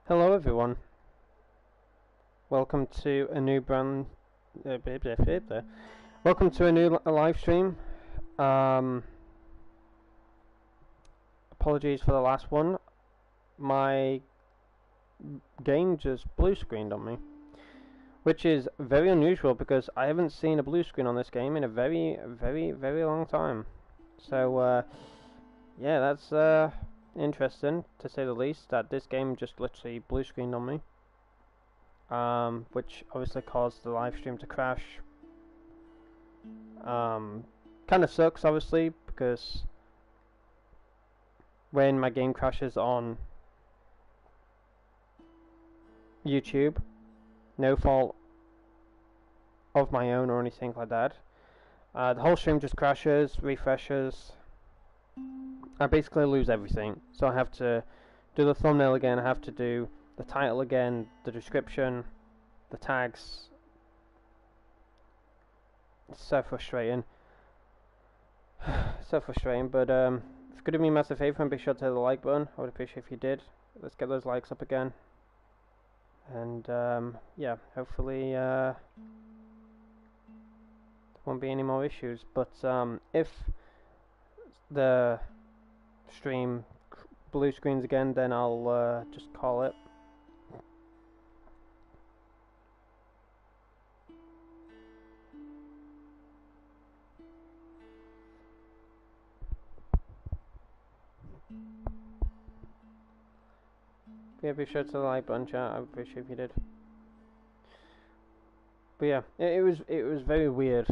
Hello everyone, welcome to a new welcome to a new live stream. Apologies for the last one. My game just blue screened on me, which is very unusual because I haven't seen a blue screen on this game in a very long time. So yeah, that's interesting to say the least, that this game just literally blue screened on me, which obviously caused the live stream to crash. Kind of sucks, obviously, because when my game crashes on YouTube, no fault of my own or anything like that, the whole stream just crashes, refreshes. I basically lose everything, so I have to do the thumbnail again, I have to do the title again, the description, the tags. It's so frustrating. So frustrating, but if you could do me a massive favour and be sure to hit the like button, I would appreciate if you did. Let's get those likes up again. And yeah, hopefully there won't be any more issues. But if the stream blue screens again, then I'll just call it. Yeah, be sure to the like button, chat. I would appreciate if you did. But yeah, it was very weird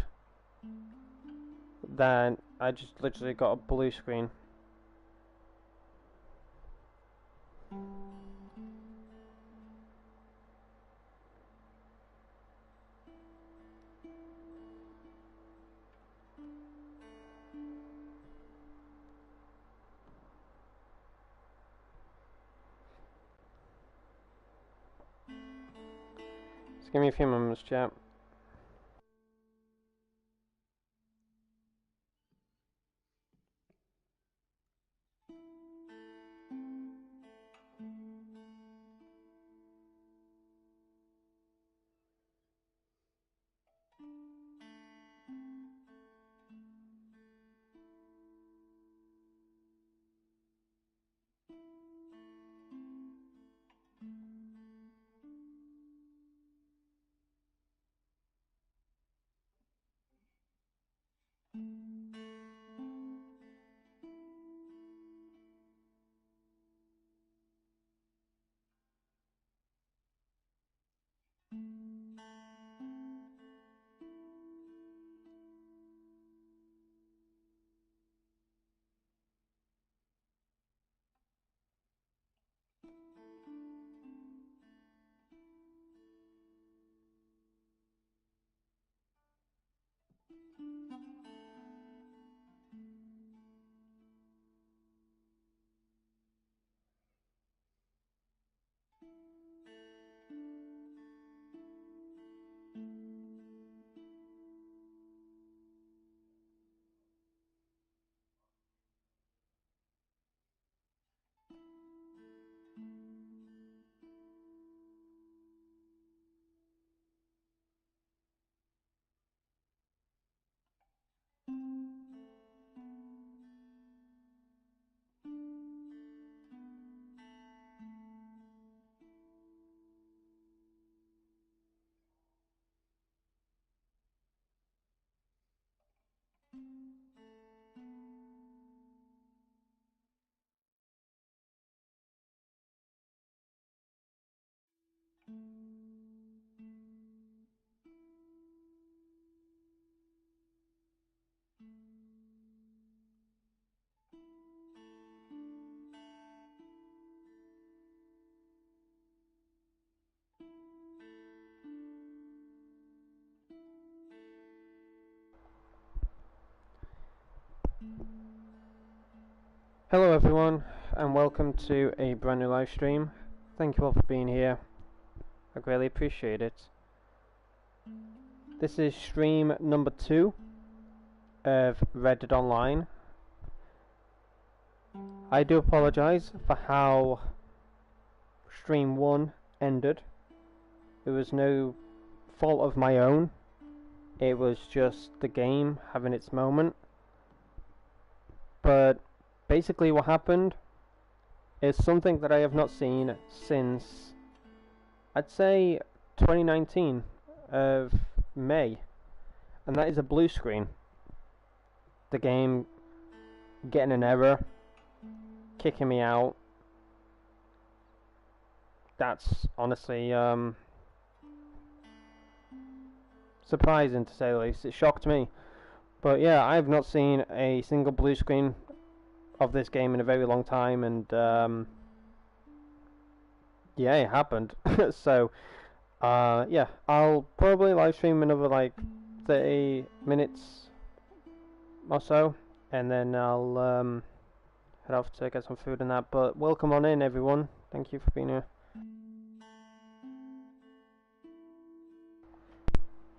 that I just literally got a blue screen. Just give me a few moments, chat. Hello everyone, and welcome to a brand new live stream. Thank you all for being here. I greatly appreciate it. This is stream number 2 of Red Dead Online. I do apologise for how stream 1 ended. It was no fault of my own. It was just the game having its moment. But basically what happened is something that I have not seen since, I'd say, 2019 of May. And that is a blue screen. The game getting an error, kicking me out. That's honestly surprising, to say the least. It shocked me. But yeah, I have not seen a single blue screen of this game in a very long time, and yeah, it happened. So yeah, I'll probably live stream another like 30 minutes or so, and then I'll head off to get some food and that. But welcome on in, everyone. Thank you for being here.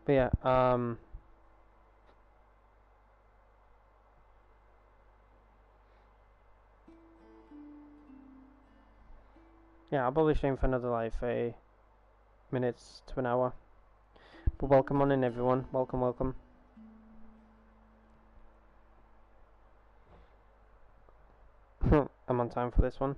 But yeah, yeah, I'll probably stream for another like 30 minutes to an hour. But welcome on in, everyone. Welcome, welcome. I'm on time for this one.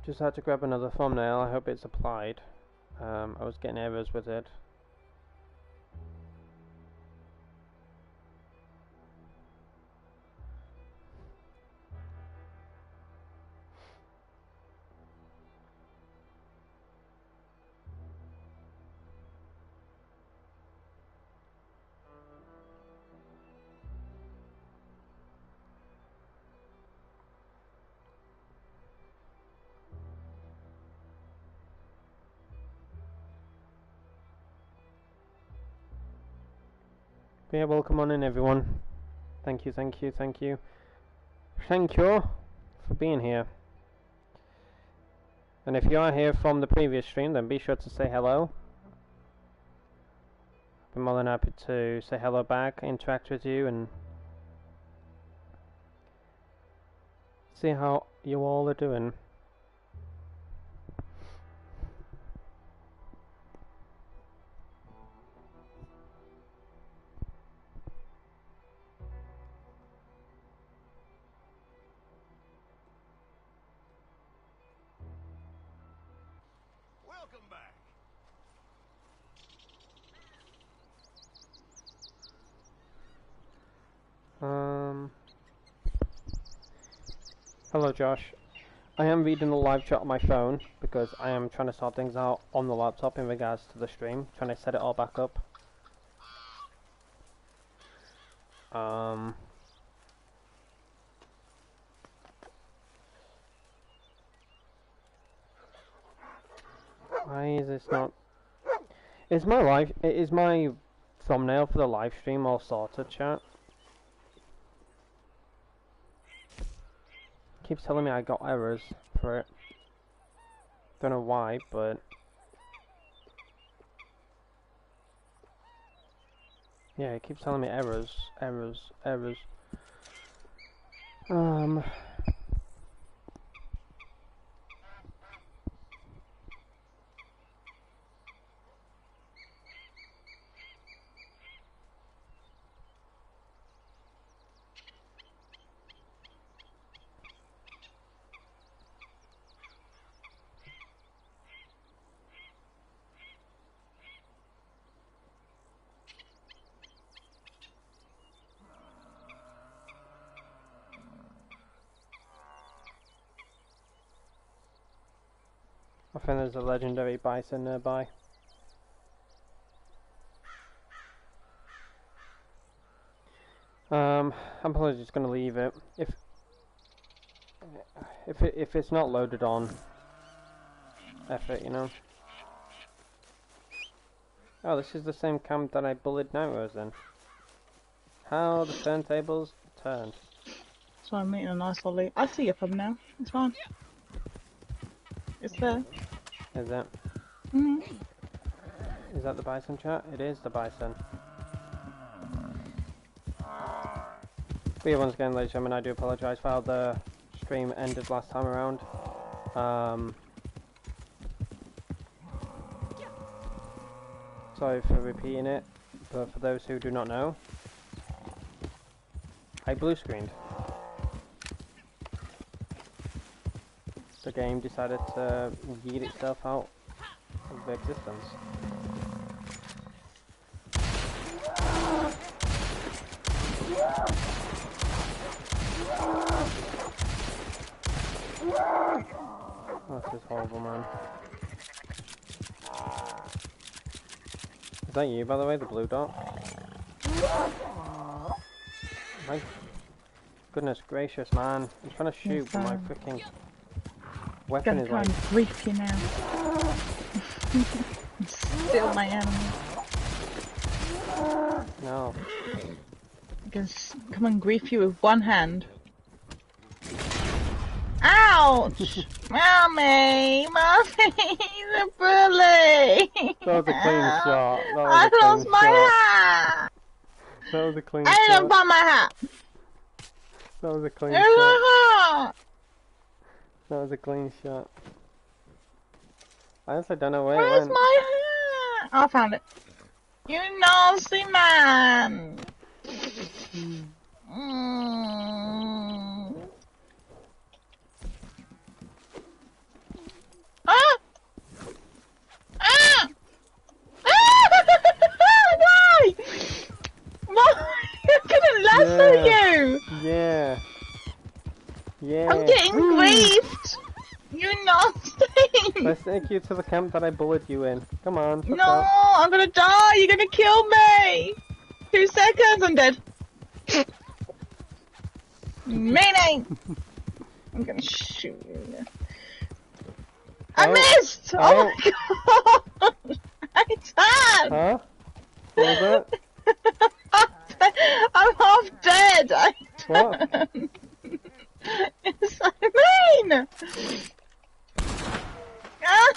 Just had to grab another thumbnail. I hope it's applied. I was getting errors with it. But yeah, welcome on in, everyone. Thank you, thank you, thank you. Thank you for being here. And if you are here from the previous stream, then be sure to say hello. I'd be more than happy to say hello back, interact with you, and see how you all are doing. Welcome back. Hello, Josh. I am reading the live chat on my phone because I am trying to sort things out on the laptop in regards to the stream, trying to set it all back up. Why is this not? Is my thumbnail for the live stream all sorted, chat? Keeps telling me I got errors for it. Don't know why, but yeah, it keeps telling me errors. I think there's a legendary bison nearby. I'm probably just gonna leave it. If it's not loaded on, F it, you know. Oh, this is the same camp that I bullied Nairos in. How the turntables turn. So I'm meeting a nice lolly. I see your thumbnail. It's fine. It's there. Is it? Mhm. Is that the bison chat? It is the bison. But yeah, once again, ladies and gentlemen, I do apologise for how the stream ended last time around. Sorry for repeating it, but for those who do not know, I blue screened. The game decided to yeet itself out of existence. Oh, this is horrible, man. Is that you, by the way, the blue dot? My goodness gracious, man. I'm trying to shoot, but my freaking weapon is like... I'm gonna try and grief you now. Still my enemy. No. I can come and grief you with one hand. Ouch! Mommy! Mommy! The bully! That was a clean shot. That was I a clean lost my shot. hat! That was a clean I shot. didn't find my hat! That was a clean Where's shot. my hat? That was a clean shot. I honestly don't know where it Where's went. my hat? Oh, I found it. You nasty man! Ah! Ah! Why? Why? I couldn't lasso you! Yeah. Yeah. I'm getting griefed! You nasty! Let's take you to the camp that I bullied you in. Come on, shut No, up. I'm gonna die! You're gonna kill me! 2 seconds, I'm dead. Meaning! I'm gonna shoot you. I missed! Oh my god! I died! Huh? What was that? I'm half dead! What? It's so mean! Ah,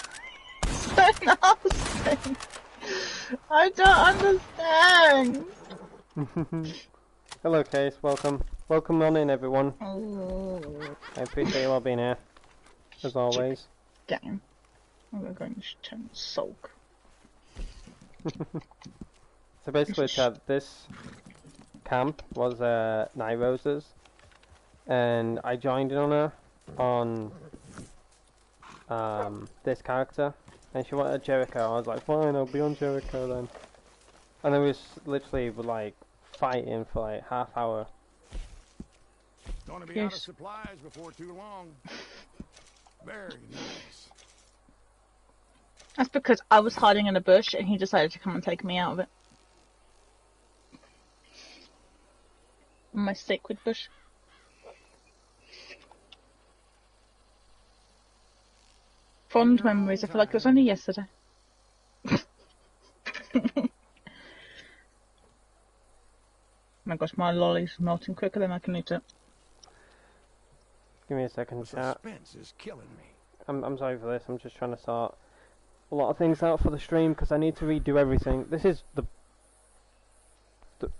so nasty! I don't understand! Hello, Case. Welcome. Welcome on in, everyone. I appreciate you all being here, as always. Game. I'm going to turn sulk. So basically, Chad, this camp was Nairose's, and I joined in on her on this character, and she wanted Jericho. I was like, fine, I'll be on Jericho then. And then we was literally like fighting for like half hour. Gonna be out of supplies before too long. Very nice. That's because I was hiding in a bush and he decided to come and take me out of it. My sacred bush. Fond memories. I feel like it was only yesterday. Oh my gosh, my lolly's melting quicker than I can eat it. Give me a second, chat. Suspense is killing me. I'm sorry for this. I'm just trying to sort a lot of things out for the stream because I need to redo everything. This is the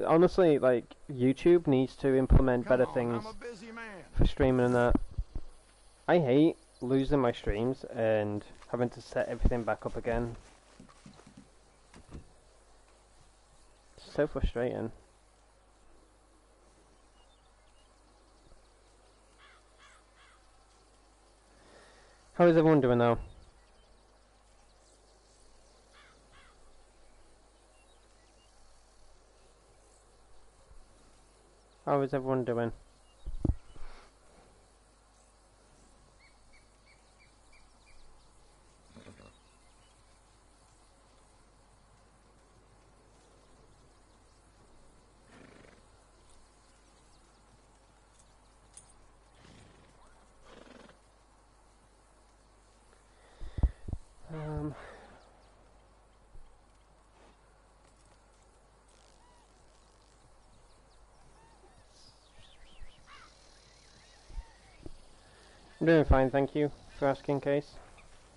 honestly, like, YouTube needs to implement better things for streaming and that. I hate losing my streams and having to set everything back up again. It's so frustrating. How is everyone doing now? How is everyone doing? I'm doing fine, thank you for asking, Case.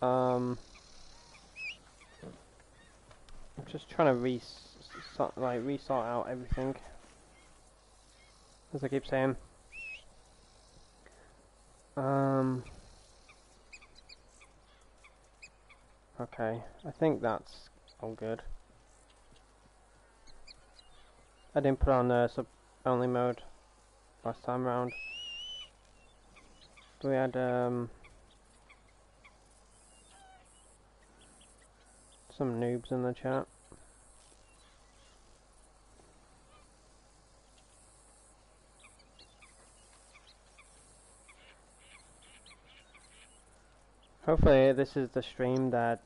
I'm just trying to resort out everything, as I keep saying. Okay, I think that's all good. I didn't put on the sub-only mode last time round. We had some noobs in the chat. Hopefully this is the stream that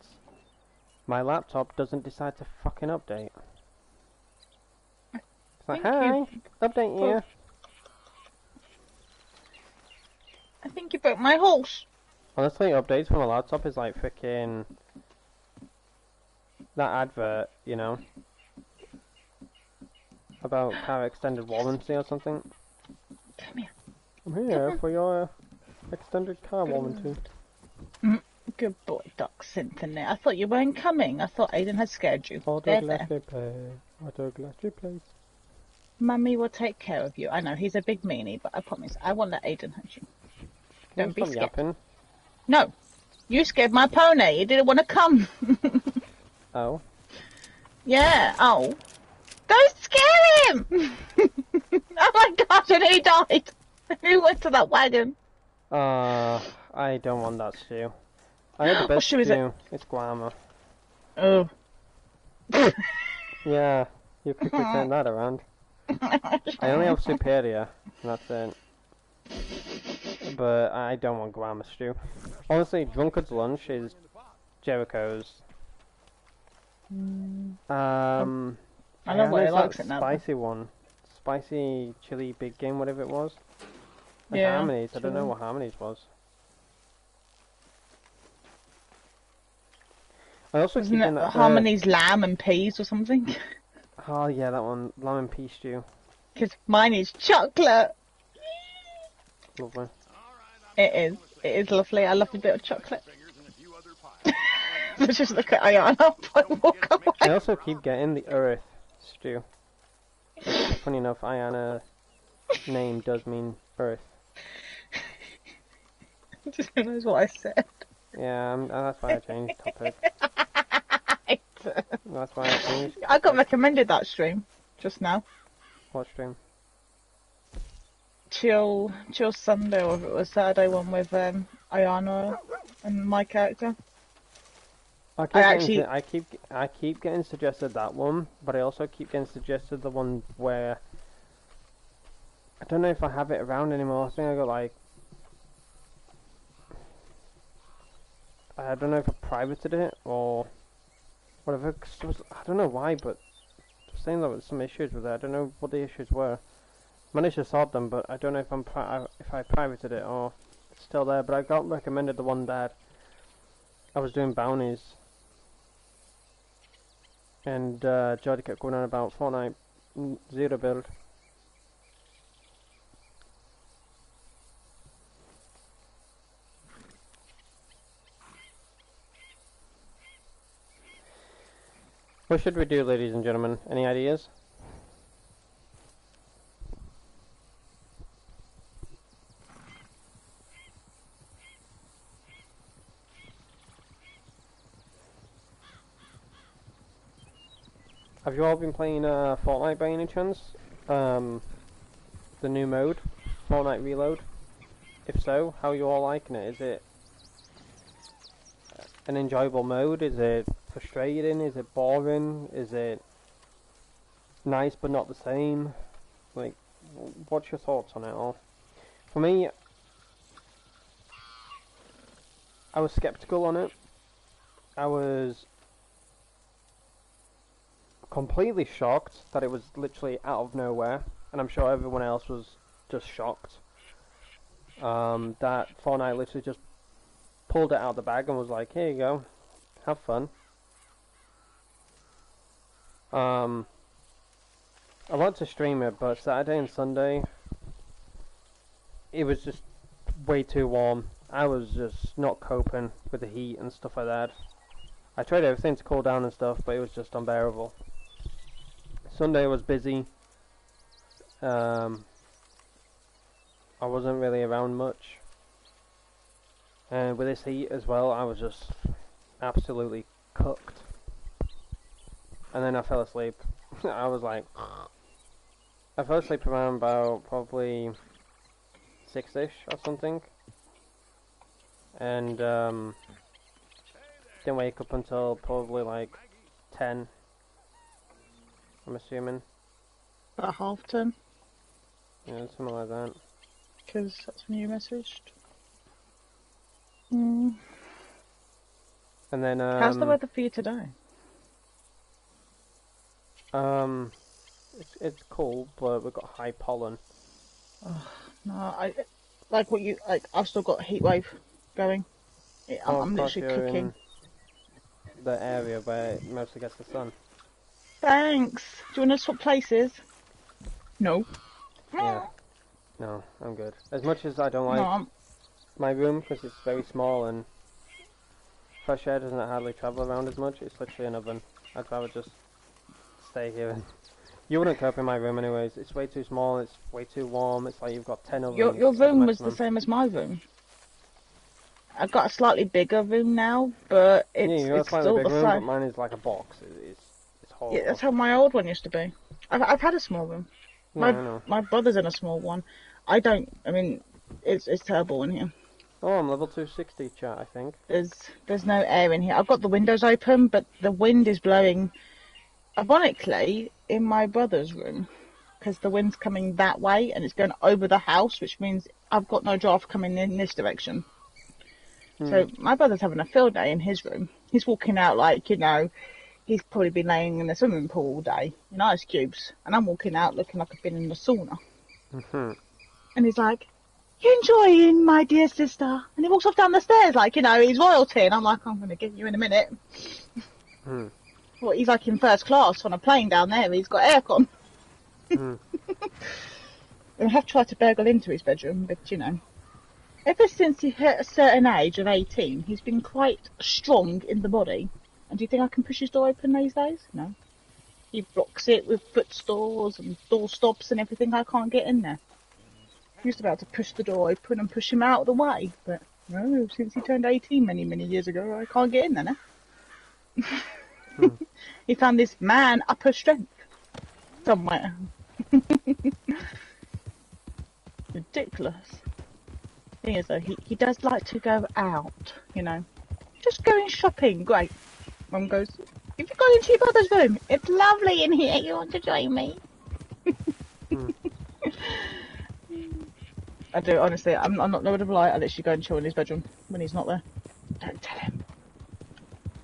my laptop doesn't decide to fucking update. It's like, hi, update you. I think you broke my horse. Honestly, updates from a laptop is like freaking that advert, you know, about car extended warranty or something. Come here. I'm here for your extended car warranty. Good boy, Doc Symphony. I thought you weren't coming. I thought Aidan had scared you. There, there. Mummy will take care of you. I know, he's a big meanie, but I promise I won't let Aidan hurt you. Don't be scared. Yapping. No. You scared my pony. You didn't want to come. Oh. Yeah. Oh. Don't scare him! Oh my gosh, and he died. Who went to that wagon? I don't want that stew. I had the best stew. It's guama. Oh. Yeah, you quickly turn that around. I only have superior, and that's it. But I don't want guama stew. Honestly, drunkard's lunch is Jericho's. I know why he likes it now. Spicy one. Spicy chili big game, whatever it was. And Yeah. Harmonies. I don't know what Harmonies was. I also keep in that Harmony's lamb and peas or something? Oh yeah, that one. Lamb and pea stew. Because mine is chocolate. Lovely. It is. It is lovely. I love a bit of chocolate. Just look at Ayana and walk away. I also keep getting the earth stew. Funny enough, Ayana's name does mean earth. Just realised what I said. Yeah, that's why I changed topic. That's why I changed. I got recommended that stream just now. What stream? Chill Sunday, or if it was Saturday one with Ayana and my character. I keep getting suggested that one, but I also keep getting suggested the one where I don't know if I have it around anymore. I think I got like I don't know if I privated it or whatever. 'Cause I don't know why, but I was saying there was some issues with it. I don't know what the issues were. Managed to solve them, but I don't know if if I privated it or it's still there. But I got recommended the one that I was doing bounties. And Jody kept going on about Fortnite Zero build. What should we do, ladies and gentlemen? Any ideas? Have you all been playing Fortnite by any chance? The new mode, Fortnite Reload? If so, how are you all liking it? Is it an enjoyable mode? Is it frustrating? Is it boring? Is it nice but not the same? Like, what's your thoughts on it all? For me, I was skeptical on it. I was completely shocked that it was literally out of nowhere, and I'm sure everyone else was just shocked that Fortnite literally just pulled it out of the bag and was like, here you go, have fun. I wanted to stream it, but Saturday and Sunday it was just way too warm, I was just not coping with the heat and stuff like that. I tried everything to cool down and stuff, but it was just unbearable. Sunday was busy. I wasn't really around much. And with this heat as well, I was just absolutely cooked. And then I fell asleep. I was like... I fell asleep around about probably 6-ish or something. And didn't wake up until probably like 10. I'm assuming. About 10:30, Yeah, something like that. because that's when you messaged. Mm. And then How's the weather for you today? it's cold, but we've got high pollen. Oh, no, I like what you like. I've still got a heat wave going. I'm Of course literally you're cooking. in the area where it mostly gets the sun. Thanks. Do you want to swap places? No. Yeah. No, I'm good. As much as I don't No, like my room, because it's very small and fresh air doesn't hardly travel around as much, it's literally an oven. I'd rather just stay here. You wouldn't cope in my room anyways. It's way too small, it's way too warm, it's like you've got 10 ovens. your at the room was the maximum. same as my room. I've got a slightly bigger room now, but Yeah, it's you got a it's slightly still big the room, but same. mine is like a box. It's horrible. Yeah, that's how my old one used to be. I've had a small room. Yeah, I know. My brother's in a small one. I mean, it's terrible in here. Oh, I'm level 260, chat, I think. There's no air in here. I've got the windows open, but the wind is blowing, ironically, in my brother's room, because the wind's coming that way and it's going over the house, which means I've got no draft coming in this direction. So my brother's having a field day in his room. He's walking out like, he's probably been laying in the swimming pool all day in ice cubes, and I'm walking out looking like I've been in the sauna. And he's like, "You enjoying, my dear sister?" And he walks off down the stairs like, he's royalty. And I'm like, "I'm going to get you in a minute." Well, he's like in first class on a plane down there. He's got aircon. I have tried to burgle into his bedroom, but ever since he hit a certain age of 18, he's been quite strong in the body. And do you think I can push his door open these days? No. He blocks it with footstools and door stops and everything. I can't get in there. I used to be able to push the door open and push him out of the way, but no, since he turned 18 many, many years ago, I can't get in there now. He found this man upper strength somewhere. Ridiculous. Thing is, though, he does like to go out, Just going shopping, great. Mum goes, "If you go into your brother's room, it's lovely in here. You want to join me?" I do, honestly. I'm not going to lie. I literally go and chill in his bedroom when he's not there. Don't tell him.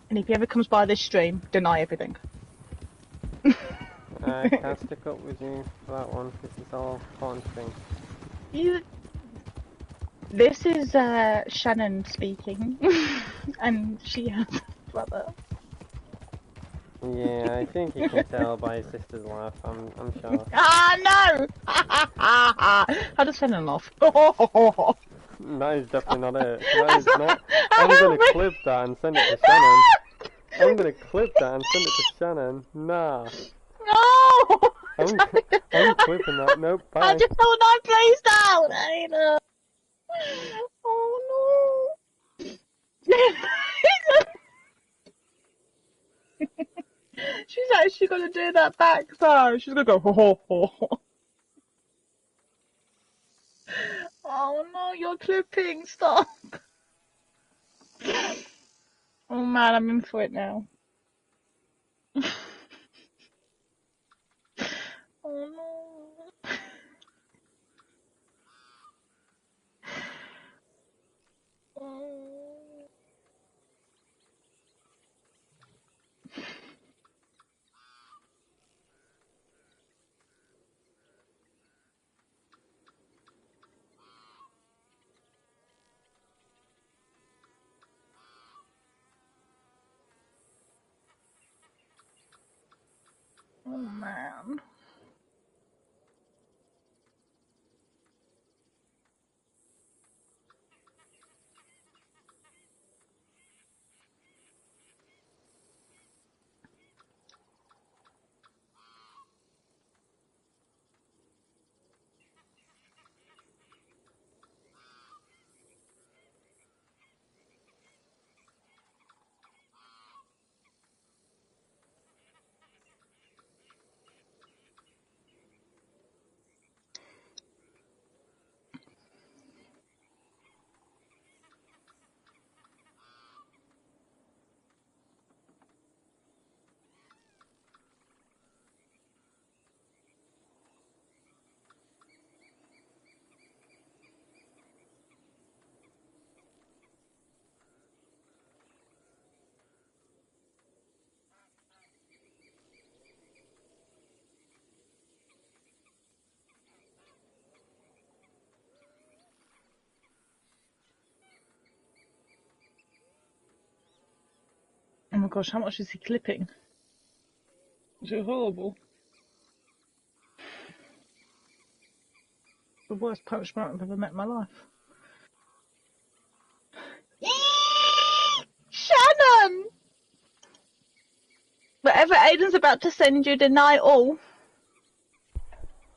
And if he ever comes by this stream, deny everything. I can't stick up with you for that one. This is all haunting. This is Shannon speaking, and she has a brother. Yeah, I think you can tell by his sister's laugh. I'm sure. No! How does Shannon laugh? That is definitely not it. That is not. I'm gonna clip that and send it to Shannon. I'm gonna clip that and send it to Shannon. Nah. No! I'm clipping that. Nope. Bye. I just thought I placed out. Aidan. Oh no! She's actually gonna do that back though. She's gonna go ho ho ho. Oh no, you're clipping. Stop. Oh man, I'm in for it now. Oh no. Oh. Oh man. my gosh, how much is he clipping? Is it horrible? The worst punishment I've ever met in my life. Shannon! Whatever Aidan's about to send you, deny all.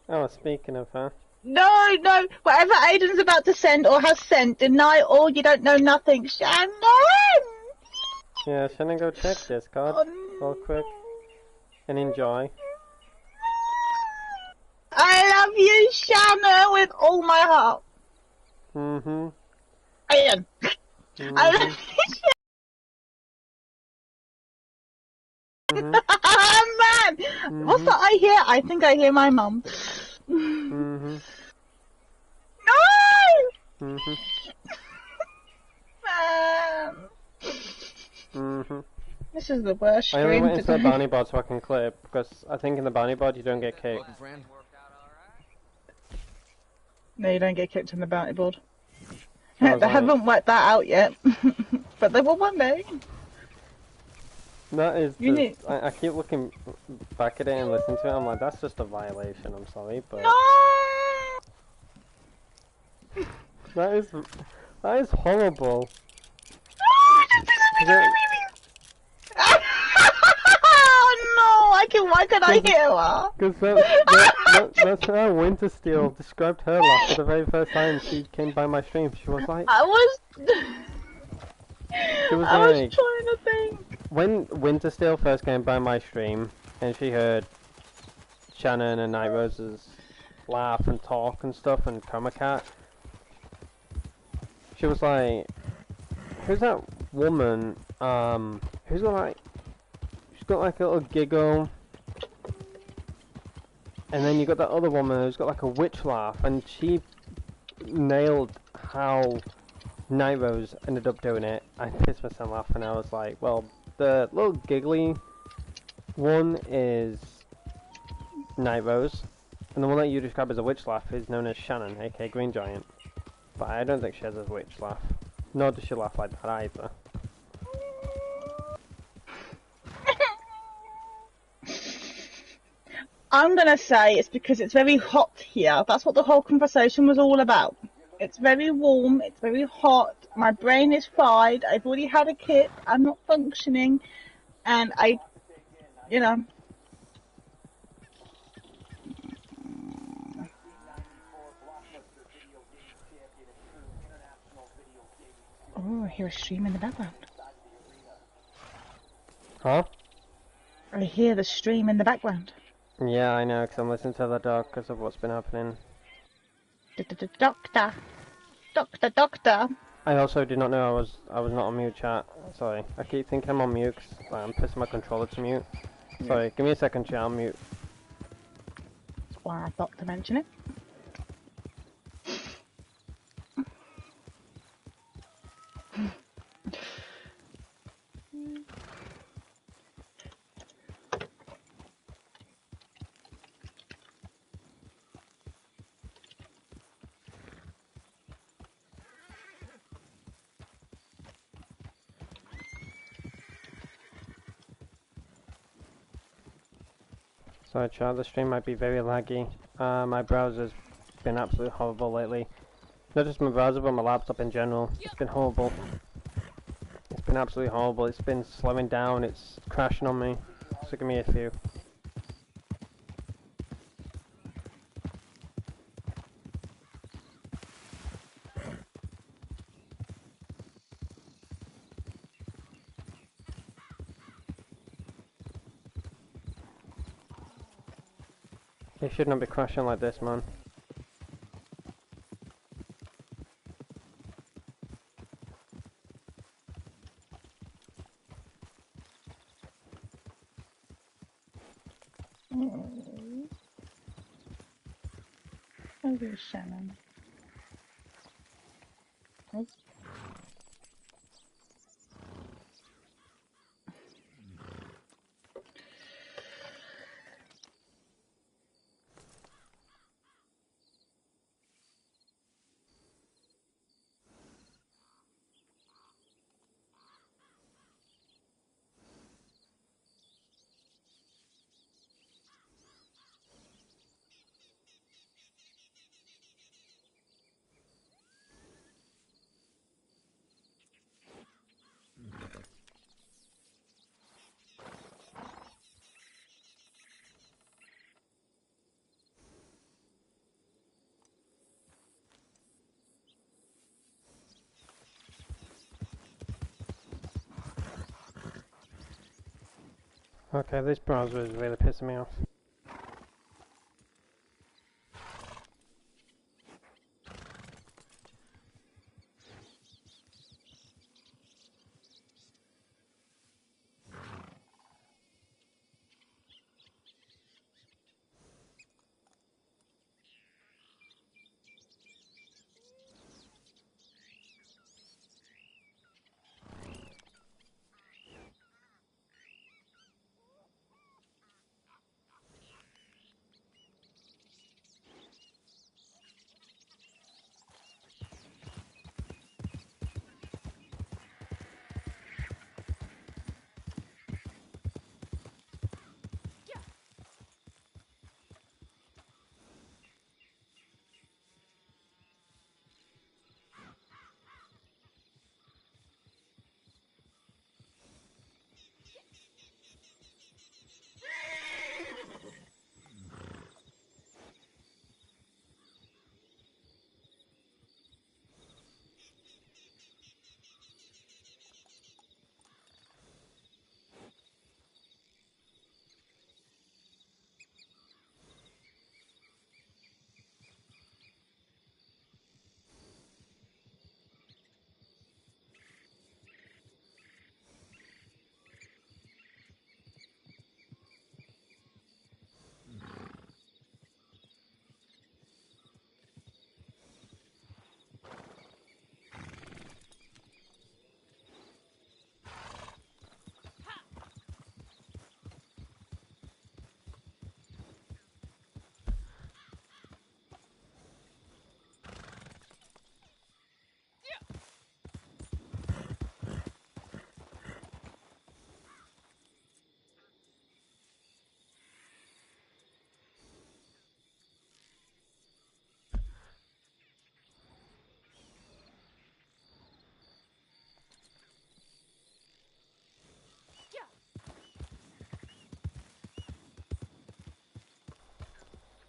Oh, speaking of her. No, no. Whatever Aidan's about to send or has sent, deny all. You don't know nothing. Shannon! Yeah, Shannon, go check this card real quick and enjoy. I love you, Shannon, with all my heart. Mm-hmm. Aidan. Mm-hmm. I love you, Mm-hmm. Man! What's that I hear? I think I hear my mum. Mm-hmm. No! Mm-hmm. Man. Mm-hmm. This is the worst I only stream went into the today. bounty board so I can clip, because I think in the bounty board you don't get kicked. Looking, friend? No, you don't get kicked on the bounty board. So I They was like, haven't worked that out yet. But they will one day. that is You just, need... I keep looking back at it and listening to it, I'm like, that's just a violation, I'm sorry, but... No! That is horrible. Oh no! Why can I hear her? Because that's how Wintersteel described her laugh for the very first time she came by my stream. She was like... I was like, trying to think. When Wintersteel first came by my stream, and she heard Shannon and Night Rose's laugh and talk and stuff, and Coma Cat, she was like, who's that woman, who's got like, she's got like a little giggle, and then you got that other woman who's got like a witch laugh, and she nailed how Night Rose ended up doing it. I pissed myself laughing. I was like, well, the little giggly one is Night Rose, and the one that you describe as a witch laugh is known as Shannon, aka Green Giant. But I don't think she has a witch laugh. Nor does she laugh like that either. I'm gonna say it's because it's very hot here. That's what the whole conversation was all about. It's very warm, it's very hot, my brain is fried, I've already had a kip, I'm not functioning, and you know. Oh, I hear a stream in the background. Huh? I hear the stream in the background. Yeah, I know, because I'm listening to the dog because of what's been happening. Doctor. Doctor. I also did not know I was not on mute, chat. Sorry, I keep thinking I'm on mute because I'm pissing my controller to mute. Sorry, give me a second, chat, I'll mute. That's why I thought to mention it. Sorry, chat, the stream might be very laggy. My browser's been absolutely horrible lately. Not just my browser, but my laptop in general. It's been horrible. It's been absolutely horrible. It's been slowing down, it's crashing on me. So give me a few. It should not be crashing like this, man. Oh, there's Shannon. Oh. Okay, this browser is really pissing me off.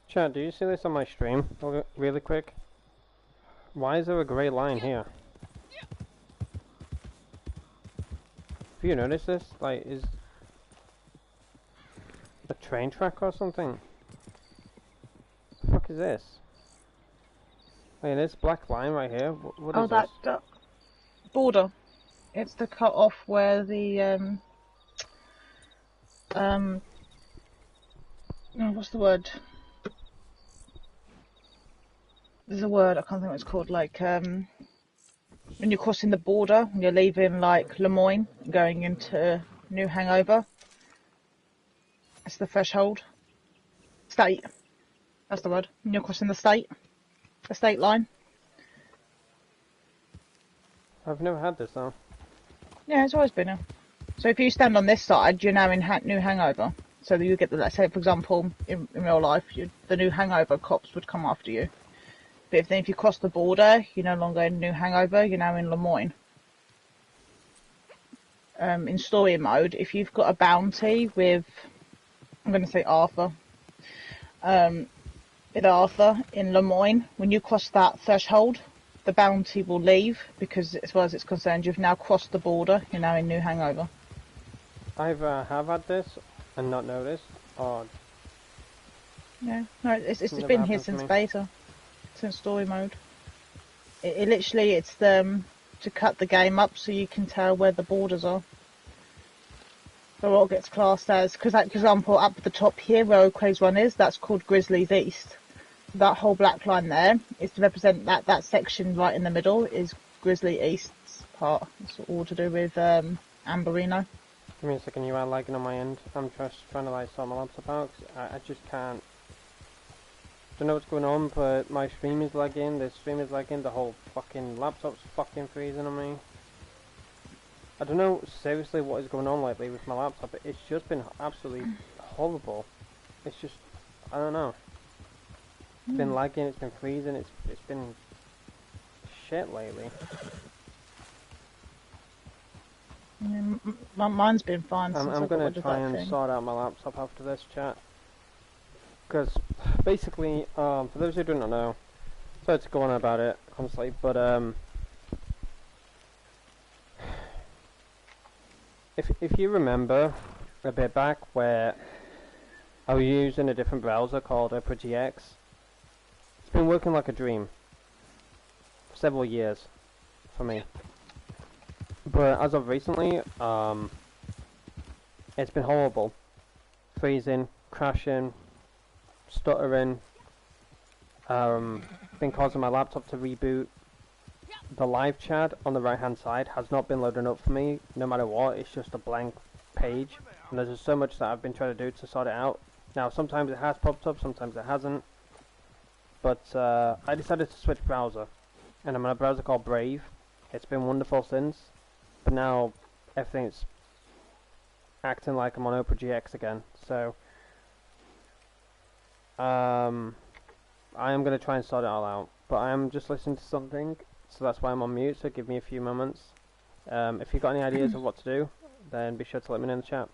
Chat, do you see this on my stream? Really quick? Why is there a grey line here? Have you noticed this? Like, is a train track or something? The fuck is this? Hey, this black line right here. What is this? That border. It's the cut off where the oh, what's the word? There's a word, I can't think what it's called. Like when you're crossing the border, and you're leaving like Lemoyne, going into New Hangover. It's the threshold. State. That's the word. When you're crossing the state line. I've never had this though. Yeah, it's always been here. So if you stand on this side, you're now in New Hangover. So that you get the, let's say for example, in real life, the New Hangover cops would come after you. But if you cross the border, you're no longer in New Hangover, you're now in Lemoyne. In story mode, if you've got a bounty with, I'm going to say Arthur, with Arthur in Lemoyne, when you cross that threshold, the bounty will leave because as far as it's concerned, you've now crossed the border, you're now in New Hangover. I've have had this and not noticed. Odd. Yeah, no, it's been here since beta. Since story mode. It literally, it's to cut the game up so you can tell where the borders are. So what gets classed as, because like, for example, up at the top here where O'Quay's Run is, that's called Grizzlies East. That whole black line there is to represent that section right in the middle is Grizzly East's part. It's all to do with Amberino. Give me a second, you are lagging on my end. I'm just trying to like sort my laptop out 'cause I just can't. Don't know what's going on, but my stream is lagging, the stream is lagging, the whole fucking laptop's fucking freezing on me. I don't know seriously what is going on lately with my laptop. It's just been absolutely horrible. It's just, I don't know. It's been lagging, it's been freezing, it's been shit lately. Yeah, mine's been fine since I'm gonna try and sort out my laptop after this chat. Because basically, for those who do not know, sorry to go on about it constantly, but if you remember, a bit back where I was using a different browser called Opera GX. It's been working like a dream for several years for me. But as of recently, it's been horrible. Freezing, crashing, stuttering, been causing my laptop to reboot. The live chat on the right hand side has not been loading up for me no matter what. It's just a blank page, and there's just so much that I've been trying to do to sort it out. Now sometimes it has popped up, sometimes it hasn't, but I decided to switch browser, and I'm on a browser called Brave. It's been wonderful since, but now everything's acting like I'm on Opera GX again, so I am going to try and sort it all out, but I am just listening to something, so that's why I'm on mute, so give me a few moments. If you've got any ideas of what to do, then be sure to let me know in the chat.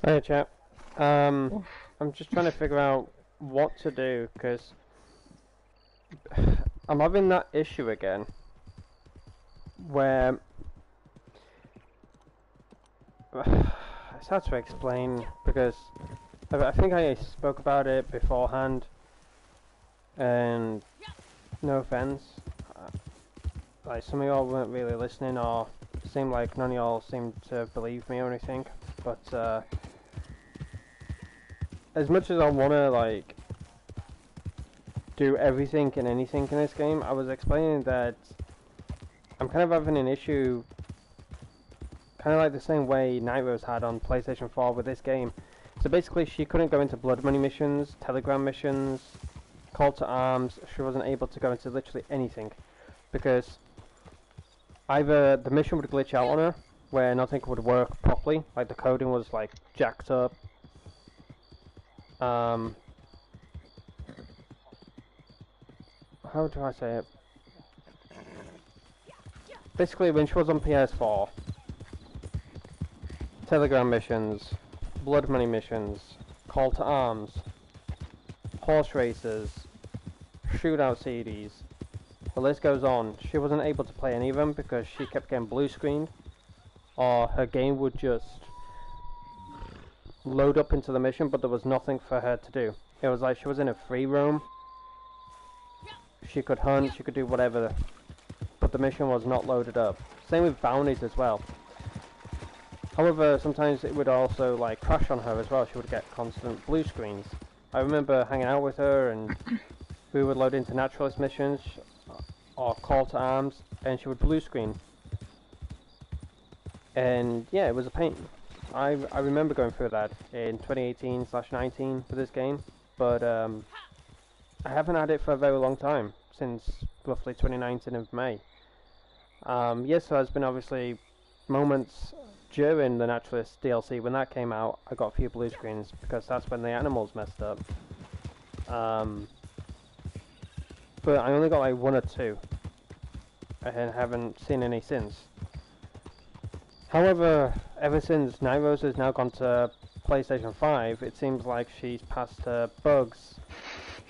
Hey chap, I'm just trying to figure out what to do, because I'm having that issue again where it's hard to explain, because I think I spoke about it beforehand, and no offense, like some of y'all weren't really listening, or seemed like none of y'all seemed to believe me or anything. But as much as I wanna like do everything and anything in this game, I was explaining that I'm kind of having an issue, kind of like the same way Night Rose had on PlayStation 4 with this game. So basically, she couldn't go into Blood Money missions, Telegram missions, Call to Arms. She wasn't able to go into literally anything because either the mission would glitch out on her, where nothing would work properly, like the coding was like jacked up. How do I say it? Basically, when she was on PS4, Telegram missions, Blood Money missions, Call to Arms, horse races, shootout CDs, the list goes on. She wasn't able to play any of them because she kept getting blue screened, or her game would just load up into the mission, but there was nothing for her to do. It was like she was in a free roam. She could hunt, she could do whatever, but the mission was not loaded up. Same with bounties as well. However, sometimes it would also like crash on her as well. She would get constant blue screens. I remember hanging out with her and we would load into naturalist missions or Call to Arms and she would blue screen. And yeah, it was a pain. I remember going through that in 2018/19 for this game, but I haven't had it for a very long time, since roughly 2019 of May. Yes, there has been obviously moments during the Naturalist DLC when that came out. I got a few blue screens because that's when the animals messed up. But I only got like one or two, and haven't seen any since. However, ever since Night Rose has now gone to PlayStation 5, it seems like she's passed her bugs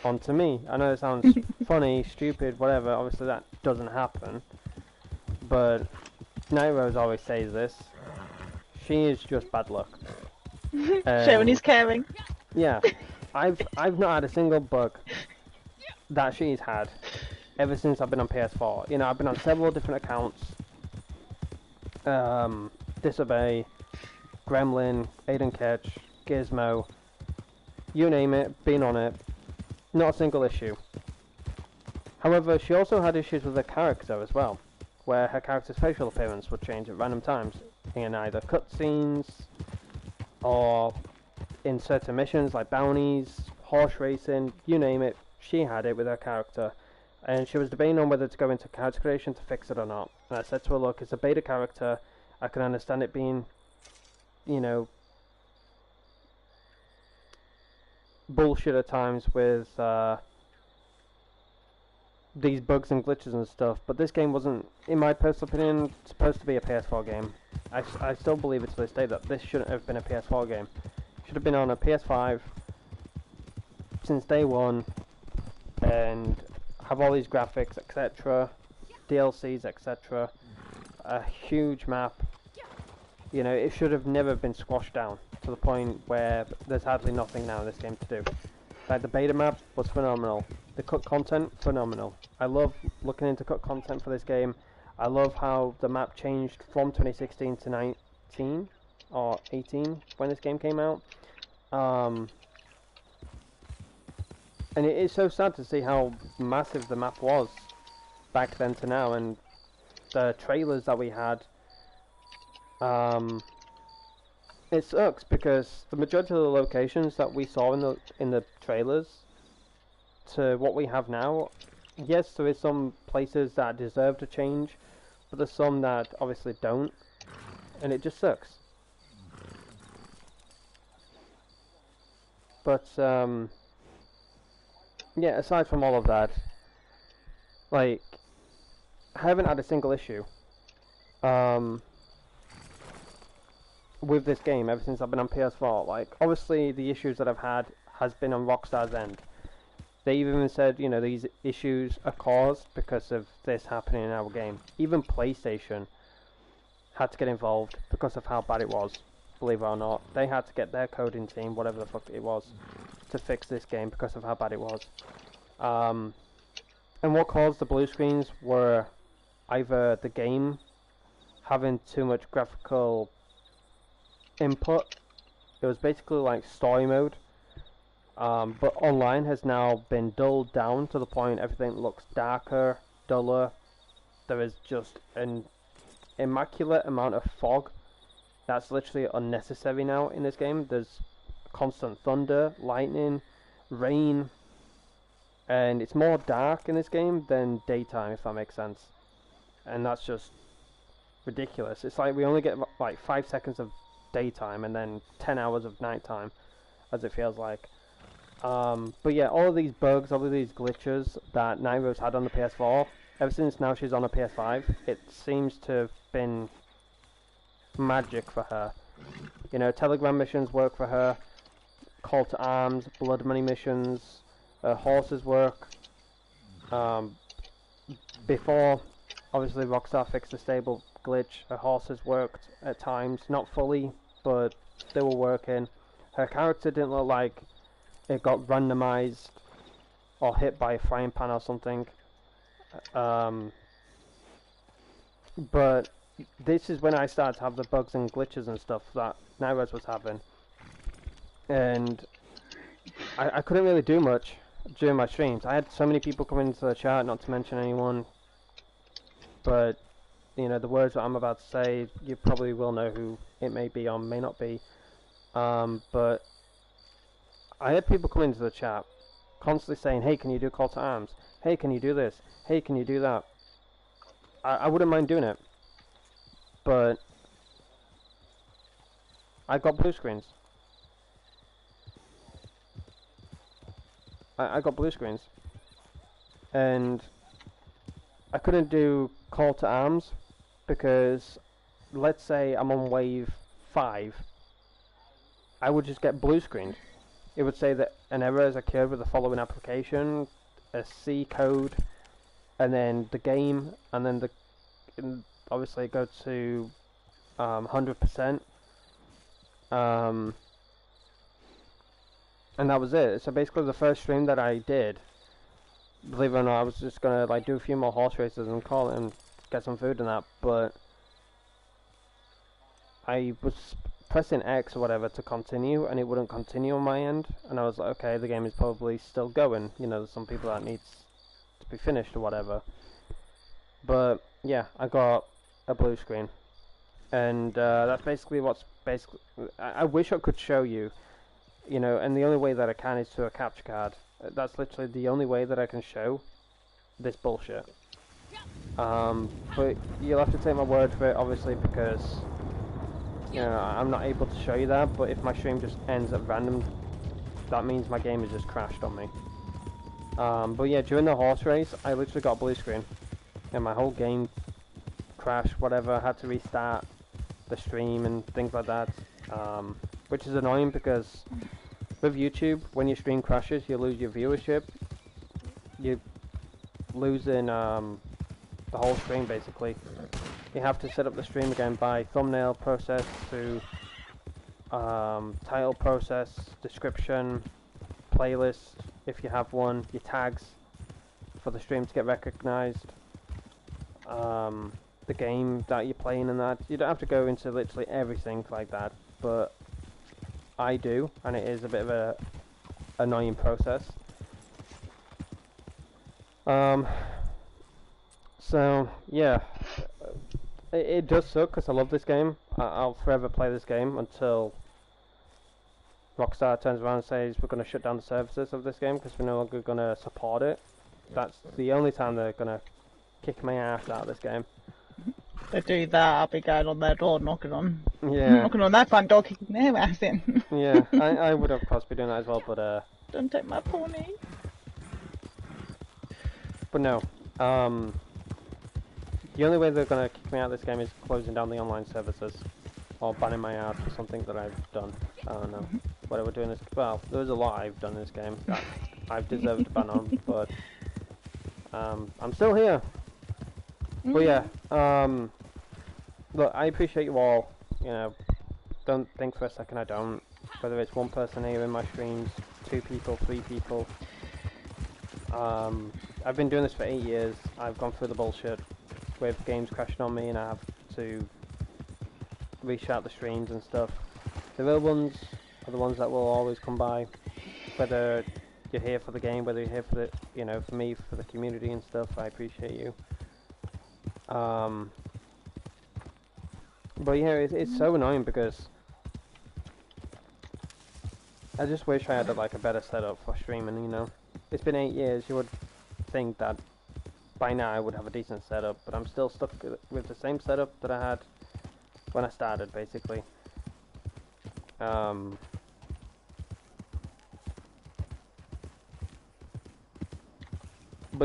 onto me. I know it sounds funny, stupid, whatever. Obviously that doesn't happen. But Night Rose always says this. She is just bad luck. Sharon is caring. Yeah. I've not had a single bug that she's had ever since I've been on PS4. You know, I've been on several different accounts. Disobey, Gremlin, Aidan Ketch, Gizmo, you name it, been on it. Not a single issue. However, she also had issues with her character as well, where her character's facial appearance would change at random times in either cutscenes or in certain missions like bounties, horse racing, you name it, she had it with her character. And she was debating on whether to go into character creation to fix it or not. And I said to her, look, it's a beta character, I can understand it being, you know, bullshit at times with these bugs and glitches and stuff, but this game wasn't, in my personal opinion, supposed to be a PS4 game. I still believe it to this day that this shouldn't have been a PS4 game. It should have been on a PS5 since day one and have all these graphics, etc., DLCs, etc., a huge map. You know, it should have never been squashed down to the point where there's hardly nothing now in this game to do. Like, the beta map was phenomenal. The cut content, phenomenal. I love looking into cut content for this game. I love how the map changed from 2016 to 19 or 18 when this game came out. And it is so sad to see how massive the map was back then to now, and the trailers that we had. It sucks because the majority of the locations that we saw in the trailers to what we have now, yes, there is some places that deserve to change, but there's some that obviously don't, and it just sucks. But yeah, aside from all of that, like, I haven't had a single issue with this game ever since I've been on PS4. Like, obviously the issues that I've had has been on Rockstar's end. They even said, you know, these issues are caused because of this happening in our game. Even PlayStation had to get involved because of how bad it was. Believe it or not, they had to get their coding team, whatever the fuck it was, to fix this game because of how bad it was. And what caused the blue screens were either the game having too much graphical input. It was basically like story mode, but online has now been dulled down to the point everything looks darker, duller. There is just an immaculate amount of fog that's literally unnecessary now in this game. There's constant thunder, lightning, rain, and it's more dark in this game than daytime, if that makes sense. And that's just ridiculous. It's like we only get like 5 seconds of daytime and then 10 hours of nighttime, as it feels like. But yeah, all of these bugs, all of these glitches that Night Rose had on the PS4, ever since now she's on a PS5, it seems to have been magic for her. You know, Telegram missions work for her, Call to Arms, Blood Money missions, horses work. Before, obviously Rockstar fixed the stable glitch, her horses worked at times, not fully, but they were working. Her character didn't look like it got randomized or hit by a frying pan or something. But this is when I started to have the bugs and glitches and stuff that Nairos was having. And I couldn't really do much during my streams. I had so many people come into the chat, not to mention anyone. But, you know, the words that I'm about to say, you probably will know who it may be or may not be. But I had people come into the chat constantly saying, hey, can you do Call to Arms? Hey, can you do this? Hey, can you do that? I wouldn't mind doing it. But I got blue screens. I got blue screens. And I couldn't do Call to Arms because, let's say I'm on wave 5, I would just get blue screened. It would say that an error has occurred with the following application, a C code, and then the game, and then obviously go to 100%. And that was it. So basically the first stream that I did, believe it or not, I was just gonna like do a few more horse races and call it and get some food and that, but I was pressing X or whatever to continue and it wouldn't continue on my end, and I was like, okay, the game is probably still going, you know, there's some people that needs to be finished or whatever. But yeah, I got a blue screen, and that's basically I wish I could show you, you know, and the only way that I can is through a capture card. That's literally the only way that I can show this bullshit. But you'll have to take my word for it, obviously, because you know, I'm not able to show you that. But if my stream just ends at random, that means my game has just crashed on me. But yeah, during the horse race, I literally got a blue screen, and my whole game crashed. Whatever, I had to restart the stream and things like that. Which is annoying because with YouTube, when your stream crashes, you lose your viewership. You're losing the whole stream basically. You have to set up the stream again by thumbnail process to title process, description, playlist if you have one, your tags for the stream to get recognized, the game that you're playing and that. You don't have to go into literally everything like that, but I do, and it is a bit of a annoying process. So yeah, it does suck because I love this game. I'll forever play this game until Rockstar turns around and says we're going to shut down the services of this game because we're no longer going to support it. That's the only time they're going to kick my ass out of this game. If they do that, I'll be going on their door, knocking on their front door, kicking their ass in. Yeah, I would of course be doing that as well, but don't take my pony. But no, the only way they're gonna kick me out of this game is closing down the online services, or banning my ad for something that I've done. I don't know what I would do in this. Well, there was a lot I've done in this game that I've deserved a ban on, but I'm still here. But yeah, look, I appreciate you all, you know, don't think for a second I don't, whether it's one person here in my streams, 2 people, 3 people. I've been doing this for 8 years, I've gone through the bullshit, with games crashing on me and I have to restart the streams and stuff. The real ones are the ones that will always come by, whether you're here for the game, whether you're here for the, you know, for me, for the community and stuff. I appreciate you. But yeah, it's so annoying because I just wish I had like a better setup for streaming, you know. It's been 8 years, you would think that by now I would have a decent setup, but I'm still stuck with the same setup that I had when I started, basically. But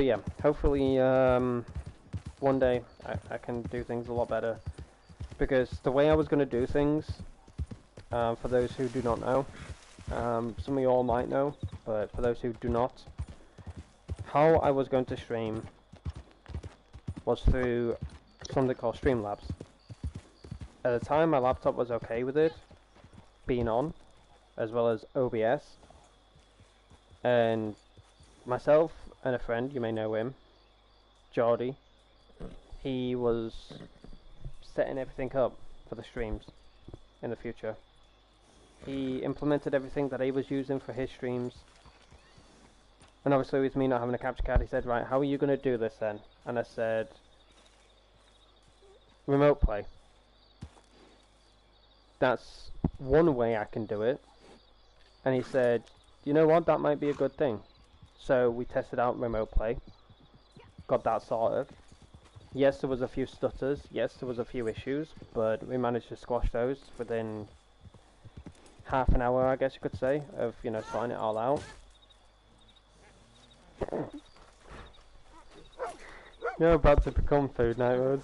yeah, hopefully one day I can do things a lot better, because the way I was going to do things, for those who do not know, some of you all might know, but for those who do not, how I was going to stream was through something called Streamlabs. At the time my laptop was okay with it being on, as well as OBS, and myself and a friend, you may know him, Geordie, he was setting everything up for the streams in the future. He implemented everything that he was using for his streams, and obviously with me not having a capture card, he said, right, how are you going to do this then? And I said, remote play. That's one way I can do it. And he said, you know what, that might be a good thing. So we tested out remote play, got that sorted. Yes, there was a few stutters, yes, there was a few issues, but we managed to squash those within half an hour, I guess you could say, of, you know, sorting it all out. You're about to become food, Nightwood.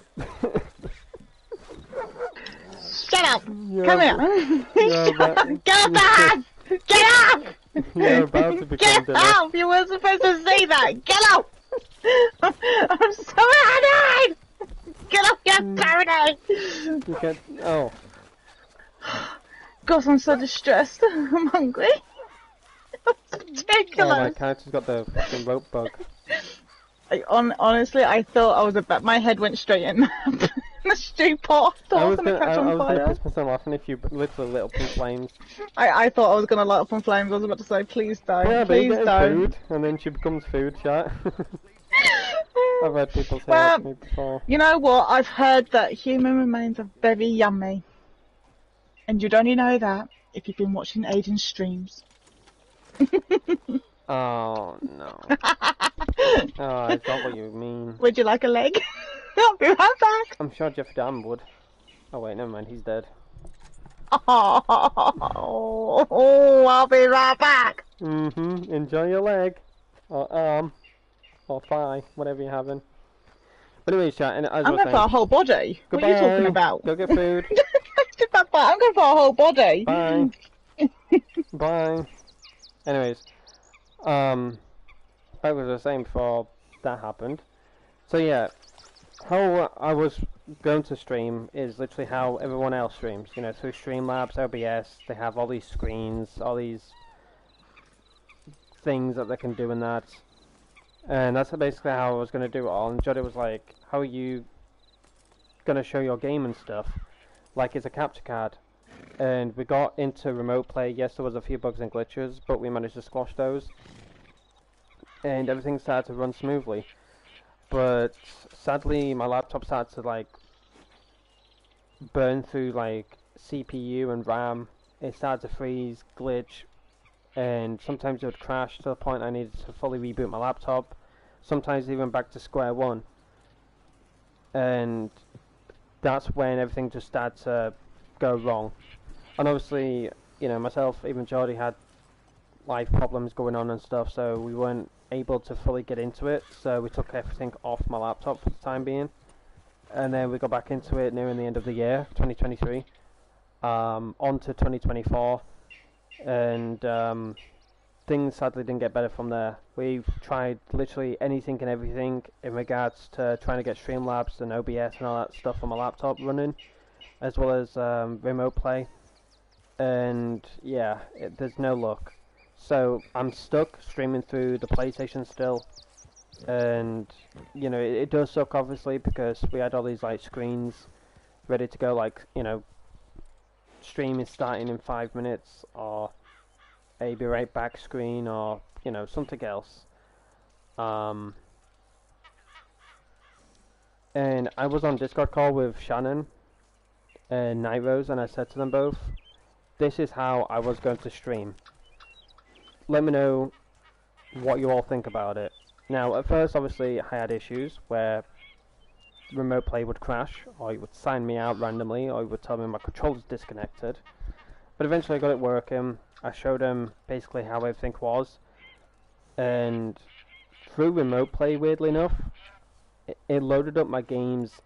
Shut up! Come here! Shut up! Get back! Get up! You're about to become Get out! You weren't supposed to say that! Get out! I'm so annoyed! Get up, you dirty! You get... Oh. God, I'm so distressed. I'm hungry. That's ridiculous. Oh, my character's got the fucking rope bug. Honestly, I thought I was about... My head went straight in the stew pot. I thought I was going to catch on fire. I was going to piss myself laughing if you literally lit up in flames. I thought I was going to light up in flames. I was about to say, please don't. Yeah, please don't. Food, and then she becomes food, chat. I've heard people say that to me before. You know what? I've heard that human remains are very yummy. And you'd only know that if you've been watching Aidan's streams. Oh, no. Oh, is that what you mean? Would you like a leg? I'll be right back. I'm sure Jeff Dam would. Oh wait, never mind, he's dead. Oh, I'll be right back. Enjoy your leg. Or arm. Or thigh, whatever you're having. But anyways, chat, and as I'm going for a whole body. Goodbye. What are you talking about? Go get food. I'm going for a whole body. Bye. Bye. Anyways, like I was saying before that happened. So yeah, how I was going to stream is literally how everyone else streams. You know, through Streamlabs, OBS, they have all these screens, all these things that they can do in that. And that's basically how I was going to do it all. And Jody was like, how are you going to show your game and stuff? Like it's a capture card. And we got into remote play. Yes, there was a few bugs and glitches, but we managed to squash those. And everything started to run smoothly. But sadly, my laptop started to like burn through like CPU and RAM. It started to freeze, glitch, and sometimes it would crash to the point I needed to fully reboot my laptop. Sometimes even back to square one. And that's when everything just started to go wrong. And obviously, you know, myself, even Geordie had life problems going on and stuff, so we weren't able to fully get into it, so we took everything off my laptop for the time being. And then we got back into it nearing the end of the year, 2023, on to 2024, and things sadly didn't get better from there. We've tried literally anything and everything in regards to trying to get Streamlabs and OBS and all that stuff on my laptop running, as well as remote play, and yeah, there's no luck. So I'm stuck streaming through the PlayStation still, and you know it does suck obviously because we had all these like screens ready to go, like you know stream is starting in 5 minutes, or a be right back screen, or you know something else. And I was on Discord call with Shannon and Night Rose, and I said to them both, this is how I was going to stream. Let me know what you all think about it. Now, at first, obviously, I had issues where remote play would crash, or it would sign me out randomly, or it would tell me my controller's disconnected. But eventually I got it working. I showed them basically how everything was. And through remote play, weirdly enough, it loaded up my games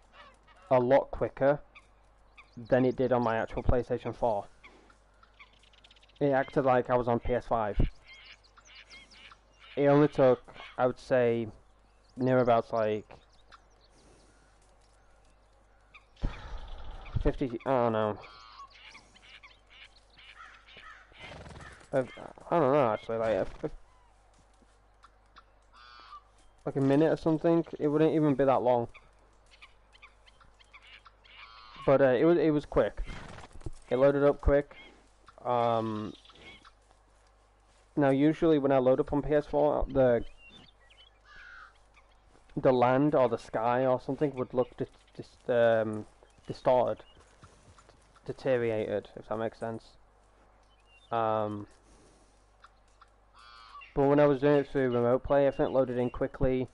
a lot quicker than it did on my actual PlayStation 4. It acted like I was on PS5. It only took, I would say, near about like 50, I don't know. I don't know actually, like a minute or something. It wouldn't even be that long. But it was quick. It loaded up quick. Now usually when I load up on PS4, the land or the sky or something would look distorted, deteriorated, if that makes sense. But when I was doing it through remote play, everything loaded in quickly.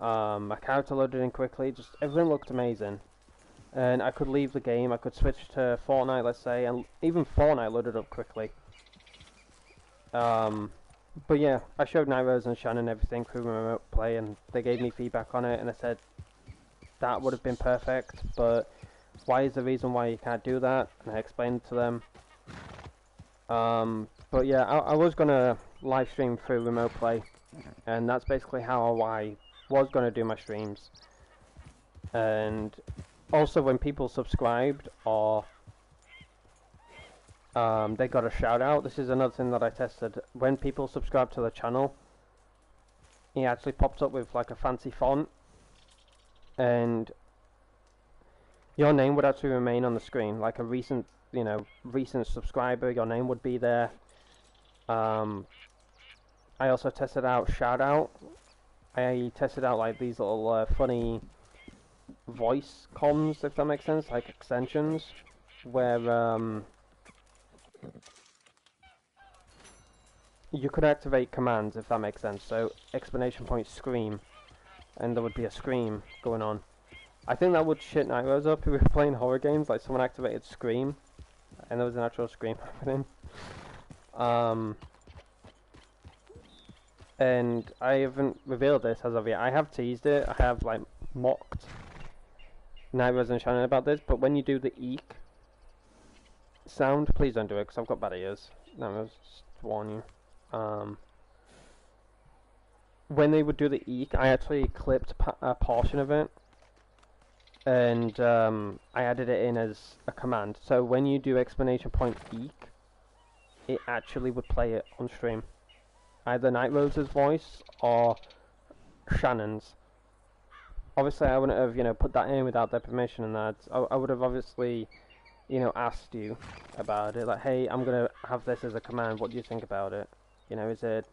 My character loaded in quickly. Just everything looked amazing. And I could leave the game. I could switch to Fortnite, let's say, and even Fortnite loaded up quickly. But yeah, I showed Night Rose and Shannon everything through remote play, and they gave me feedback on it, and I said that would have been perfect, but why is the reason why you can't do that? And I explained it to them. But yeah, I was gonna live stream through remote play, and that's basically how I was gonna do my streams. And also when people subscribed or they got a shout out, this is another thing that I tested. When people subscribe to the channel, it actually popped up with like a fancy font, and your name would actually remain on the screen, like a recent, you know, recent subscriber, your name would be there. I also tested out shout out. I tested out like these little funny voice comms, if that makes sense, like extensions, where you could activate commands, if that makes sense. So exclamation point scream, and there would be a scream going on. I think that would shit Night Rose up if we were playing horror games, like someone activated scream and there was an actual scream happening. And I haven't revealed this as of yet. I have teased it. I have like mocked Night Rose and Shannon about this, but when you do the eek sound, please don't do it because I've got bad ears. Night Rose, just to warn you. When they would do the eek, I actually clipped a portion of it, and I added it in as a command. So when you do exclamation point eek, it actually would play it on stream. Either Night Rose's voice or Shannon's. Obviously I wouldn't have, you know, put that in without their permission, and that I would have obviously, you know, asked you about it, like, hey, I'm gonna have this as a command, what do you think about it? You know, is it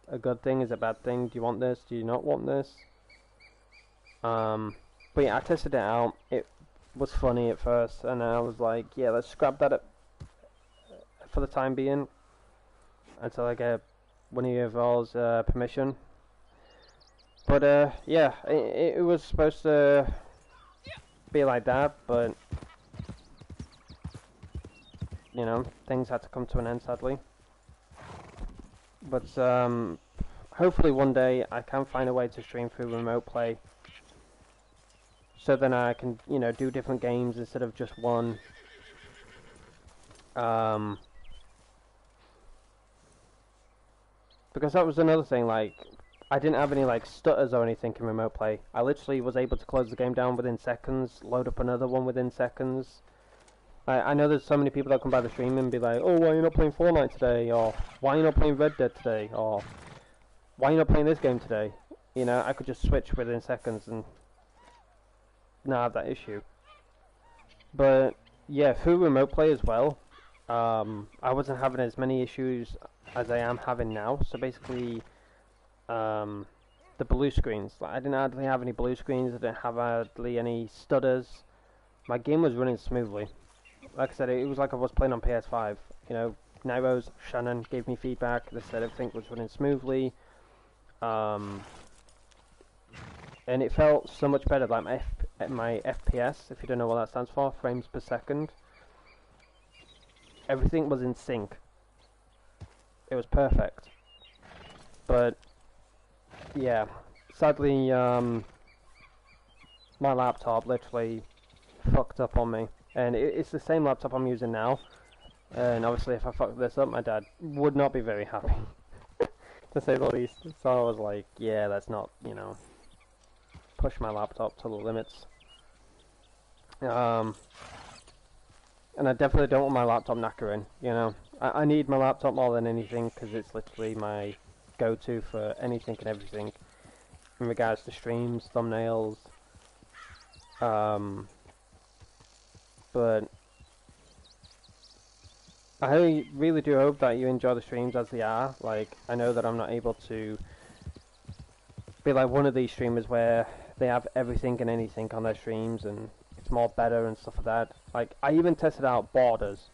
a good thing, is it a bad thing, do you want this, do you not want this? But yeah, I tested it out, it was funny at first, and I was like, yeah, let's scrap that for the time being, until I get one of your all's permission. But yeah, it was supposed to be like that, but you know, things had to come to an end, sadly. But hopefully one day I can find a way to stream through remote play, so then I can, you know, do different games instead of just one. Because that was another thing, like, I didn't have any like stutters or anything in remote play. I literally was able to close the game down within seconds, load up another one within seconds. I know there's so many people that come by the stream and be like, oh, why are you not playing Fortnite today? Or why are you not playing Red Dead today? Or why are you not playing this game today? You know, I could just switch within seconds and not have that issue. But yeah, through remote play as well, I wasn't having as many issues as I am having now. So basically, the blue screens. Like, I didn't hardly have any blue screens. I didn't have hardly any stutters. My game was running smoothly. Like I said, it was like I was playing on PS5. You know, Nairos, Shannon gave me feedback. They said everything was running smoothly. And it felt so much better. Like my FPS, if you don't know what that stands for, frames per second. Everything was in sync. It was perfect. But yeah, sadly, my laptop literally fucked up on me, and it's the same laptop I'm using now. And obviously, if I fuck this up, my dad would not be very happy, to say the least. So I was like, yeah, let's not, you know, push my laptop to the limits. And I definitely don't want my laptop knackering. You know, I need my laptop more than anything because it's literally my go-to for anything and everything in regards to streams, thumbnails. But I really do hope that you enjoy the streams as they are. Like, I know that I'm not able to be like one of these streamers where they have everything and anything on their streams and it's more better and stuff like that. Like, I even tested out borders,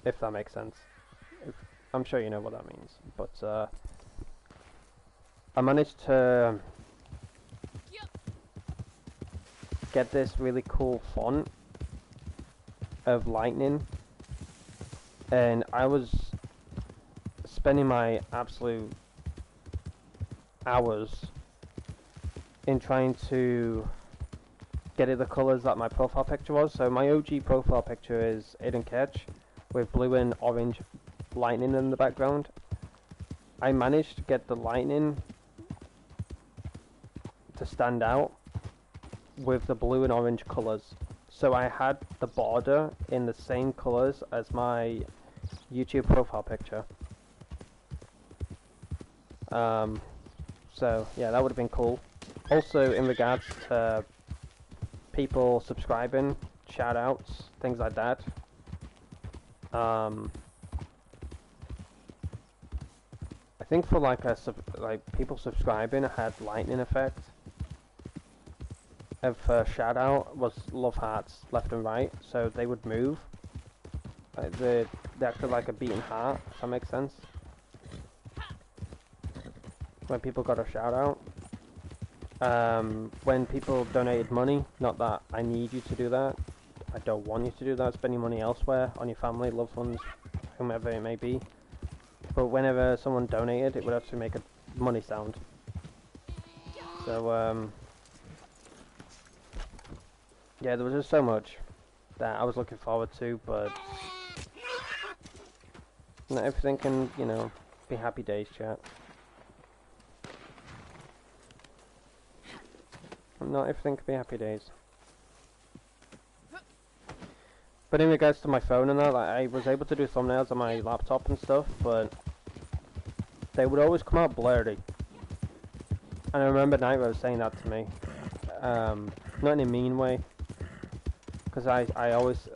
if that makes sense. I'm sure you know what that means. But I managed to get this really cool font of lightning, and I was spending my absolute hours in trying to get it the colours that my profile picture was. So my OG profile picture is Aidan Ketch with blue and orange lightning in the background. I managed to get the lightning to stand out with the blue and orange colours. So I had the border in the same colours as my YouTube profile picture. So yeah, that would have been cool. Also, in regards to people subscribing, shout outs, things like that. I think for like people subscribing, I had lightning effect. Of shout out was love hearts left and right, so they would move. Like they acted like a beating heart, if that makes sense. When people got a shout out. When people donated money, not that I need you to do that. I don't want you to do that, spend your money elsewhere, on your family, loved ones, whomever it may be. But whenever someone donated, it would actually make a money sound. So, yeah, there was just so much that I was looking forward to, but not everything can, you know, be happy days, chat. Not everything can be happy days. But in regards to my phone and that, like, I was able to do thumbnails on my laptop and stuff, but they would always come out blurry. And I remember Nitro saying that to me. Not in a mean way. Because I always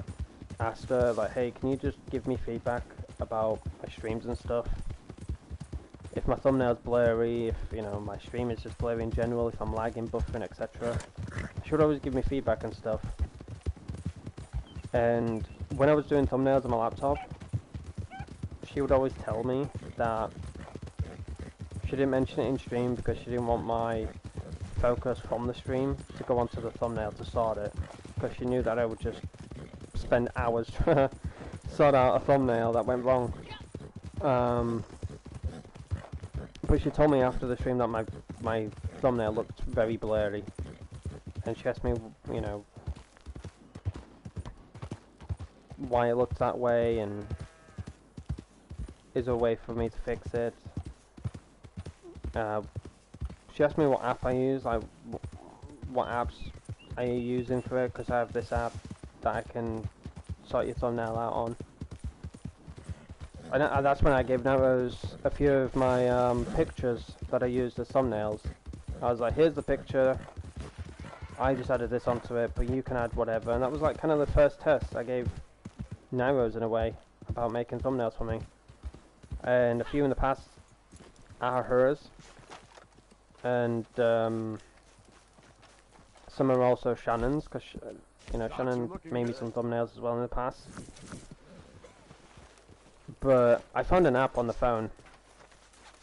asked her, like, hey, can you just give me feedback about my streams and stuff? If my thumbnail's blurry, if, you know, my stream is just blurry in general, if I'm lagging, buffering, etc. She would always give me feedback and stuff. And when I was doing thumbnails on my laptop, she would always tell me that she didn't mention it in stream because she didn't want my focus from the stream to go onto the thumbnail to sort it. Because she knew that I would just spend hours trying to sort out a thumbnail that went wrong. But she told me after the stream that my thumbnail looked very blurry. And she asked me, you know, why it looked that way, and is there a way for me to fix it. She asked me what app I use, like what apps are you using for it, because I have this app that I can sort your thumbnail out on. And that's when I gave Narrows a few of my pictures that I used as thumbnails. I was like, here's the picture. I just added this onto it, but you can add whatever. And that was like kind of the first test I gave Nyros in a way about making thumbnails for me. And a few in the past are hers. And some are also Shannon's, because you know, Shannon made me some thumbnails as well in the past. But I found an app on the phone,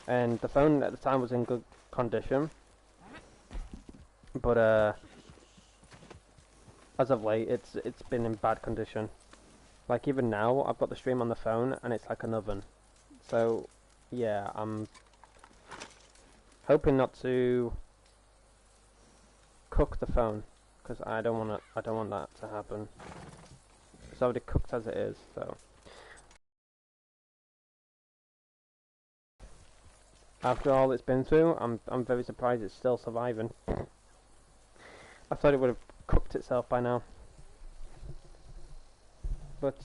and the phone at the time was in good condition. But as of late, it's been in bad condition. Like even now, I've got the stream on the phone, and it's like an oven. So yeah, I'm hoping not to cook the phone, because I don't want that to happen. It's already cooked as it is, so. After all it's been through, I'm very surprised it's still surviving. I thought it would have cooked itself by now. But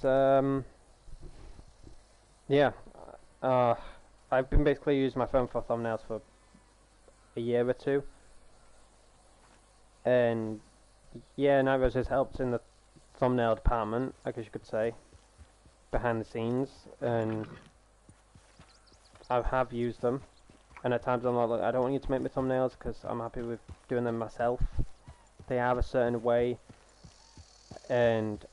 yeah, I've been basically using my phone for thumbnails for a year or two, and yeah, Nyros has helped in the thumbnail department, I guess you could say, behind the scenes, and I have used them. And at times I'm like, look, I don't want you to make my thumbnails because I'm happy with doing them myself. They have a certain way, and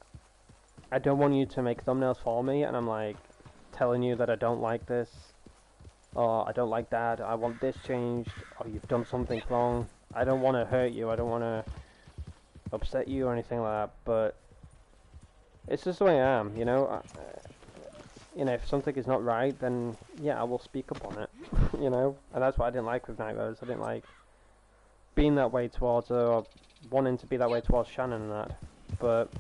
I don't want you to make thumbnails for me. And I'm like telling you that I don't like this, or I don't like that, I want this changed, or you've done something wrong. I don't want to hurt you, I don't want to upset you or anything like that, but it's just the way I am, you know. You know, if something is not right, then yeah, I will speak up on it, you know. And that's what I didn't like with Nyros. I didn't like being that way towards her, or wanting to be that way towards Shannon and that. But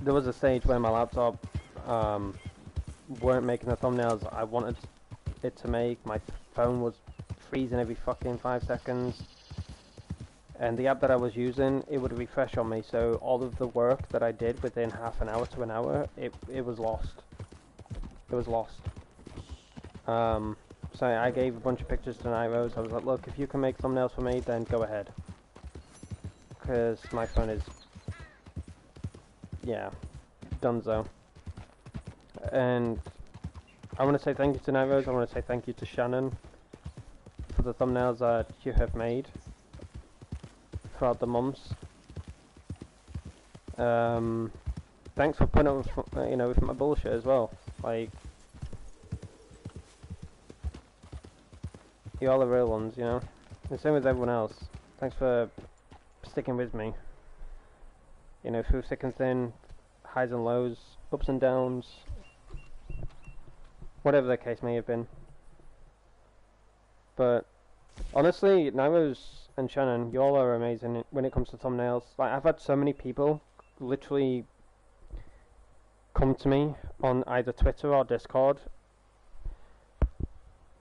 there was a stage where my laptop weren't making the thumbnails I wanted it to make. My phone was freezing every fucking 5 seconds. And the app that I was using, it would refresh on me, so all of the work that I did within half an hour to an hour, it was lost. It was lost. So I gave a bunch of pictures to Nyros. I was like, look, if you can make thumbnails for me, then go ahead. Because my phone is, yeah, donezo. And I want to say thank you to Nyros. I want to say thank you to Shannon for the thumbnails that you have made throughout the months. Thanks for putting up with, you know, with my bullshit as well. Like, you all the real ones, you know. The same with everyone else. Thanks for sticking with me. You know, through thick and thin, highs and lows, ups and downs, whatever the case may have been. But honestly, Nyros and Shannon, you all are amazing when it comes to thumbnails. Like, I've had so many people literally come to me on either Twitter or Discord,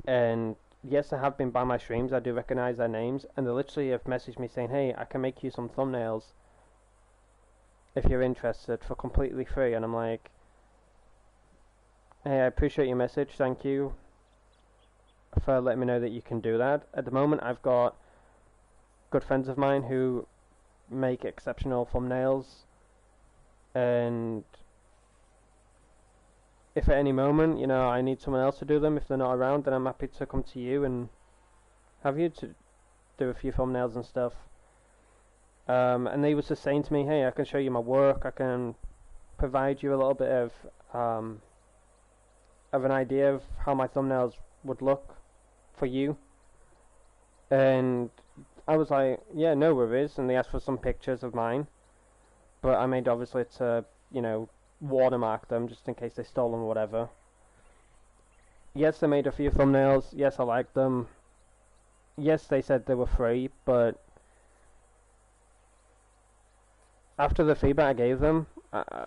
and yes, I have been by my streams, I do recognise their names, and they literally have messaged me saying, hey, I can make you some thumbnails if you're interested for completely free. And I'm like, hey, I appreciate your message, thank you for letting me know that you can do that. At the moment, I've got good friends of mine who make exceptional thumbnails, and if at any moment, you know, I need someone else to do them, if they're not around, then I'm happy to come to you and have you to do a few thumbnails and stuff. And they was just saying to me, hey, I can show you my work, I can provide you a little bit of an idea of how my thumbnails would look for you. And I was like, yeah, no worries. And they asked for some pictures of mine, but I made obviously to, you know, watermark them just in case they stole them or whatever. Yes, they made a few thumbnails. Yes, I liked them. Yes, they said they were free, but after the feedback I gave them,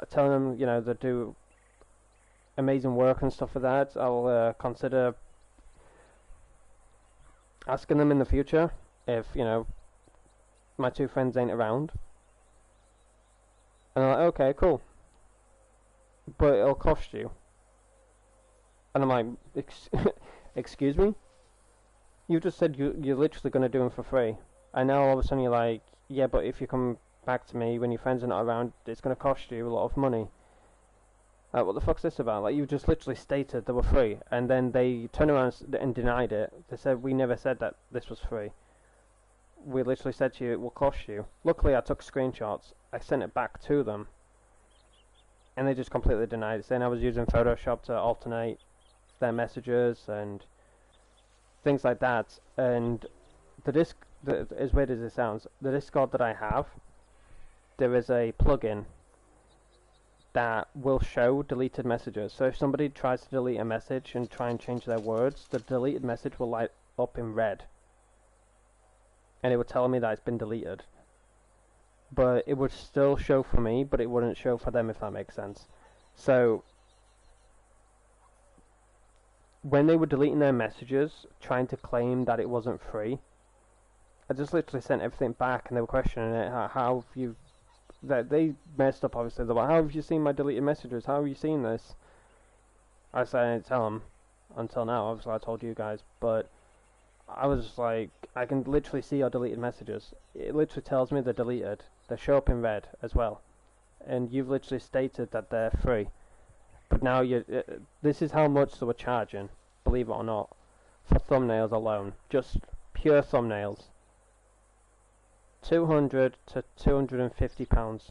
telling them, you know, they do amazing work and stuff like that, I'll consider asking them in the future if, you know, my two friends ain't around. And I'm like, okay, cool, but it'll cost you. And I'm like, excuse me? You just said you're literally going to do them for free. And now all of a sudden you're like, yeah, but if you come back to me when your friends are not around, it's going to cost you a lot of money. What the fuck's this about? Like, you just literally stated they were free, and then they turned around and denied it. They said, we never said that this was free. We literally said to you, it will cost you. Luckily, I took screenshots. I sent it back to them. And they just completely denied it, saying I was using Photoshop to alternate their messages and things like that. And as weird as it sounds, the Discord that I have, there is a plugin that will show deleted messages. So if somebody tries to delete a message and try and change their words, the deleted message will light up in red. And it would tell me that it's been deleted. But it would still show for me, but it wouldn't show for them, if that makes sense. So when they were deleting their messages, trying to claim that it wasn't free, I just literally sent everything back, and they were questioning it. How have you... That they messed up, obviously. They're like, how have you seen my deleted messages? How have you seen this? I said I didn't tell them until now. Obviously, I told you guys, but I was just like, I can literally see your deleted messages. It literally tells me they're deleted. They show up in red as well, and you've literally stated that they're free. But now this is how much they were charging, believe it or not, for thumbnails alone, just pure thumbnails. £200 to £250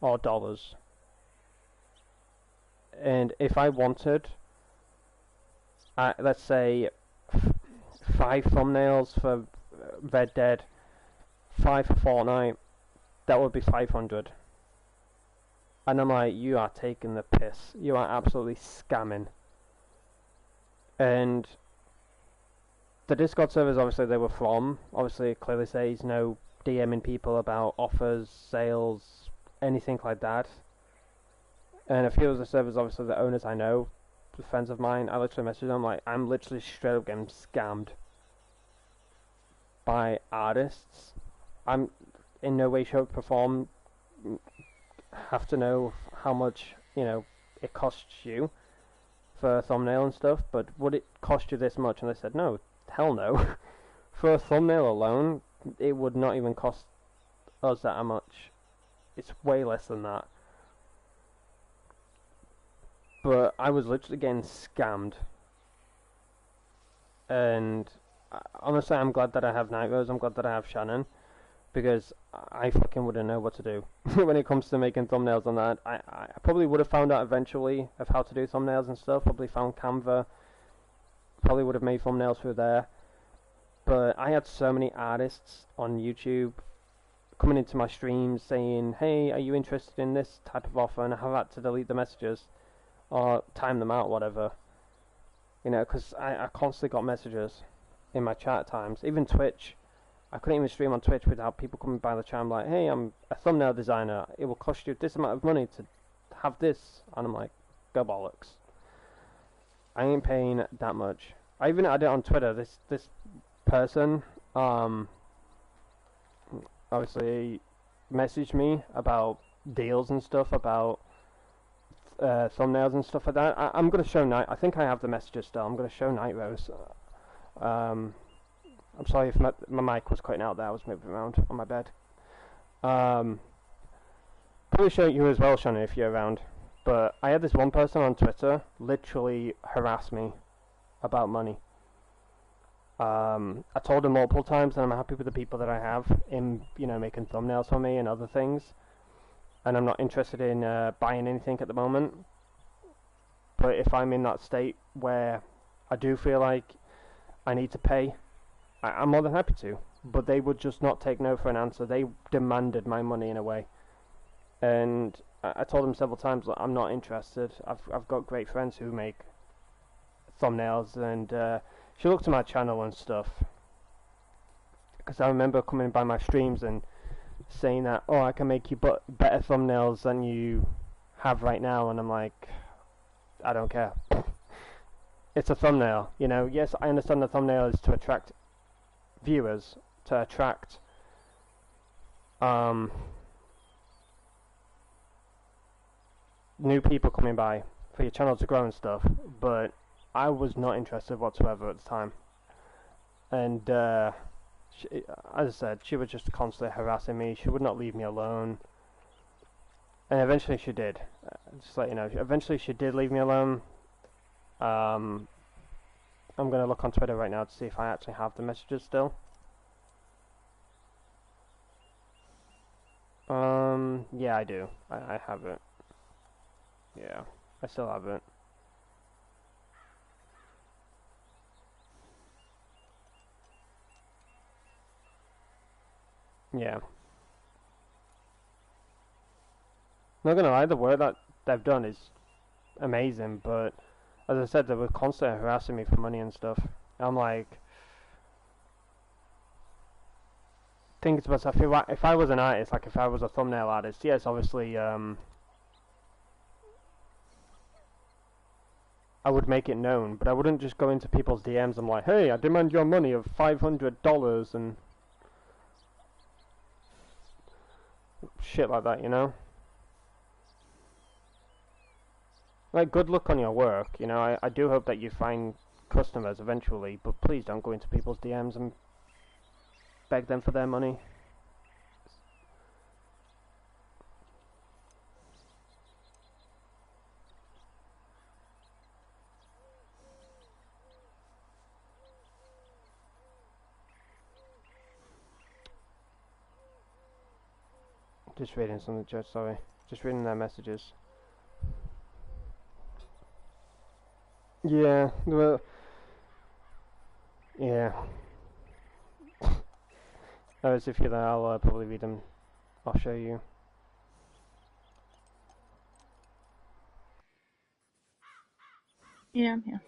or dollars. And if I wanted, let's say 5 thumbnails for Red Dead, 5 for Fortnite, that would be 500. And I'm like, you are taking the piss. You are absolutely scamming. And the Discord servers, obviously, they were from, obviously, it clearly says no DMing people about offers, sales, anything like that. And a few of the servers, obviously, the owners I know, the friends of mine, I literally messaged them, like, I'm literally straight up getting scammed by artists. I'm in no way, shape, or form have to know how much, it costs you for a thumbnail and stuff, but would it cost you this much? And they said, no, hell no. For a thumbnail alone, it would not even cost us that much. It's way less than that. But I was literally getting scammed. And honestly, I'm glad that I have Night Rose. I'm glad that I have Shannon, because I fucking wouldn't know what to do when it comes to making thumbnails on that. I probably would have found out eventually of how to do thumbnails and stuff. Probably found Canva. Probably would have made thumbnails through there. But I had so many artists on YouTube coming into my streams saying, hey, are you interested in this type of offer? And I have had to delete the messages or time them out, whatever. Because I constantly got messages in my chat at times. Even Twitch. I couldn't even stream on Twitch without people coming by the chat. I'm like, hey, I'm a thumbnail designer. It will cost you this amount of money to have this. And I'm like, go bollocks. I ain't paying that much. I even had it on Twitter. This person, obviously messaged me about deals and stuff, about thumbnails and stuff like that. I'm going to show I think I have the messages still. I'm going to show Night Rose. I'm sorry if my mic was cutting out there. I was moving around on my bed. Probably show you as well, Shannon, if you're around. But I had this one person on Twitter literally harass me about money. I told him multiple times that I'm happy with the people that I have in, making thumbnails for me and other things. And I'm not interested in buying anything at the moment. But if I'm in that state where I do feel like I need to pay, I'm more than happy to. But they would just not take no for an answer. They demanded my money in a way. And I told them several times that I'm not interested. I've got great friends who make thumbnails, and she looked at my channel and stuff. Because I remember coming by my streams and saying that, oh, I can make you better thumbnails than you have right now. And I'm like, I don't care. It's a thumbnail, Yes, I understand the thumbnail is to attract viewers, to attract new people coming by for your channel to grow and stuff, but I was not interested whatsoever at the time. and she, as I said, she was just constantly harassing me. She would not leave me alone, and eventually she did. Just to let you know, eventually she did leave me alone. I'm gonna look on Twitter right now to see if I actually have the messages still. Yeah, I do. I have it. Yeah, I still have it. Yeah. Not gonna lie, the work that they've done is amazing, but as I said, they were constantly harassing me for money and stuff. I'm like, thinking to myself, if I was an artist, like if I was a thumbnail artist, yes, obviously, I would make it known, but I wouldn't just go into people's DMs and like, hey, I demand your money of $500 and shit like that, you know? Like, good luck on your work, you know, I do hope that you find customers eventually, but please don't go into people's DMs and beg them for their money. Just reading some of the chat, sorry. Just reading their messages. Yeah, well, yeah. As if you're there, I'll probably read them. I'll show you. Yeah, yeah.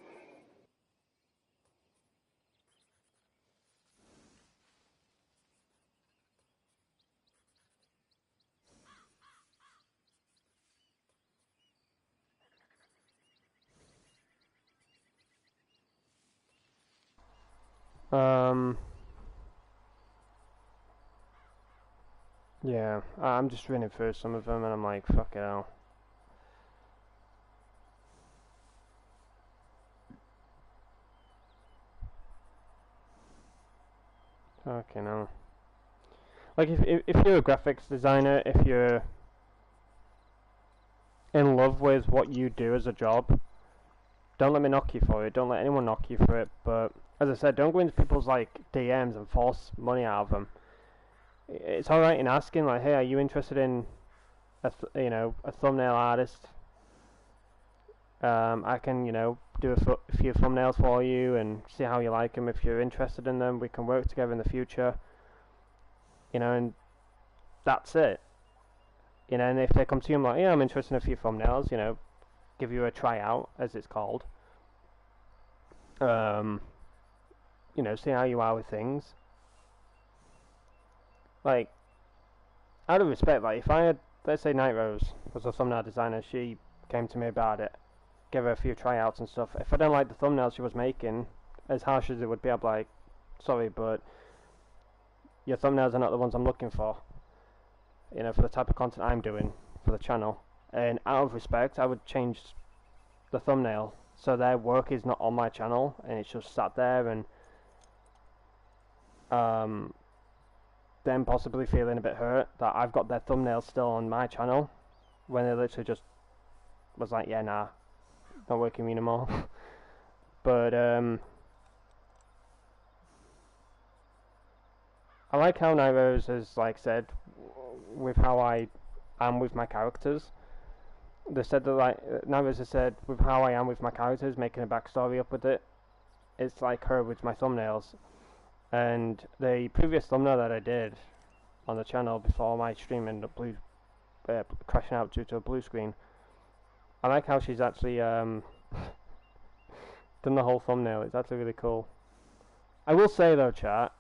Yeah, I'm just reading through some of them and I'm like, fuck it hell. Fucking hell. Like, if you're a graphics designer, if you're in love with what you do as a job, don't let me knock you for it, don't let anyone knock you for it, but, as I said, don't go into people's, like, DMs and force money out of them. It's alright in asking, like, hey, are you interested in, you know, a thumbnail artist? I can, you know, do a few thumbnails for you and see how you like them. If you're interested in them, we can work together in the future. You know, and that's it. You know, and if they come to you and like, yeah, I'm interested in a few thumbnails, you know, give you a tryout, as it's called. You know, see how you are with things. Like, out of respect, like, if I had, let's say Night Rose was a thumbnail designer, she came to me about it, gave her a few tryouts and stuff. If I don't like the thumbnails she was making, as harsh as it would be, I'd be like, sorry, but your thumbnails are not the ones I'm looking for. You know, for the type of content I'm doing for the channel. And out of respect, I would change the thumbnail so their work is not on my channel and it's just sat there, and them possibly feeling a bit hurt that I've got their thumbnail still on my channel when they literally just was like, yeah, nah, not working me anymore. But I like how Nairos has, like, said with how I am with my characters. They said that, like, Nairos has said with how I am with my characters, making a backstory up with it. It's like her with my thumbnails. And the previous thumbnail that I did on the channel before my stream ended up crashing out due to a blue screen, I like how she's actually done the whole thumbnail. It's actually really cool. I will say though, chat,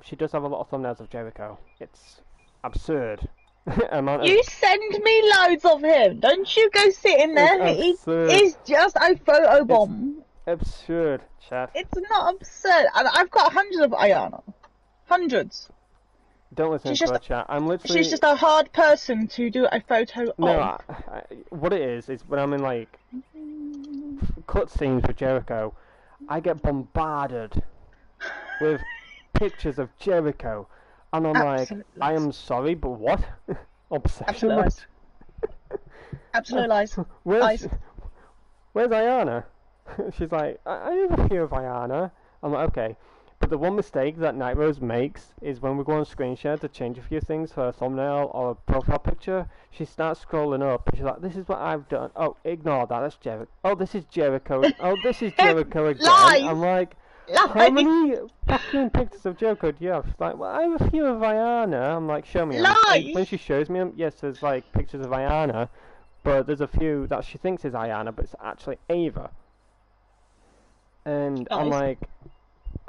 she does have a lot of thumbnails of Jericho. It's absurd. You send me loads of him. Don't you go sit in there. It's just a photo bomb. It's absurd, chat. It's not absurd. I've got hundreds of Ayana. Hundreds. Don't listen to her, chat. I'm literally... She's just a hard person to do a photo of. No, what it is when I'm in, like, cutscenes with Jericho, I get bombarded with pictures of Jericho, and I'm like, Absolute I lies. am sorry, but what? Obsession? Absolute lies. Absolute lies. Where's Lies. Where's Ayana? She's like, I have a fear of Ayana. I'm like, okay. But the one mistake that Night Rose makes is when we go on screen share to change a few things for a thumbnail or a profile picture, she starts scrolling up and she's like, this is what I've done. Oh, ignore that, that's Jericho. Oh, this is Jericho. Oh, this is Jericho again. Lies! I'm like, Lies. how many fucking pictures of Jericho do you have? She's like, well, I have a few of Ayana. I'm like, show me 'em. And Lies! when she shows me 'em, yes, there's like pictures of Ayana, but there's a few that she thinks is Ayana, but it's actually Ava. And I'm Lies. like,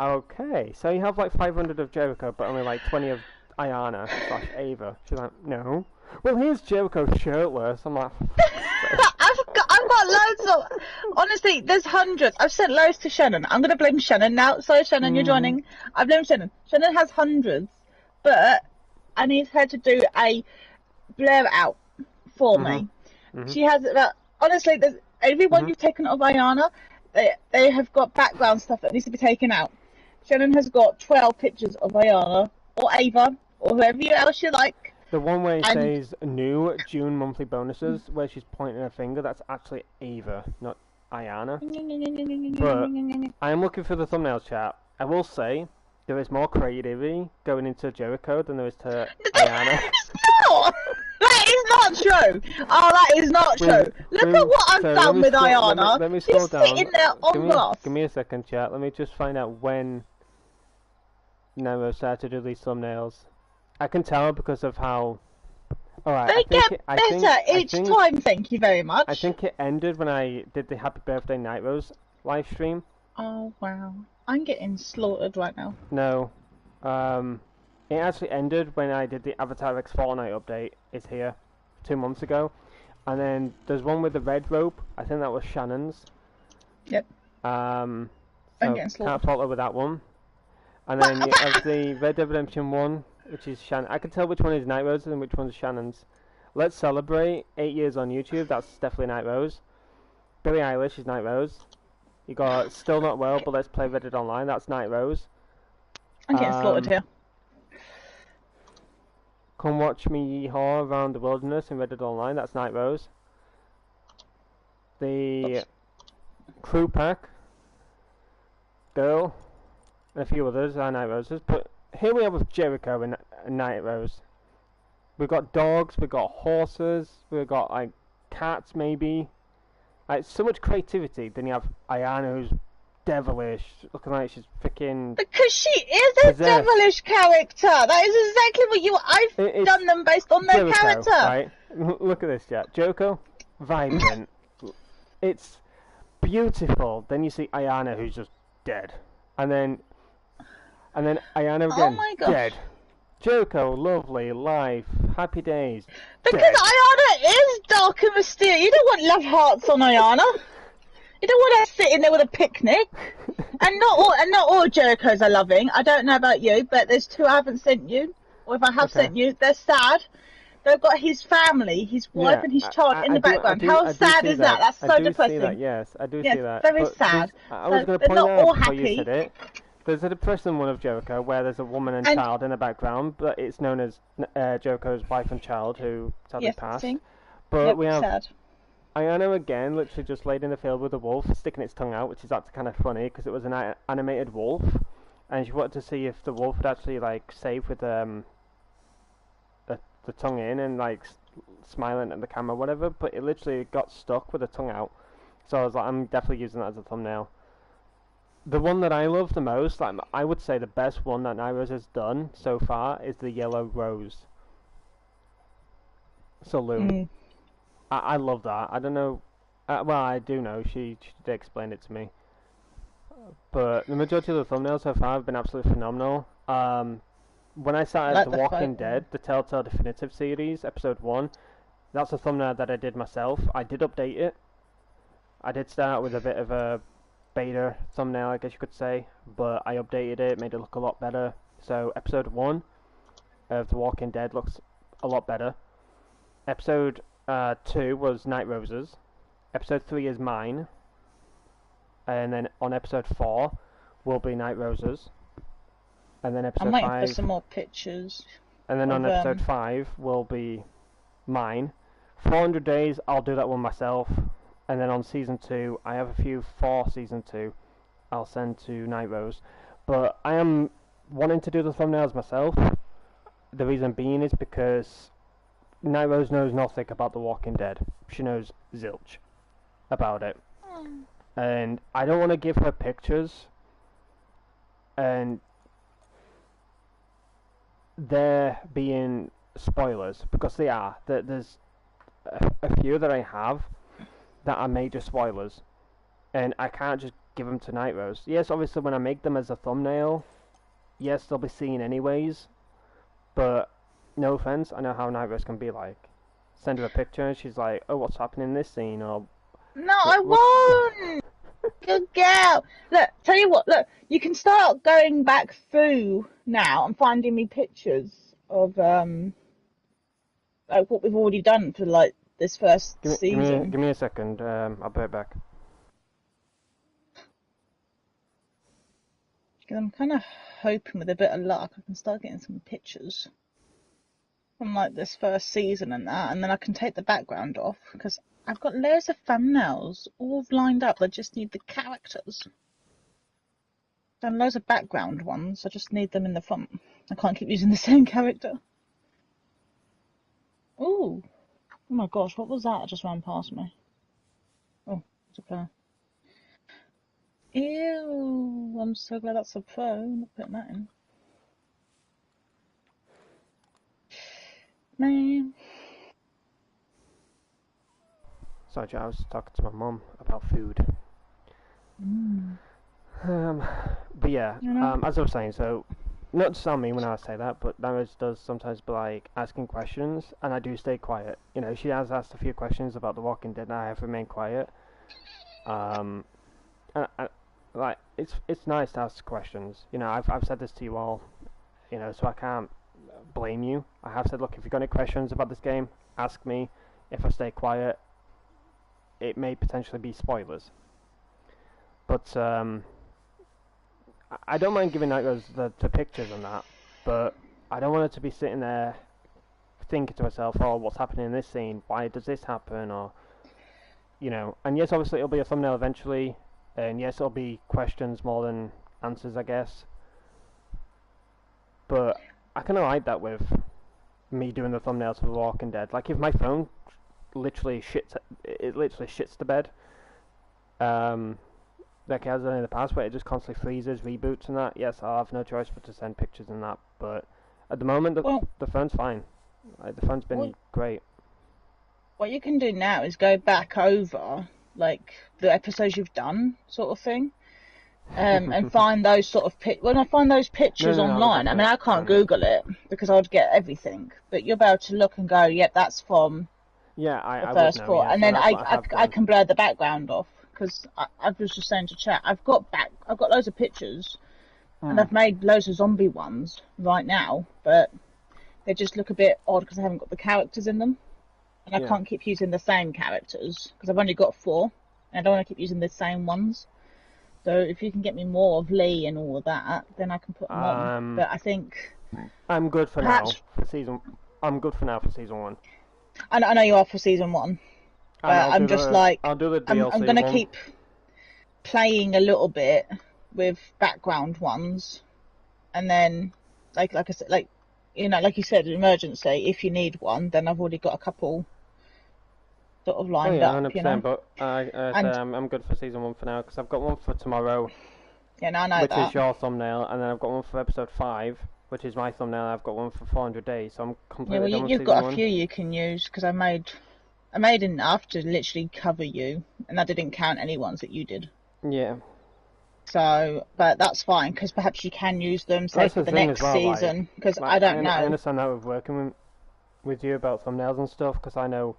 okay, so you have like 500 of Jericho, but only like 20 of Ayana / Ava. She's like, no. Well, here's Jericho shirtless. I'm like, I've got loads of. Honestly, there's hundreds. I've sent loads to Shannon. I'm gonna blame Shannon now. Sorry, Shannon, you're joining. I blame Shannon. Shannon has hundreds, but I need her to do a blur out for me. She has about. Honestly, there's everyone you've taken of Ayana. They have got background stuff that needs to be taken out. Shannon has got 12 pictures of Ayana or Ava or whoever else you like. the one where it And- says new June monthly bonuses, where she's pointing her finger, that's actually Ava, not Ayana. But I am looking for the thumbnail chat. I will say, there is more creativity going into Jericho than there is to Ayana. No! That is not true. Oh, that is not true. Look at what I've done with Ayana. Let me scroll She's down. sitting there on glass. Give me a second, chat. Let me just find out when Nemo started to do these thumbnails. I can tell because of how. Alright, They get better each time, thank you very much. I think it ended when I did the Happy Birthday Night Rose live stream. Oh, wow. I'm getting slaughtered right now. No. It actually ended when I did the Avatar X Fortnite update. It's here. 2 months ago. And then there's one with the red rope. I think that was Shannon's. Yep. So I'm getting can't slaughtered. fault her with that one. And then you have the Red Dead Redemption one, which is Shannon. I can tell which one is Night Rose's and which one's Shannon's. Let's Celebrate 8 years on YouTube. That's definitely Night Rose. Billie Eilish is Night Rose. You got Still Not Well, but Let's Play Reddit Online. That's Night Rose. I'm getting slaughtered here. Come Watch Me Yeehaw Around the Wilderness in Reddit Online. That's Night Rose. The Oops. Crew Pack Girl and a few others are Night Roses. But here we are with Jericho and Night Rose. We've got dogs, we've got horses, we've got like cats maybe. Like so much creativity. Then you have Ayana who's devilish, looking like she's freaking. Because she is a Possessed. devilish character. That is exactly what you. I've It's done them based on their Jericho, character. right? Look at this, Jack. Jericho, vibrant. It's beautiful. Then you see Ayana who's just dead, and then Ayana again, my gosh. dead. Jericho, lovely life, happy days. Because dead. Ayana is dark and mysterious. You don't want love hearts on Ayana. You don't want her sitting there with a picnic. And not all Jerichos are loving. I don't know about you, but there's two I haven't sent you. Or if I have Okay. sent you, they're sad. They've got his family, his wife Yeah, and his child in the background. I How do sad see is that? That's so I do depressing. See that, yes, I do Yes, see that. very But sad. I was So going to they're point not out all before you happy. said it. There's a depressing one of Jericho where there's a woman and And- child in the background, but it's known as Jericho's wife and child who sadly Yes, passed. see? But Yep, we have sad. Ayano again, literally just laid in the field with a wolf, sticking its tongue out, which is actually kind of funny because it was an animated wolf, and she wanted to see if the wolf would actually like save with the tongue in and like smiling at the camera, or whatever. But it literally got stuck with the tongue out. So I was like, I'm definitely using that as a thumbnail. The one that I love the most, like I would say the best one that Nairos has done so far, is the Yellow Rose saloon. Mm. I love that. I don't know. Well, I do know. She did explain it to me. But the majority of the thumbnails so far have been absolutely phenomenal. When I started Like The the Walking photo. Dead, the Telltale Definitive Series, Episode 1, that's a thumbnail that I did myself. I did update it. I did start with a bit of a beta thumbnail, I guess you could say, but I updated it, made it look a lot better. So Episode 1 of The Walking Dead looks a lot better. Episode 2 was Night Roses. Episode 3 is mine. And then on Episode 4 will be Night Roses. and then I'm episode waiting for 5, some more pictures. and then on of, episode 5 will be mine. 400 days, I'll do that one myself, and then on season 2, I have a few for season 2, I'll send to Night Rose. But I am wanting to do the thumbnails myself. The reason being is because Night Rose knows nothing about The Walking Dead. She knows zilch about it. And I don't want to give her pictures and there being spoilers, because they are. There's a few that I have that are major spoilers, and I can't just give them to Night Rose. Yes, obviously when I make them as a thumbnail, yes, they'll be seen anyways, but no offense, I know how Night Rose can be like. Send her a picture and she's like, oh, what's happening in this scene, or... No, I won't! Good girl! Look, tell you what, look, you can start going back through now and finding me pictures of, like, what we've already done for, like, this first season. Give me a second, I'll be right back. Because I'm kind of hoping with a bit of luck I can start getting some pictures from, like, this first season and that, and then I can take the background off, because I've got loads of thumbnails all lined up. I just need the characters. And loads of background ones. I just need them in the front. I can't keep using the same character. Ooh. Oh my gosh, what was that? It just ran past me. Oh, it's okay. Ew, I'm so glad that's a pro. I'm not putting that in. Man. Sorry, I was talking to my mum about food. But yeah, as I was saying, so, not to sound mean when I say that, but Damaris does sometimes be like asking questions, and I do stay quiet. You know, she has asked a few questions about The Walking Dead, and I have remained quiet. And like, it's nice to ask questions. You know, I've said this to you all, you know, so I can't blame you. I have said, look, if you've got any questions about this game, ask me. If I stay quiet, it may potentially be spoilers. But I don't mind giving out the pictures and that, but I don't want it to be sitting there thinking to myself, oh, what's happening in this scene? Why does this happen? Or, you know, and yes, obviously it'll be a thumbnail eventually, and yes, it'll be questions more than answers, I guess. But I kind of like that with me doing the thumbnails for The Walking Dead. Like, if my phone literally shits the bed, like it has done in the past, where it just constantly freezes, reboots and that, yes, I'll have no choice but to send pictures and that, but at the moment the phone's fine. Like, the phone's been great. What you can do now is go back over, like, the episodes you've done, sort of thing, and find those sort of when I find those pictures online, I mean, I can't Google it because I would get everything, but you'll be able to look and go, yep, that's from the first would know, four, yeah, and so then I can blur the background off, because I was just saying to chat, I've got loads of pictures, and I've made loads of zombie ones right now, but they just look a bit odd because I haven't got the characters in them, and I can't keep using the same characters because I've only got 4, and I don't want to keep using the same ones. So if you can get me more of Lee and all of that, then I can put them on. But I think I'm good for now for season. I'm good for now for season 1. I know you are for season 1, but I'm just like, I'll do the DLC I'm gonna keep playing a little bit with background ones, and then like I said, like, you know, like you said, emergency. If you need one, then I've already got a couple sort of lined up. 100%, you know? But I'm good for season 1 for now, because I've got one for tomorrow. Yeah, no, I know which that. is your thumbnail, and then I've got one for episode 5, which is my thumbnail. I've got one for 400 days, so I'm completely done with you've season got 1. a few you can use, because I made enough to literally cover you, and I didn't count any ones that you did. Yeah. So, but that's fine, because perhaps you can use them, say, for the next season, because I don't know. I understand that with working with you about thumbnails and stuff, because I know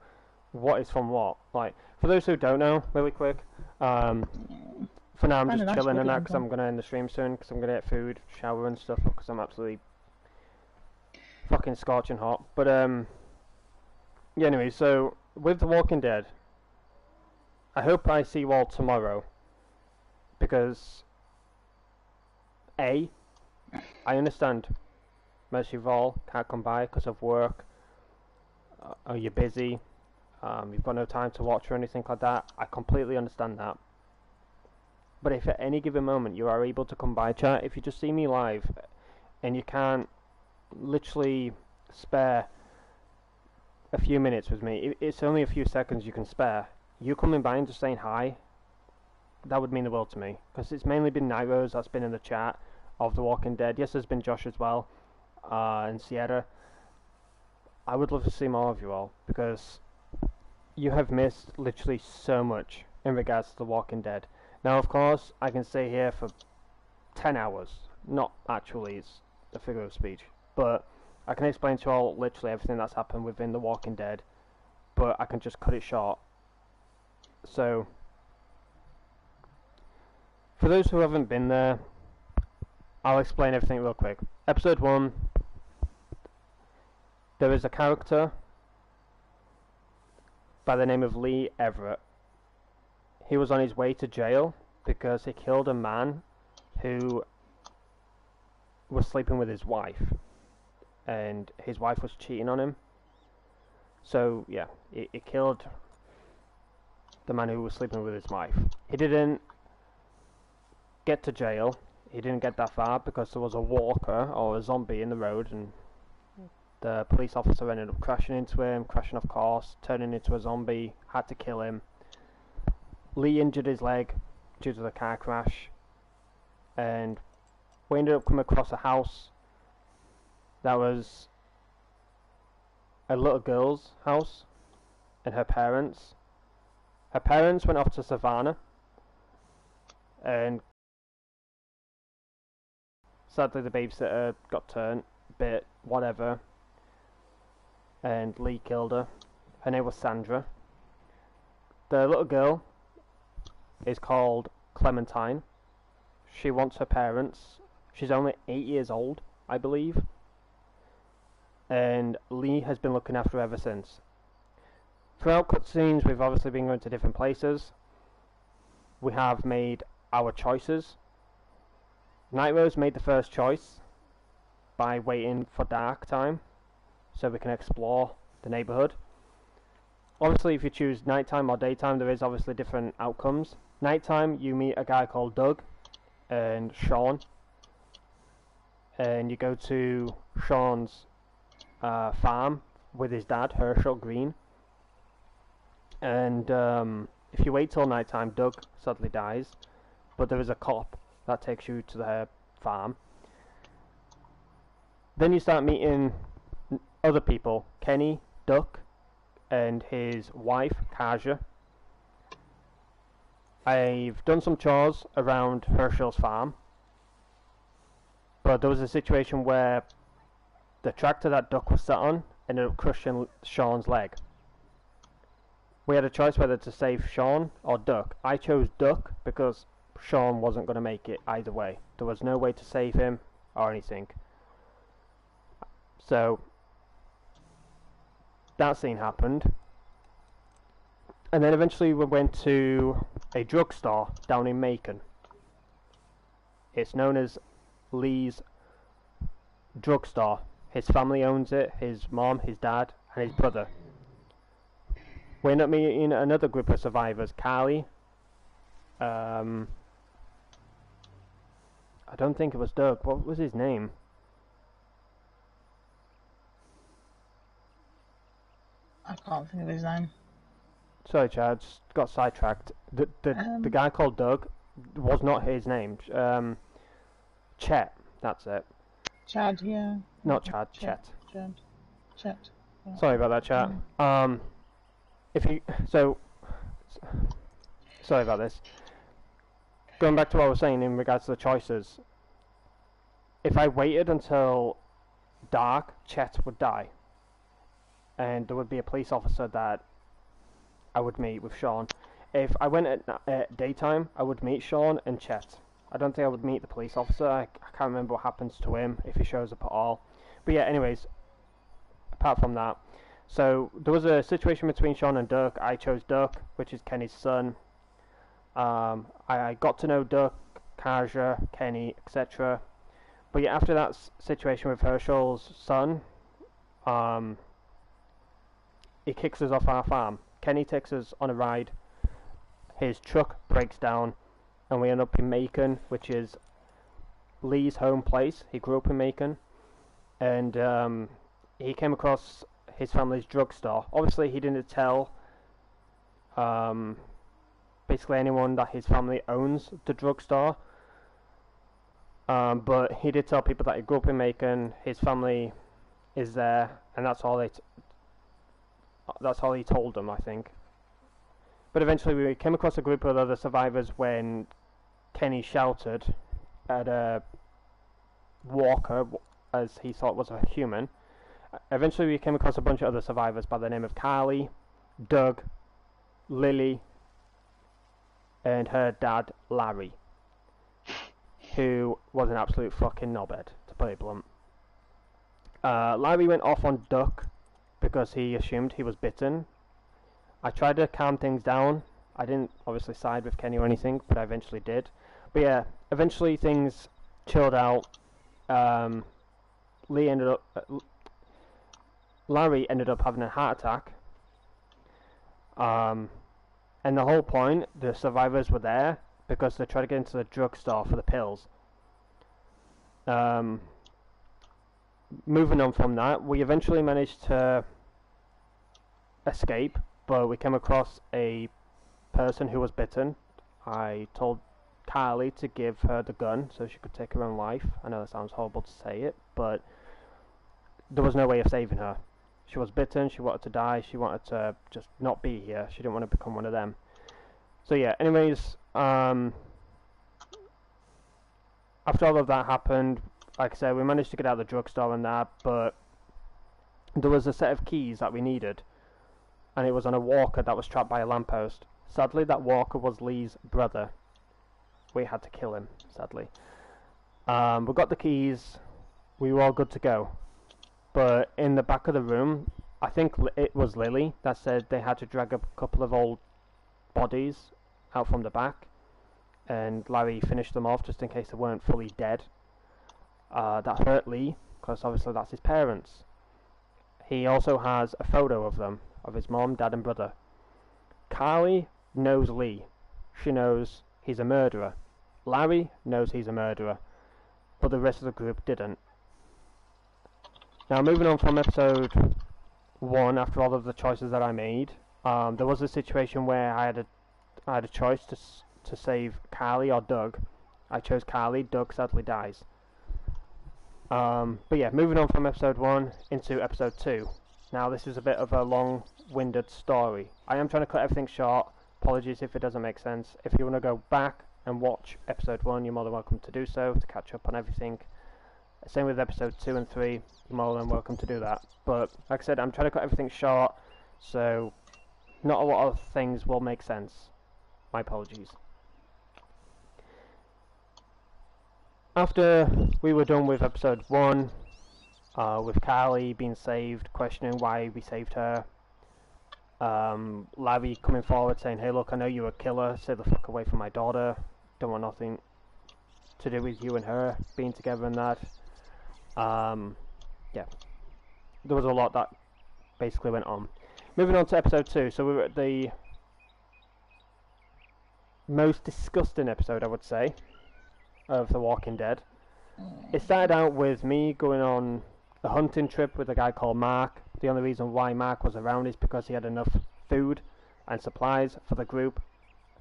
what is from what. Like, for those who don't know, really quick, for now I'm just chilling and that, because I'm going to end the stream soon, because I'm going to get food, shower and stuff, because I'm absolutely fucking scorching hot. But, yeah, anyway, so, with The Walking Dead, I hope I see you all tomorrow, because A, I understand most of all can't come by because of work, or you're busy, you've got no time to watch or anything like that. I completely understand that. But if at any given moment you are able to come by, chat, if you just see me live and you can't literally spare a few minutes with me, it's only a few seconds you can spare, you coming by and just saying hi, that would mean the world to me. Because it's mainly been Nairos that's been in the chat of The Walking Dead. Yes, there's been Josh as well, and Sierra. I would love to see more of you all, because you have missed literally so much in regards to The Walking Dead. Now, of course, I can stay here for 10 hours. Not actually, it's a figure of speech. But I can explain to you all literally everything that's happened within The Walking Dead. But I can just cut it short. So, for those who haven't been there, I'll explain everything real quick. Episode 1, there is a character by the name of Lee Everett. He was on his way to jail because he killed a man who was sleeping with his wife, and his wife was cheating on him. So yeah, he killed the man who was sleeping with his wife. He didn't get to jail. He didn't get that far because there was a walker or a zombie in the road, and the police officer ended up crashing into him, crashing off course, turning into a zombie, had to kill him. Lee injured his leg due to the car crash, and we ended up coming across a house that was a little girl's house and her parents. Her parents went off to Savannah, and sadly the babysitter got turned, bit, whatever, and Lee killed her. Her name was Sandra. The little girl is called Clementine. She wants her parents. She's only 8 years old, I believe. And Lee has been looking after her ever since. Throughout cutscenes, we've obviously been going to different places. We have made our choices. Night Rose made the first choice by waiting for dark time so we can explore the neighbourhood. Obviously, if you choose nighttime or daytime, there is obviously different outcomes. Nighttime, you meet a guy called Doug and Sean, and you go to Sean's farm with his dad, Herschel Green. And if you wait till nighttime, Doug sadly dies, but there is a cop that takes you to their farm. Then you start meeting other people, Kenny, Duck, and his wife, Kaja. I've done some chores around Herschel's farm, but there was a situation where the tractor that Duck was sat on ended up crushing Sean's leg. We had a choice whether to save Sean or Duck. I chose Duck because Sean wasn't going to make it either way. There was no way to save him or anything. So that scene happened. And then eventually we went to a drugstore down in Macon. It's known as Lee's drugstore. His family owns it, his mom, his dad, and his brother. We ended up meeting another group of survivors, Carly. I don't think it was Doug. What was his name? I can't think of his name. Sorry, Chad, just got sidetracked. The guy called Doug was not his name. Chet, that's it. Chad, yeah. Not Chad, Chet. Chet. Yeah. Sorry about that, chat. Sorry about this. Going back to what I was saying in regards to the choices. If I waited until dark, Chet would die, and there would be a police officer that I would meet with Sean. If I went at daytime, I would meet Sean and Chet. I don't think I would meet the police officer. I can't remember what happens to him, if he shows up at all. But yeah, anyways, apart from that. So, there was a situation between Sean and Duck. I chose Duck, which is Kenny's son. I got to know Duck, Kaja, Kenny, etc. But yeah, after that situation with Herschel's son, he kicks us off our farm. Kenny takes us on a ride. His truck breaks down, and we end up in Macon, which is Lee's home place. He grew up in Macon, and he came across his family's drugstore. Obviously, he didn't tell basically anyone that his family owns the drugstore, but he did tell people that he grew up in Macon. His family is there, and that's all he told them, I think. But eventually, we came across a group of other survivors when Kenny shouted at a walker, as he thought was a human. Eventually, we came across a bunch of other survivors by the name of Carly, Doug, Lily, and her dad, Larry, who was an absolute fucking knobhead, to put it blunt. Larry went off on Duck because he assumed he was bitten. I tried to calm things down. I didn't obviously side with Kenny or anything, but I eventually did. But yeah, eventually things chilled out. Larry ended up having a heart attack. And the whole point, the survivors were there because they tried to get into the drugstore for the pills. Moving on from that, we eventually managed to escape, but we came across a person who was bitten. I told Carly to give her the gun so she could take her own life. I know that sounds horrible to say it, but there was no way of saving her. She was bitten, she wanted to die, she wanted to just not be here, she didn't want to become one of them. So yeah, anyways, after all of that happened, like I said, we managed to get out of the drugstore and that, but there was a set of keys that we needed, and it was on a walker that was trapped by a lamppost. Sadly, that walker was Lee's brother. We had to kill him, sadly. We got the keys, we were all good to go. But in the back of the room, I think it was Lily that said they had to drag a couple of old bodies out from the back, and Larry finished them off just in case they weren't fully dead. That hurt Lee, because obviously that's his parents. He also has a photo of them, of his mom, dad and brother. Carly knows Lee. She knows he's a murderer. Larry knows he's a murderer, but the rest of the group didn't. Now, moving on from episode 1, after all of the choices that I made, there was a situation where I had a choice to save Carly or Doug. I chose Carly. Doug sadly dies. But yeah, moving on from episode 1 into episode 2. Now, this is a bit of a long-winded story. I am trying to cut everything short. Apologies if it doesn't make sense. If you want to go back and watch episode 1, you're more than welcome to do so, to catch up on everything. Same with episode 2 and 3, you're more than welcome to do that. But, like I said, I'm trying to cut everything short, so not a lot of things will make sense. My apologies. After we were done with episode 1, with Carly being saved, questioning why we saved her, Larry coming forward saying, hey look, I know you're a killer, stay the fuck away from my daughter, don't want nothing to do with you and her being together and that. Yeah, there was a lot that basically went on. Moving on to episode 2, so we were at the most disgusting episode, I would say, of The Walking Dead. It started out with me going on a hunting trip with a guy called Mark. The only reason why Mark was around is because he had enough food and supplies for the group.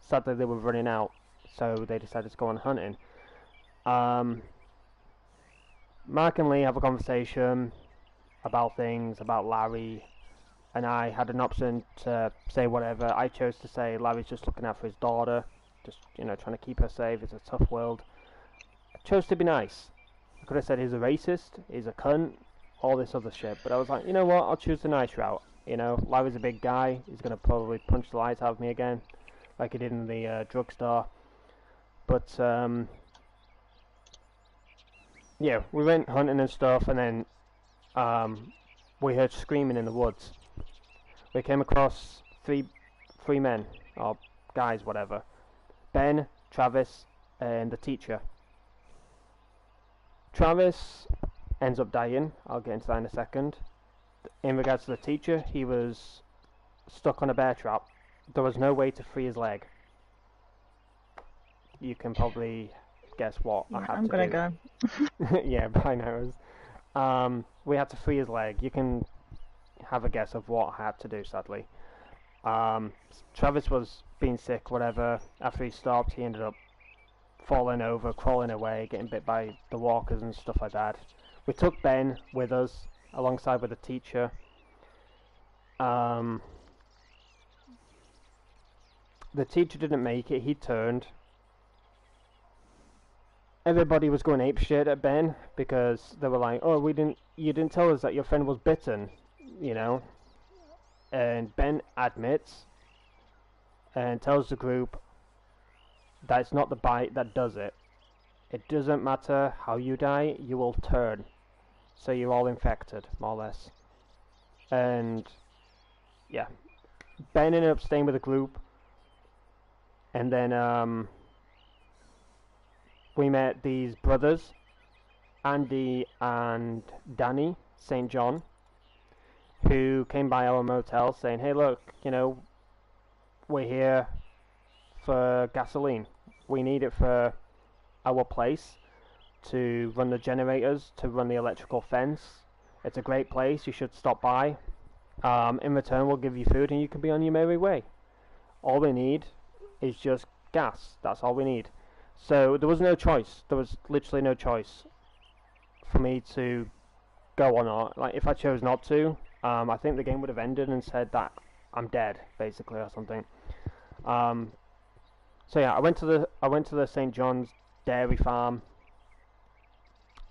Sadly, they were running out, so they decided to go on hunting. Mark and Lee have a conversation about things, about Larry, and I had an option to say whatever. I chose to say Larry's just looking out for his daughter, just, you know, trying to keep her safe. It's a tough world. I chose to be nice. I could have said he's a racist, he's a cunt, all this other shit, but I was like, you know what, I'll choose the nice route. You know, Larry's a big guy, he's going to probably punch the lights out of me again, like he did in the drugstore. But, yeah, we went hunting and stuff, and then we heard screaming in the woods. We came across three men, or guys, whatever. Ben, Travis, and the teacher. Travis ends up dying. I'll get into that in a second. In regards to the teacher, he was stuck on a bear trap. There was no way to free his leg. You can probably guess what I had I'm to gonna do. go. Yeah, Brian knows. We had to free his leg. You can have a guess of what I had to do, sadly. Travis was being sick, whatever. After he stopped, he ended up falling over, crawling away, getting bit by the walkers and stuff like that. We took Ben with us, alongside with the teacher. The teacher didn't make it. He turned. Everybody was going apeshit at Ben because they were like, "Oh, you didn't tell us that your friend was bitten," you know. And Ben admits and tells the group that it's not the bite that does it. It doesn't matter how you die, you will turn. So you're all infected, more or less. And yeah, Ben ended up staying with the group. And then we met these brothers, Andy and Danny St. John, who came by our motel saying, "Hey, look, you know, we're here for gasoline. We need it for our place to run the generators, to run the electrical fence. It's a great place. You should stop by. In return, we'll give you food and you can be on your merry way. All we need is just gas. That's all we need." So there was no choice. There was literally no choice for me to go or not. Like, if I chose not to, I think the game would have ended and said that I'm dead, basically, or something. So yeah, I went to the St. John's dairy farm.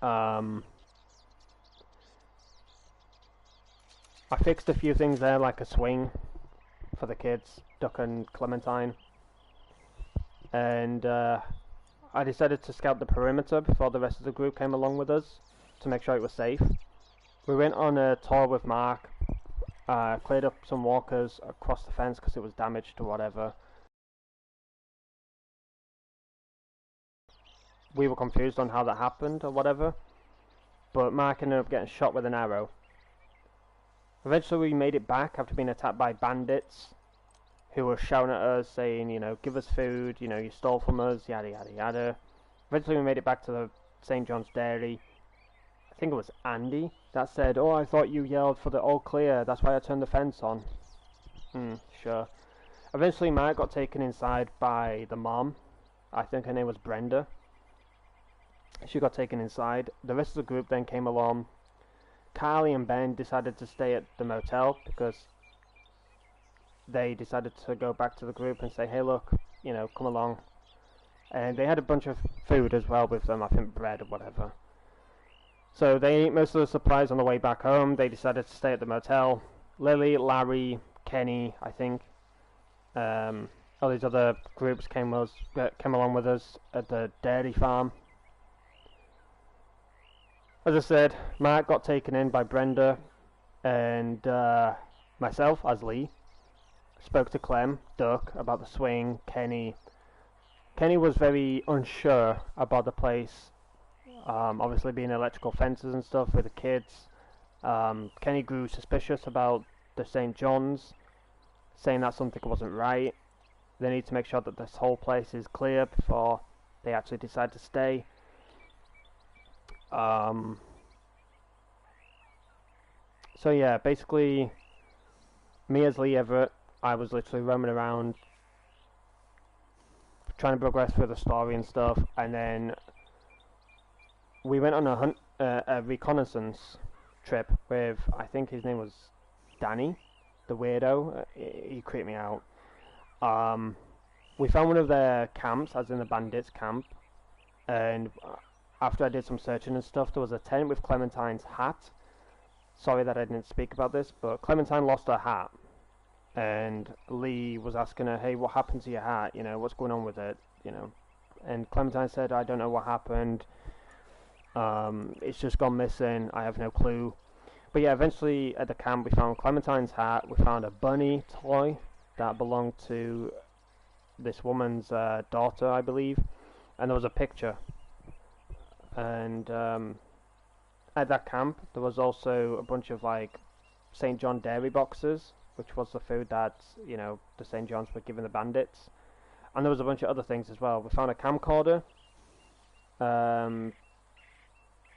I fixed a few things there, like a swing for the kids, Duck and Clementine, and I decided to scout the perimeter before the rest of the group came along with us to make sure it was safe. We went on a tour with Mark, cleared up some walkers across the fence because it was damaged or whatever. We were confused on how that happened or whatever, but Mark ended up getting shot with an arrow. Eventually we made it back after being attacked by bandits who were shouting at us saying, you know, "Give us food, you know, you stole from us, yada yada yada." Eventually we made it back to the St. John's Dairy. I think it was Andy that said, "Oh, I thought you yelled for the all clear, that's why I turned the fence on." Sure. Eventually Mark got taken inside by the mom. I think her name was Brenda. She got taken inside. The rest of the group then came along. Carly and Ben decided to stay at the motel because they decided to go back to the group and say, "Hey, look, you know, come along." And they had a bunch of food as well with them, I think bread or whatever. So they ate most of the supplies on the way back home. They decided to stay at the motel. Lily, Larry, Kenny, I think, all these other groups came along with us at the dairy farm. As I said, Mark got taken in by Brenda, and myself, as Lee, spoke to Clem, Duck, about the swing, Kenny. Kenny was very unsure about the place, obviously being electrical fences and stuff with the kids. Kenny grew suspicious about the St. John's, saying that something wasn't right. They need to make sure that this whole place is clear before they actually decide to stay. So yeah, basically, me as Lee Everett, I was literally roaming around, trying to progress through the story and stuff, and then we went on a reconnaissance trip with, I think his name was Danny, the weirdo. He creeped me out. We found one of their camps, as in the bandits' camp, and after I did some searching and stuff, there was a tent with Clementine's hat. Sorry that I didn't speak about this, but Clementine lost her hat, and Lee was asking her, "Hey, what happened to your hat? You know, what's going on with it? You know?" And Clementine said, "I don't know what happened. It's just gone missing. I have no clue." But yeah, eventually at the camp we found Clementine's hat. We found a bunny toy that belonged to this woman's daughter, I believe, and there was a picture and at that camp there was also a bunch of like St. John dairy boxes, which was the food that, you know, the St. John's were giving the bandits. And there was a bunch of other things as well. We found a camcorder.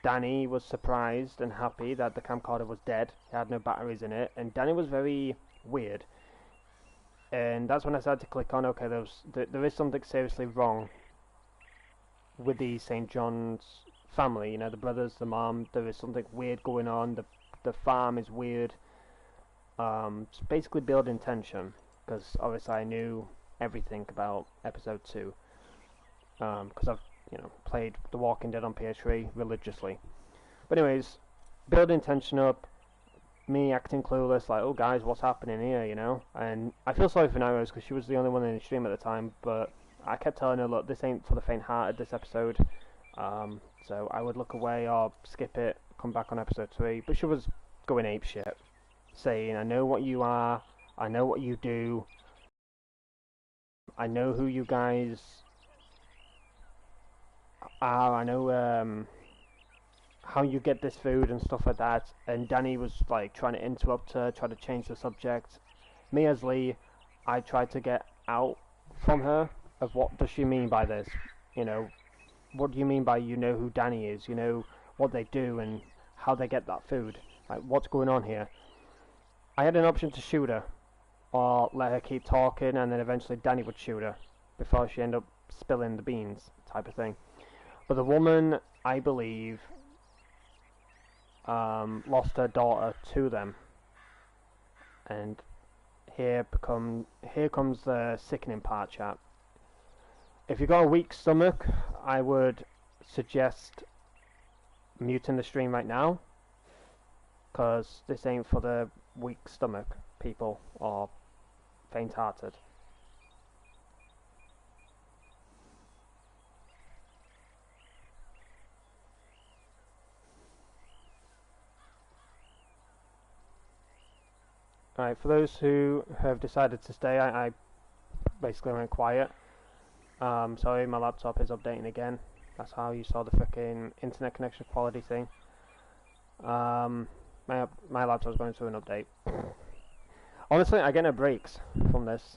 Danny was surprised and happy that the camcorder was dead. It had no batteries in it. And Danny was very weird. And that's when I started to click on, okay, there is something seriously wrong with the St. John's family. You know, the brothers, the mom, there is something weird going on. The farm is weird. It's basically building tension, because obviously I knew everything about episode 2, because I've, you know, played The Walking Dead on PS3 religiously. But anyways, building tension up, me acting clueless, like, oh guys, what's happening here, you know? And I feel sorry for Nairos, because she was the only one in the stream at the time, but I kept telling her, look, this ain't for the faint-hearted, this episode, so I would look away or skip it, come back on episode 3, but she was going apeshit, saying, I know what you are, I know what you do, I know who you guys are, I know how you get this food and stuff like that. And Danny was like trying to interrupt her, try to change the subject. Me as Lee, I tried to get out from her of what does she mean by this, you know, what do you mean by you know who Danny is, you know what they do and how they get that food, like what's going on here. I had an option to shoot her or let her keep talking, and then eventually Danny would shoot her before she ended up spilling the beans type of thing. But the woman, I believe, lost her daughter to them, and here comes the sickening part, chat. If you've got a weak stomach, I would suggest muting the stream right now, because this ain't for the weak stomach people or faint-hearted. Alright, for those who have decided to stay, I basically went quiet. Sorry, my laptop is updating again. That's how you saw the freaking internet connection quality thing. My laptop's going through an update. Honestly, I get no breaks from this.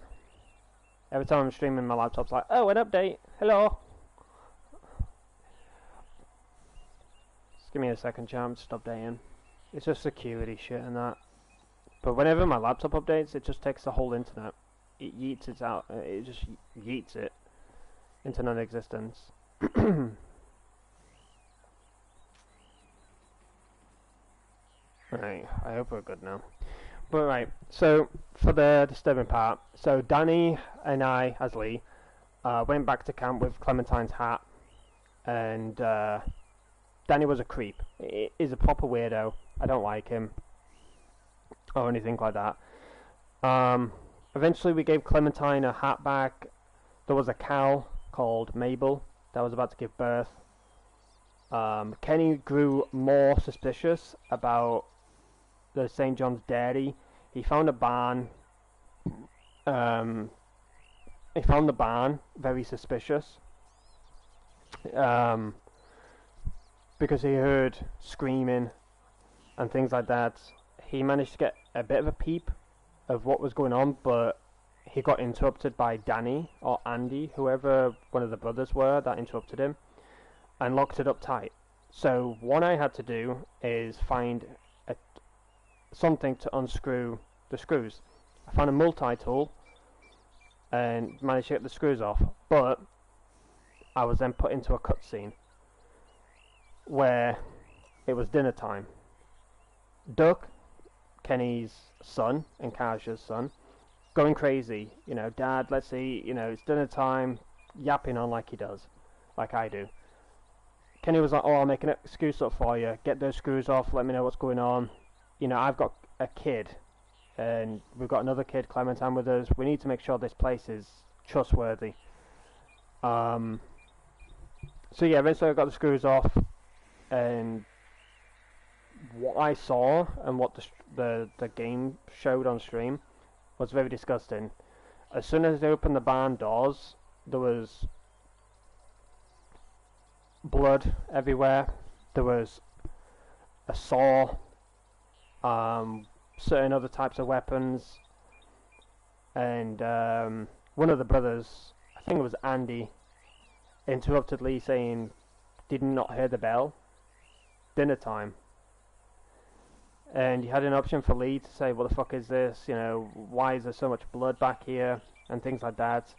Every time I'm streaming, my laptop's like, oh, an update, hello. Just give me a second, chat, I'm just updating. It's just security shit and that. But whenever my laptop updates, it just takes the whole internet. It yeets it out. It just yeets it into non-existence. Right, I hope we're good now. But right, so for the disturbing part, so Danny and I, as Lee, went back to camp with Clementine's hat, and Danny was a creep. He's a proper weirdo. I don't like him or anything like that. Eventually we gave Clementine a hat back. There was a cow called Mabel that was about to give birth. Kenny grew more suspicious about the St. John's Dairy. He found a barn. He found the barn very suspicious. Because he heard screaming and things like that. He managed to get a bit of a peep of what was going on, but he got interrupted by Danny or Andy, whoever one of the brothers were that interrupted him, and locked it up tight. So what I had to do is find something to unscrew the screws. I found a multi-tool and managed to get the screws off, but I was then put into a cutscene where it was dinner time. Duck, Kenny's son and Kaja's son, going crazy, you know, Dad, let's eat, you know, it's dinner time, yapping on like he does, like I do. Kenny was like, oh, I'll make an excuse up for you, get those screws off, let me know what's going on. You know, I've got a kid, and we've got another kid, Clementine, with us. We need to make sure this place is trustworthy. So yeah, eventually I got the screws off, and what I saw and what the game showed on stream was very disgusting. As soon as they opened the barn doors, there was blood everywhere. There was a saw, certain other types of weapons, and one of the brothers, I think it was Andy, interrupted Lee saying, "Did not hear the bell? Dinner time." And you had an option for Lee to say, "What the fuck is this? You know, why is there so much blood back here?" and things like that.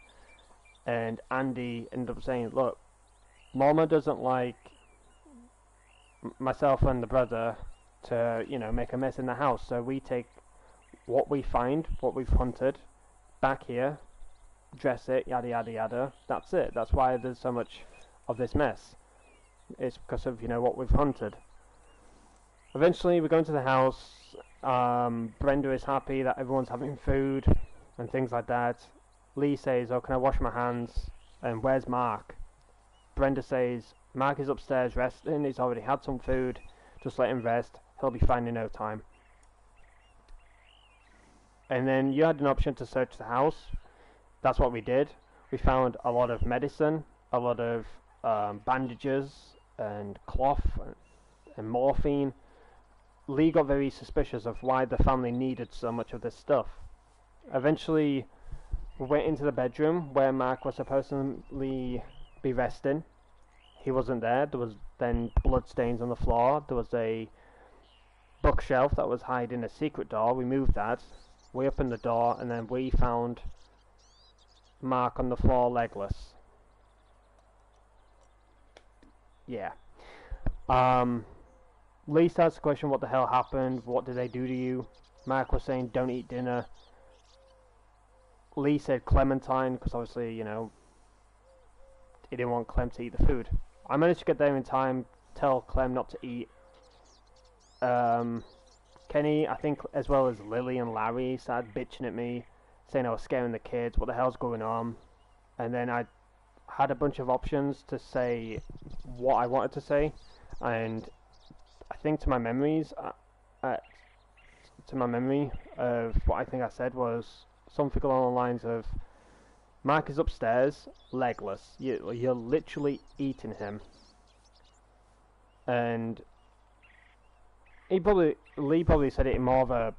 And Andy ended up saying, "Look, Mama doesn't like myself and the brother to, you know, make a mess in the house, so we take what we find, what we've hunted, back here, dress it, yada yada yada. That's it. That's why there's so much of this mess. It's because of, you know, what we've hunted." Eventually, we go into the house. Brenda is happy that everyone's having food and things like that. Lee says, "Oh, can I wash my hands? And where's Mark?" Brenda says, "Mark is upstairs resting. He's already had some food. Just let him rest. He'll be fine in no time." And then you had an option to search the house. That's what we did. We found a lot of medicine, a lot of bandages and cloth and morphine. Lee got very suspicious of why the family needed so much of this stuff. Eventually, we went into the bedroom where Mark was supposedly be resting. He wasn't there. There was then blood stains on the floor. There was a bookshelf that was hiding a secret door. We moved that. We opened the door, and then we found Mark on the floor, legless. Yeah. Lee starts to question what the hell happened. What did they do to you? Mark was saying, "Don't eat dinner." Lee said Clementine, because obviously, you know, he didn't want Clem to eat the food. I managed to get there in time, tell Clem not to eat. Kenny, I think, as well as Lily and Larry, started bitching at me, saying I was scaring the kids, what the hell's going on? And then I had a bunch of options to say what I wanted to say, and I think to my memory of what I think I said was something along the lines of, "Mark is upstairs, legless. You're literally eating him." And Lee probably said it in more of a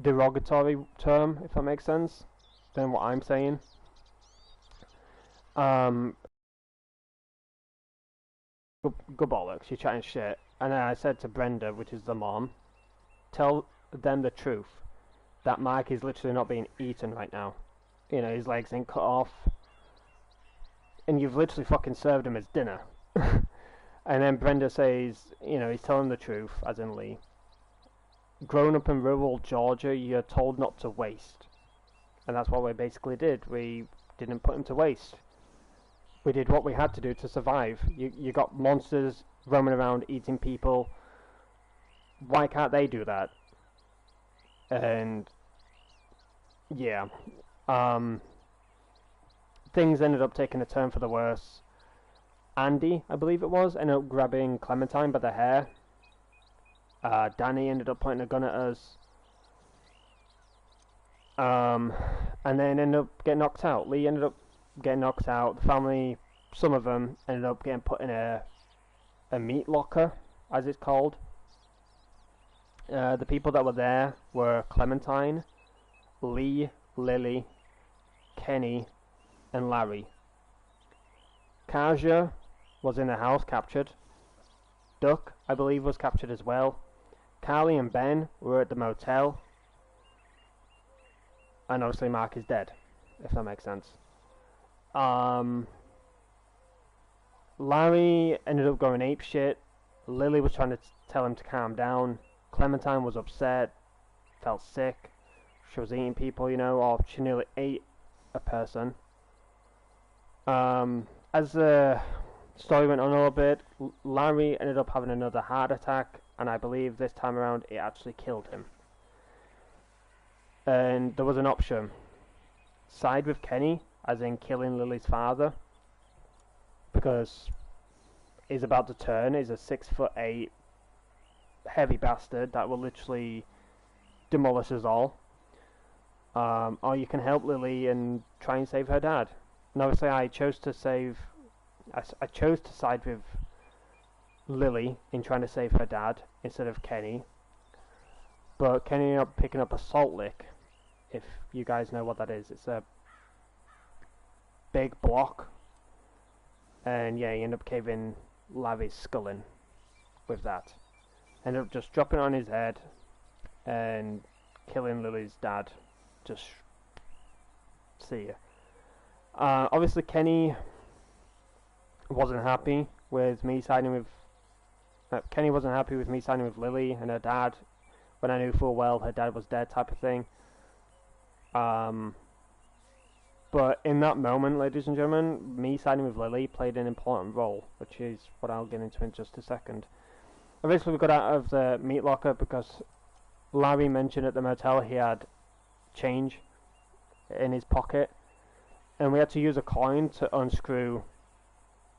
derogatory term, if that makes sense, than what I'm saying. Good bollocks, you're chatting shit. And then I said to Brenda, which is the mom, "Tell them the truth, that Mark is literally not being eaten right now. You know, his legs ain't cut off, and you've literally fucking served him as dinner." And then Brenda says, you know, he's telling the truth, as in Lee. "Growing up in rural Georgia, you're told not to waste." And that's what we basically did. We didn't put him to waste. We did what we had to do to survive. You got monsters roaming around eating people. Why can't they do that? And yeah, things ended up taking a turn for the worse. Andy, I believe it was, ended up grabbing Clementine by the hair. Danny ended up pointing a gun at us. And then ended up getting knocked out. Lee ended up getting knocked out. The family, some of them, ended up getting put in a meat locker, as it's called. The people that were there were Clementine, Lee, Lily, Kenny, and Larry. Kaja was in the house, captured. Duck, I believe, was captured as well. Carly and Ben were at the motel. And obviously Mark is dead, if that makes sense. Larry ended up going apeshit. Lily was trying to tell him to calm down. Clementine was upset, felt sick. She was eating people, you know, or she nearly ate a person. As the story went on a little bit, Larry ended up having another heart attack, and I believe this time around it actually killed him. And there was an option. Side with Kenny, as in killing Lily's father, because he's about to turn. He's a 6'8" heavy bastard that will literally demolish us all. Or you can help Lily and try and save her dad. And obviously I chose to save I chose to side with Lily in trying to save her dad instead of Kenny. But Kenny ended up picking up a salt lick, if you guys know what that is. It's a big block. And yeah, he ended up caving Larry's skull in with that. Ended up just dropping it on his head and killing Lily's dad. Just see ya. Obviously Kenny wasn't happy with me siding with Lily and her dad when I knew full well her dad was dead, type of thing. But in that moment, ladies and gentlemen, me siding with Lily played an important role, which is what I'll get into in just a second. Eventually we got out of the meat locker because Larry mentioned at the motel he had change in his pocket, and we had to use a coin to unscrew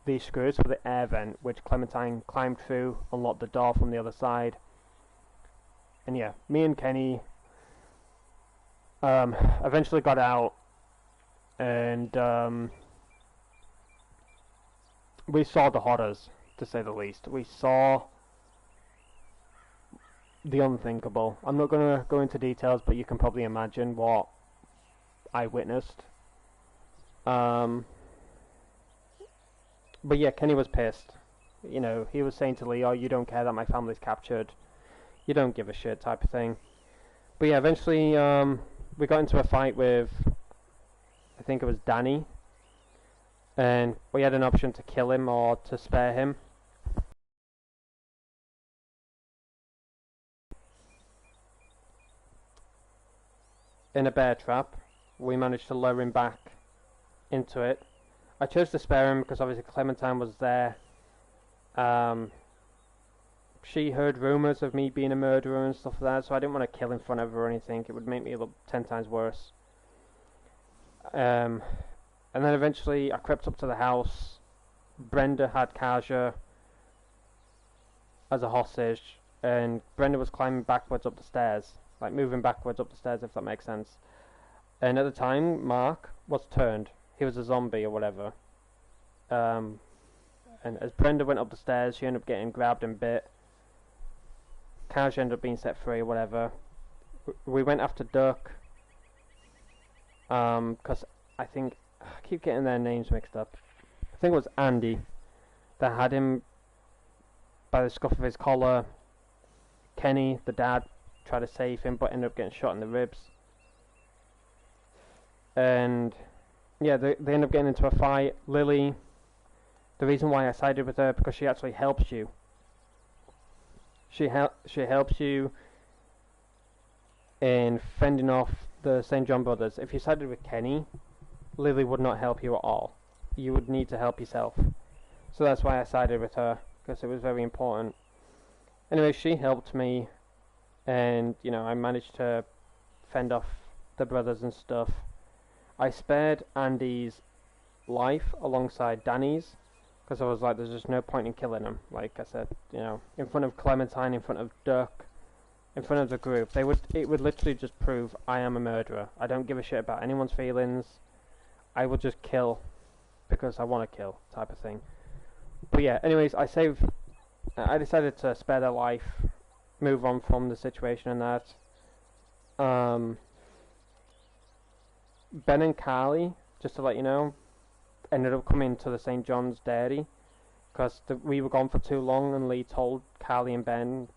these screws for the air vent, which Clementine climbed through, unlocked the door from the other side. And yeah, me and Kenny eventually got out, and we saw the horrors, to say the least. We saw the unthinkable. I'm not going to go into details, but you can probably imagine what I witnessed. But yeah, Kenny was pissed. You know, he was saying to Leo, "You don't care that my family's captured. You don't give a shit," type of thing. But yeah, eventually we got into a fight with, I think it was Danny, and we had an option to kill him or to spare him. In a bear trap, we managed to lure him back into it. I chose to spare him because obviously Clementine was there. She heard rumours of me being a murderer and stuff like that, so I didn't want to kill in front of her or anything. It would make me look 10 times worse. And then eventually I crept up to the house. Brenda had Kaja as a hostage, and Brenda was climbing backwards up the stairs, like moving backwards up the stairs, if that makes sense. And at the time, Mark was turned. He was a zombie or whatever. And as Brenda went up the stairs, she ended up getting grabbed and bit. Kaja ended up being set free or whatever. We went after Duck. Because I keep getting their names mixed up. I think it was Andy that had him by the scuff of his collar. Kenny, the dad, tried to save him but ended up getting shot in the ribs. And yeah, they end up getting into a fight. Lily, the reason why I sided with her, because she actually helps you. She helps you in fending off the St. John brothers. If you sided with Kenny, Lily would not help you at all. You would need to help yourself. So that's why I sided with her, because it was very important. Anyway, she helped me, and you know, I managed to fend off the brothers and stuff. I spared Andy's life alongside Danny's, because I was like, there's just no point in killing him. Like I said, you know, in front of Clementine, in front of Duck, in front of the group, it would literally just prove I am a murderer. I don't give a shit about anyone's feelings. I will just kill because I want to kill, type of thing. But yeah, anyways, I decided to spare their life, move on from the situation and that. Ben and Carly, just to let you know, ended up coming to the St. John's Dairy because we were gone for too long, and Lee told Carly and Ben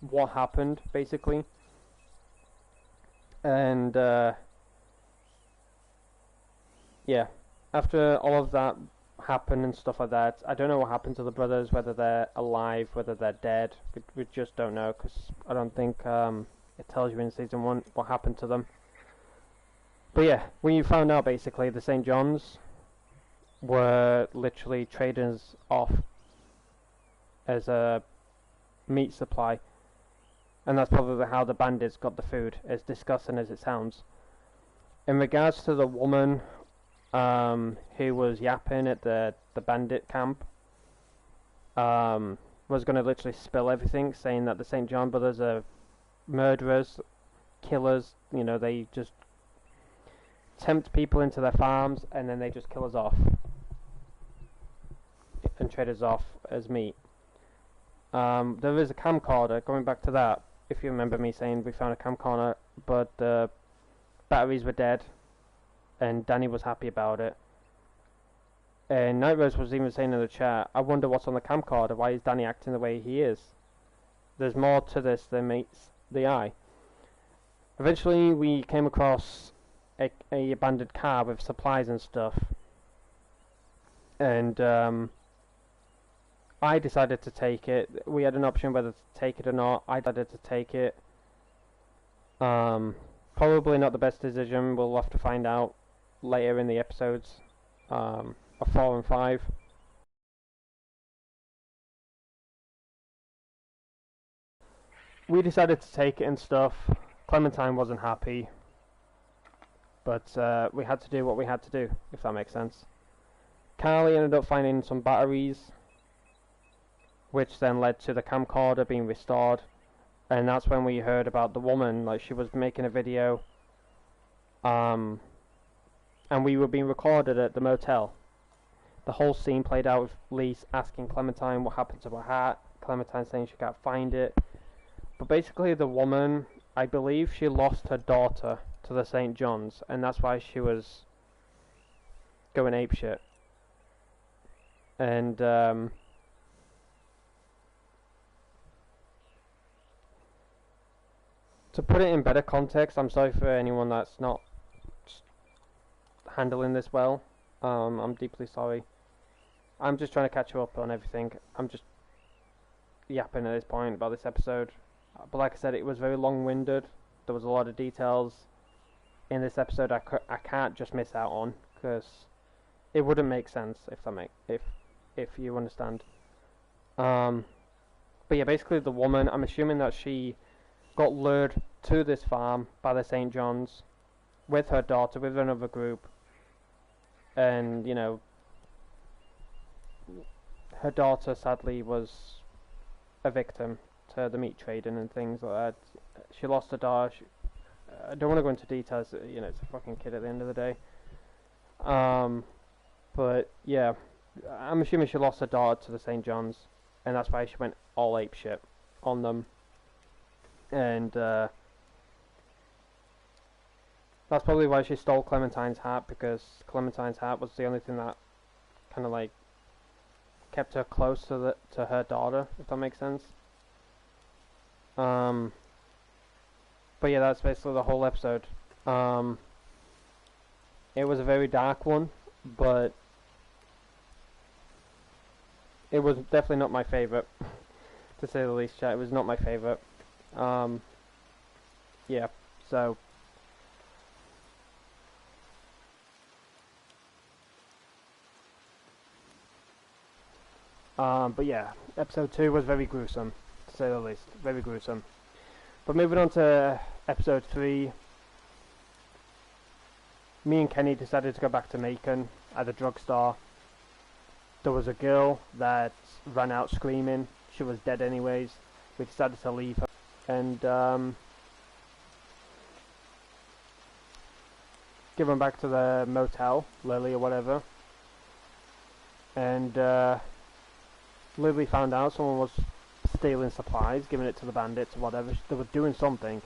what happened, basically. And yeah, after all of that happened and stuff like that, I don't know what happened to the brothers, whether they're alive, whether they're dead. We just don't know, because I don't think it tells you in season 1 what happened to them. But yeah, when you found out, basically, the St. John's were literally traders off as a meat supply. And that's probably how the bandits got the food, as disgusting as it sounds. In regards to the woman who was yapping at the bandit camp, was going to literally spill everything, saying that the St. John brothers are murderers, killers, you know, they just tempt people into their farms and then they just kill us off. and traded off as meat. There is a camcorder, going back to that, if you remember me saying we found a camcorder, but the batteries were dead, and Danny was happy about it. And Night Rose was even saying in the chat, I wonder what's on the camcorder, why is Danny acting the way he is? There's more to this than meets the eye. Eventually we came across a abandoned car with supplies and stuff, and I decided to take it. We had an option whether to take it or not. I decided to take it. Probably not the best decision. We'll have to find out later in the episodes of 4 and 5. We decided to take it and stuff. Clementine wasn't happy, but we had to do what we had to do, if that makes sense. Carly ended up finding some batteries, which then led to the camcorder being restored, and that's when we heard about the woman. Like, she was making a video, and we were being recorded at the motel. The whole scene played out with Lise asking Clementine what happened to her hat, Clementine saying she can't find it. But basically the woman, I believe she lost her daughter to the St. John's, and that's why she was going apeshit. And to put it in better context, I'm sorry for anyone that's not handling this well. I'm deeply sorry. I'm just trying to catch you up on everything. I'm just yapping at this point about this episode. But like I said, it was very long-winded. There was a lot of details in this episode I can't just miss out on, because it wouldn't make sense if you understand. But yeah, basically the woman, I'm assuming that she got lured to this farm by the St. John's with her daughter, with another group, and you know, her daughter sadly was a victim to the meat trading and things like that. She lost her daughter. I don't want to go into details, you know, it's a fucking kid at the end of the day. But yeah, I'm assuming she lost her daughter to the St. John's, and that's why she went all ape shit on them. And that's probably why she stole Clementine's hat, because Clementine's hat was the only thing that kind of like kept her close to her daughter, if that makes sense. But yeah, that's basically the whole episode. It was a very dark one, but it was definitely not my favourite, to say the least, chat. It was not my favourite. Yeah, so but yeah, episode 2 was very gruesome, to say the least. Very gruesome. But moving on to episode 3, me and Kenny decided to go back to Macon at a drugstore. There was a girl that ran out screaming. She was dead anyways. We decided to leave her and give them back to the motel, Lily or whatever. And Lily found out someone was stealing supplies, giving it to the bandits or whatever. They were doing something.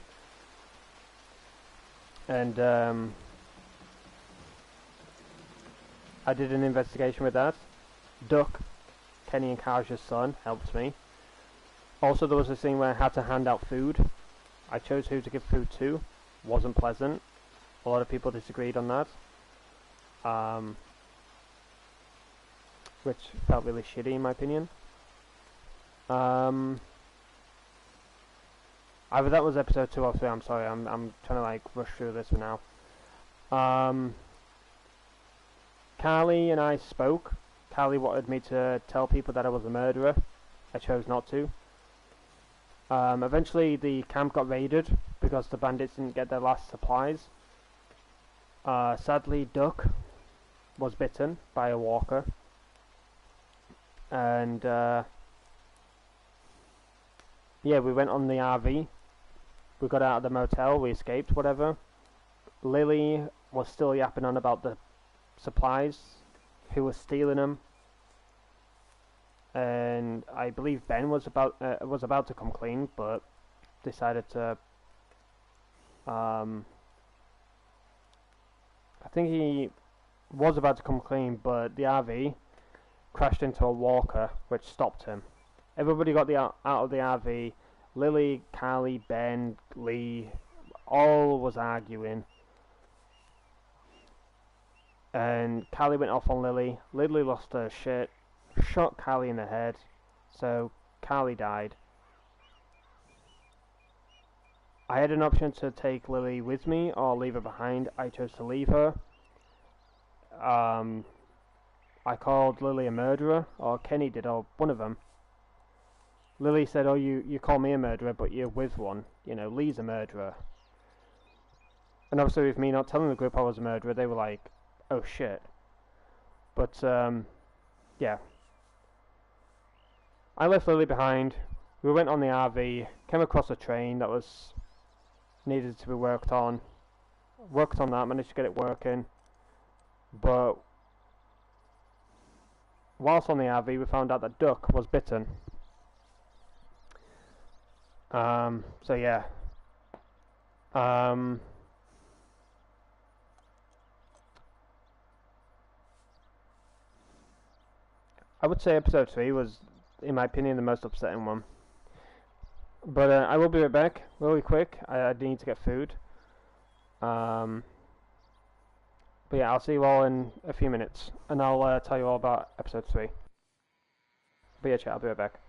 And I did an investigation with that. Duck, Kenny and Kaja's son, helped me. Also, there was a scene where I had to hand out food. I chose who to give food to. Wasn't pleasant. A lot of people disagreed on that. Which felt really shitty in my opinion. Either that was episode 2 or 3, I'm sorry, I'm trying to like rush through this for now. Carly and I spoke. Carly wanted me to tell people that I was a murderer. I chose not to. Eventually the camp got raided because the bandits didn't get their last supplies. Sadly, Duck was bitten by a walker. And yeah, we went on the RV. We got out of the motel, we escaped, whatever. Lily was still yapping on about the supplies, who was stealing them. and I believe Ben was about to come clean, but decided to. I think he was about to come clean, but the RV crashed into a walker, which stopped him. Everybody got out of the RV. Lily, Carly, Ben, Lee, all was arguing. And Carly went off on Lily. Lily lost her shit, shot Carly in the head, so Carly died. I had an option to take Lily with me or leave her behind. I chose to leave her. I called Lily a murderer, or Kenny did, or one of them. Lily said, "Oh, you call me a murderer, but you're with one. You know, Lee's a murderer." And obviously with me not telling the group I was a murderer, they were like, "Oh shit." But, yeah. I left Lily behind. We went on the RV, came across a train that was needed to be worked on. Worked on that, managed to get it working. But whilst on the RV, we found out that Duck was bitten. So yeah. I would say episode 3 was, in my opinion, the most upsetting one. But I will be right back, really quick. I need to get food. But yeah, I'll see you all in a few minutes, and I'll tell you all about episode 3. But yeah, chat, I'll be right back.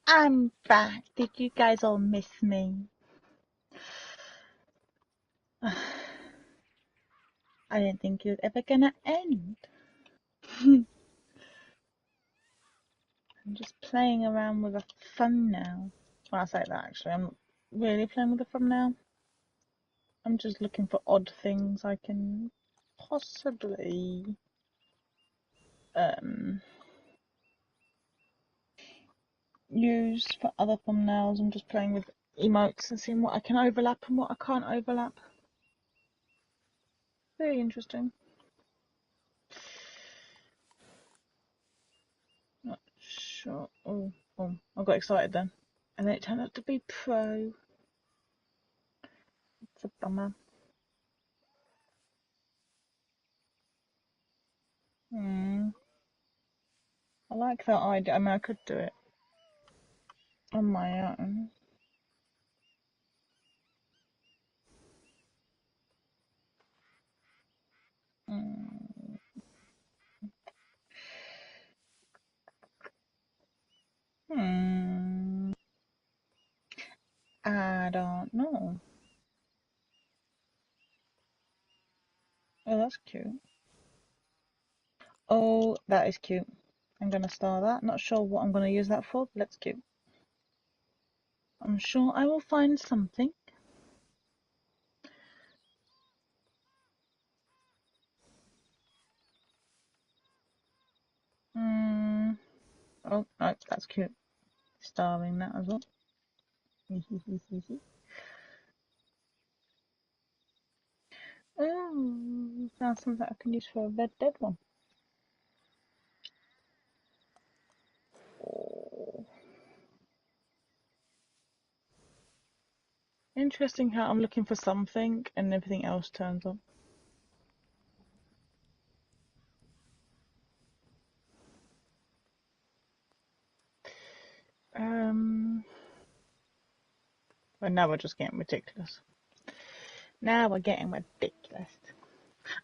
I'm back. Did you guys all miss me? I didn't think it was ever gonna end. I'm just playing around with a thumbnail. Well, I say that actually. I'm not really playing with a thumbnail. I'm just looking for odd things I can possibly use for other thumbnails. I'm just playing with emotes and seeing what I can overlap and what I can't overlap. Very interesting. Not sure. Oh, I got excited then. And then it turned out to be pro. It's a bummer. I like that idea. I mean, I could do it on my own. I don't know. Oh, that's cute. Oh, that is cute. I'm gonna star that. Not sure what I'm gonna use that for, but that's cute. I'm sure I will find something. Oh, no, that's cute. Starring that as well. Oh, found something I can use for a Red Dead one. Oh. Interesting how I'm looking for something and everything else turns up. And now we're just getting ridiculous. Now we're getting ridiculous.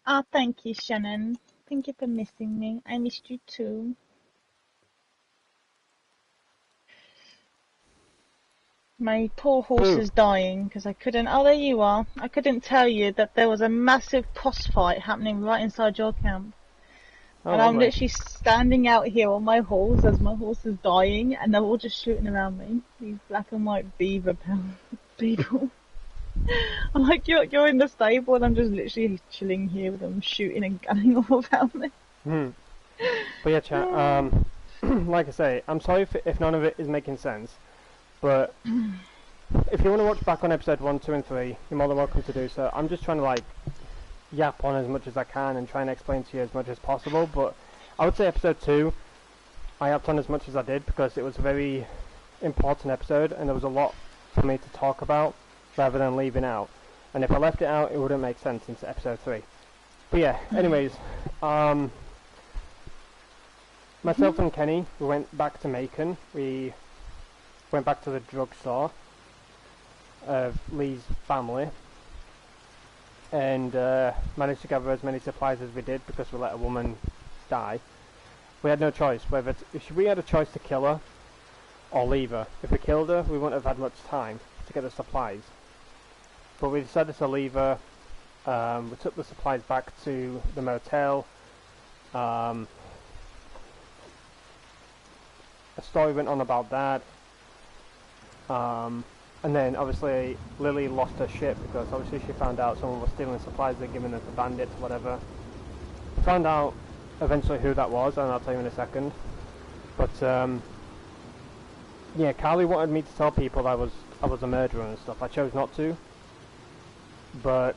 Oh, thank you, Shannon. Thank you for missing me. I missed you too. My poor horse is dying because I couldn't... Oh, there you are. I couldn't tell you that there was a massive boss fight happening right inside your camp. Oh, and I'm lovely. literally standing out here on my horse as my horse is dying, and they're all just shooting around me. These black and white beaver people. I'm like, you're in the stable, and I'm just literally chilling here with them shooting and gunning all around me. But yeah, chat. Like I say, I'm sorry if none of it is making sense, but if you want to watch back on episode 1, 2, and 3, you're more than welcome to do so. I'm just trying to like yap on as much as I can and try and explain to you as much as possible. But I would say episode 2, I yapped on as much as I did because it was a very important episode, and there was a lot for me to talk about rather than leaving out. And if I left it out, it wouldn't make sense into episode 3. But yeah, anyways, myself and Kenny, we went back to Macon. We went back to the drugstore of Lee's family and managed to gather as many supplies as we did because we let a woman die. We had no choice. We had a choice to kill her or leave her. If we killed her, we wouldn't have had much time to get the supplies. But we decided to leave her. We took the supplies back to the motel. A story went on about that. And then obviously Lily lost her shit because obviously she found out someone was stealing supplies and giving them to bandits, whatever. We found out eventually who that was, and I'll tell you in a second. But yeah, Carly wanted me to tell people I was a murderer and stuff. I chose not to, but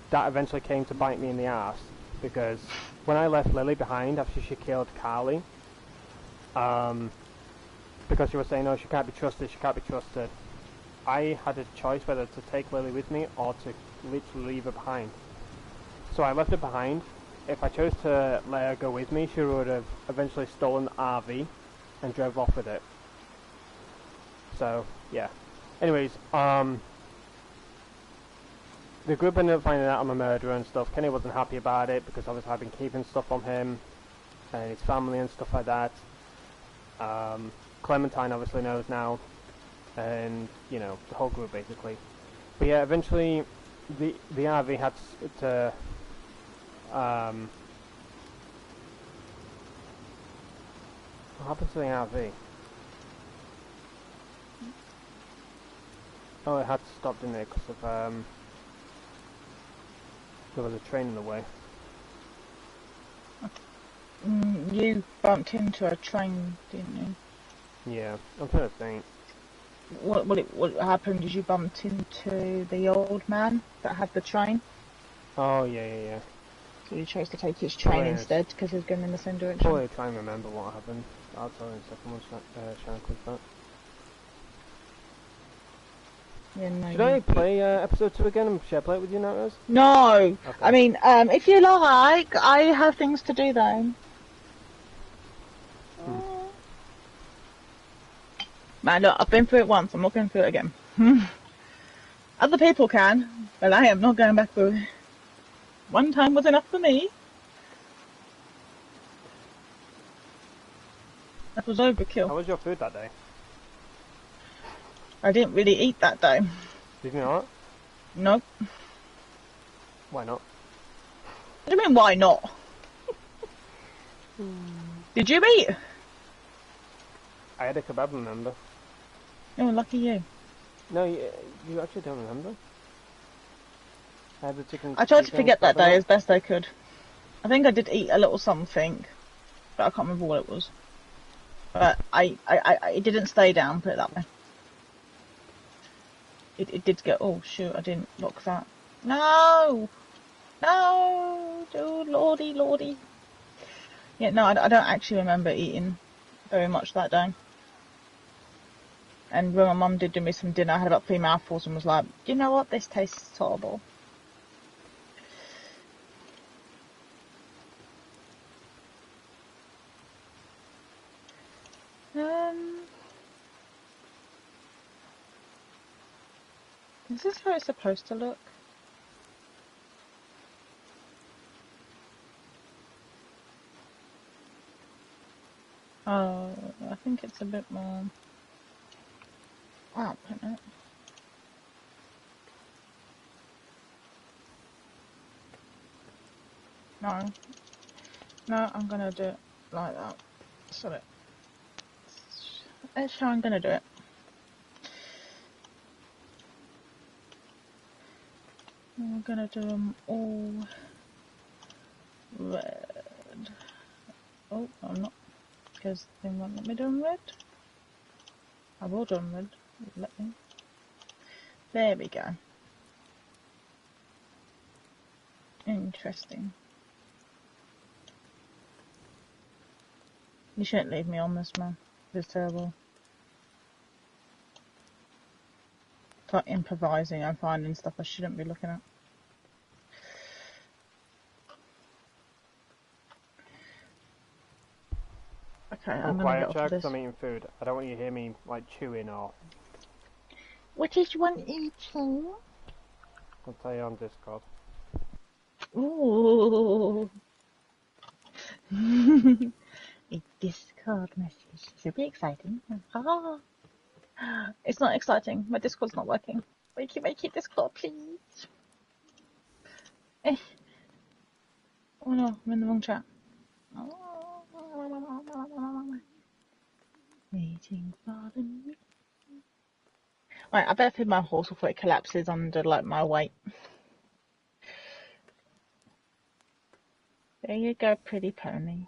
that eventually came to bite me in the ass because when I left Lily behind after she killed Carly, because she was saying, "Oh, she can't be trusted, she can't be trusted," I had a choice whether to take Lily with me or to literally leave her behind. So I left her behind. If I chose to let her go with me, she would have eventually stolen the RV and drove off with it. So, yeah. Anyways, the group ended up finding out I'm a murderer and stuff. Kenny wasn't happy about it because obviously I've been keeping stuff from him and his family and stuff like that. Clementine obviously knows now, and you know, the whole group basically. But yeah, eventually the RV had to what happened to the RV? Oh, it had to stop, didn't it, because of there was a train in the way. You bumped into a train, didn't you? Yeah, I'm trying to think. What happened is you bumped into the old man that had the train. Oh, yeah. So you chose to take his train instead because he was going in the same direction. Probably try and remember what happened. I'll tell you in a second once Shannon comes back. Yeah, no, Should I play episode 2 again? Should I play it with you now, Rose? No! Okay. I mean, if you like, I have things to do though. Man, look, I've been through it once, I'm not going through it again. Other people can, but I am not going back through it. One time was enough for me. That was overkill. How was your food that day? I didn't really eat that day. Did you not? Nope. Why not? What do you mean, why not? Did you eat? I had a kebab, remember? Oh, lucky you. No, you actually don't remember? I had the chicken... I tried to forget that day as best I could. I think I did eat a little something, but I can't remember what it was. But it didn't stay down, put it that way. It did go... Oh, shoot, I didn't lock that. No! No! Oh, lordy. Yeah, no, I don't actually remember eating very much that day. And when my mum did do me some dinner, I had about 3 mouthfuls and was like, you know what, this tastes horrible. Is this how it's supposed to look? Oh, I think it's a bit more... Oh, no. No. No, I'm gonna do it like that. So that's how I'm gonna do it. I'm gonna do them all red. Oh, I'm not, because they won't let me do them red. I will do them red. Let me. There we go. Interesting. You shouldn't leave me on this, man. It's terrible. It's like improvising. I'm finding stuff I shouldn't be looking at. Okay, I'm gonna get off of this. I'm eating food. I don't want you to hear me like chewing or... What is one eating? I'll tell you on Discord. Ooh. A Discord message. Should be exciting. Ah. It's not exciting. My Discord's not working. Wakey, Discord, please. Eh. Oh no, I'm in the wrong chat. Waiting for the... Right, I better feed my horse before it collapses under like my weight. There you go, pretty pony.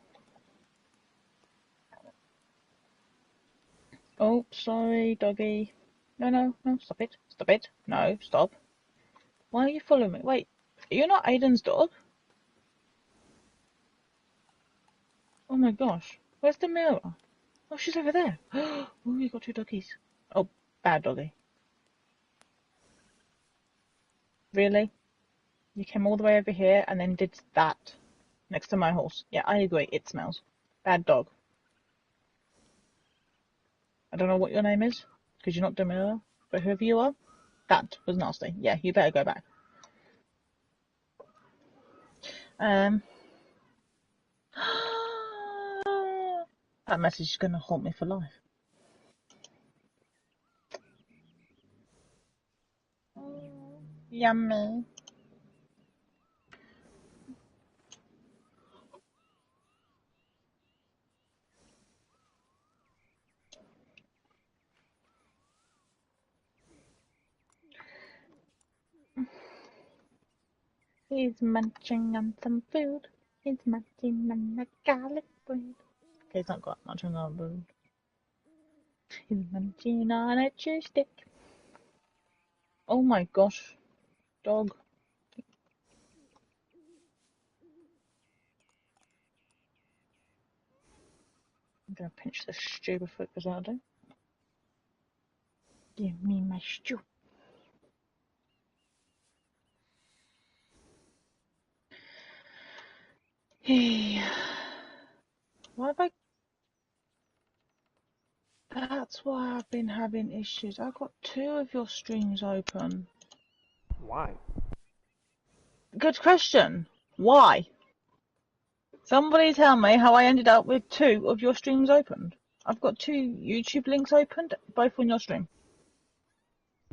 Oh, sorry, doggy. No, stop it. Stop it. No, stop. Why are you following me? Wait, are you not Aidan's dog? Oh my gosh. Where's the mirror? Oh, she's over there. Oh, you got two doggies. Oh, bad doggy. Really? You came all the way over here and then did that next to my horse. Yeah, I agree. It smells. Bad dog. I don't know what your name is, because you're not Demira, but whoever you are, that was nasty. Yeah, you better go back. That message is going to haunt me for life. Yummy. He's munching on some food. He's munching on a garlic bread. Okay, he's not got much on our food. He's munching on a cheese stick. Oh my gosh, dog. I'm gonna pinch this stew before it goes out. Give me my stew. Hey, why have I... That's why I've been having issues. I've got 2 of your streams open. Why? Good question. Why? Somebody tell me how I ended up with 2 of your streams opened. I've got 2 YouTube links opened, both on your stream.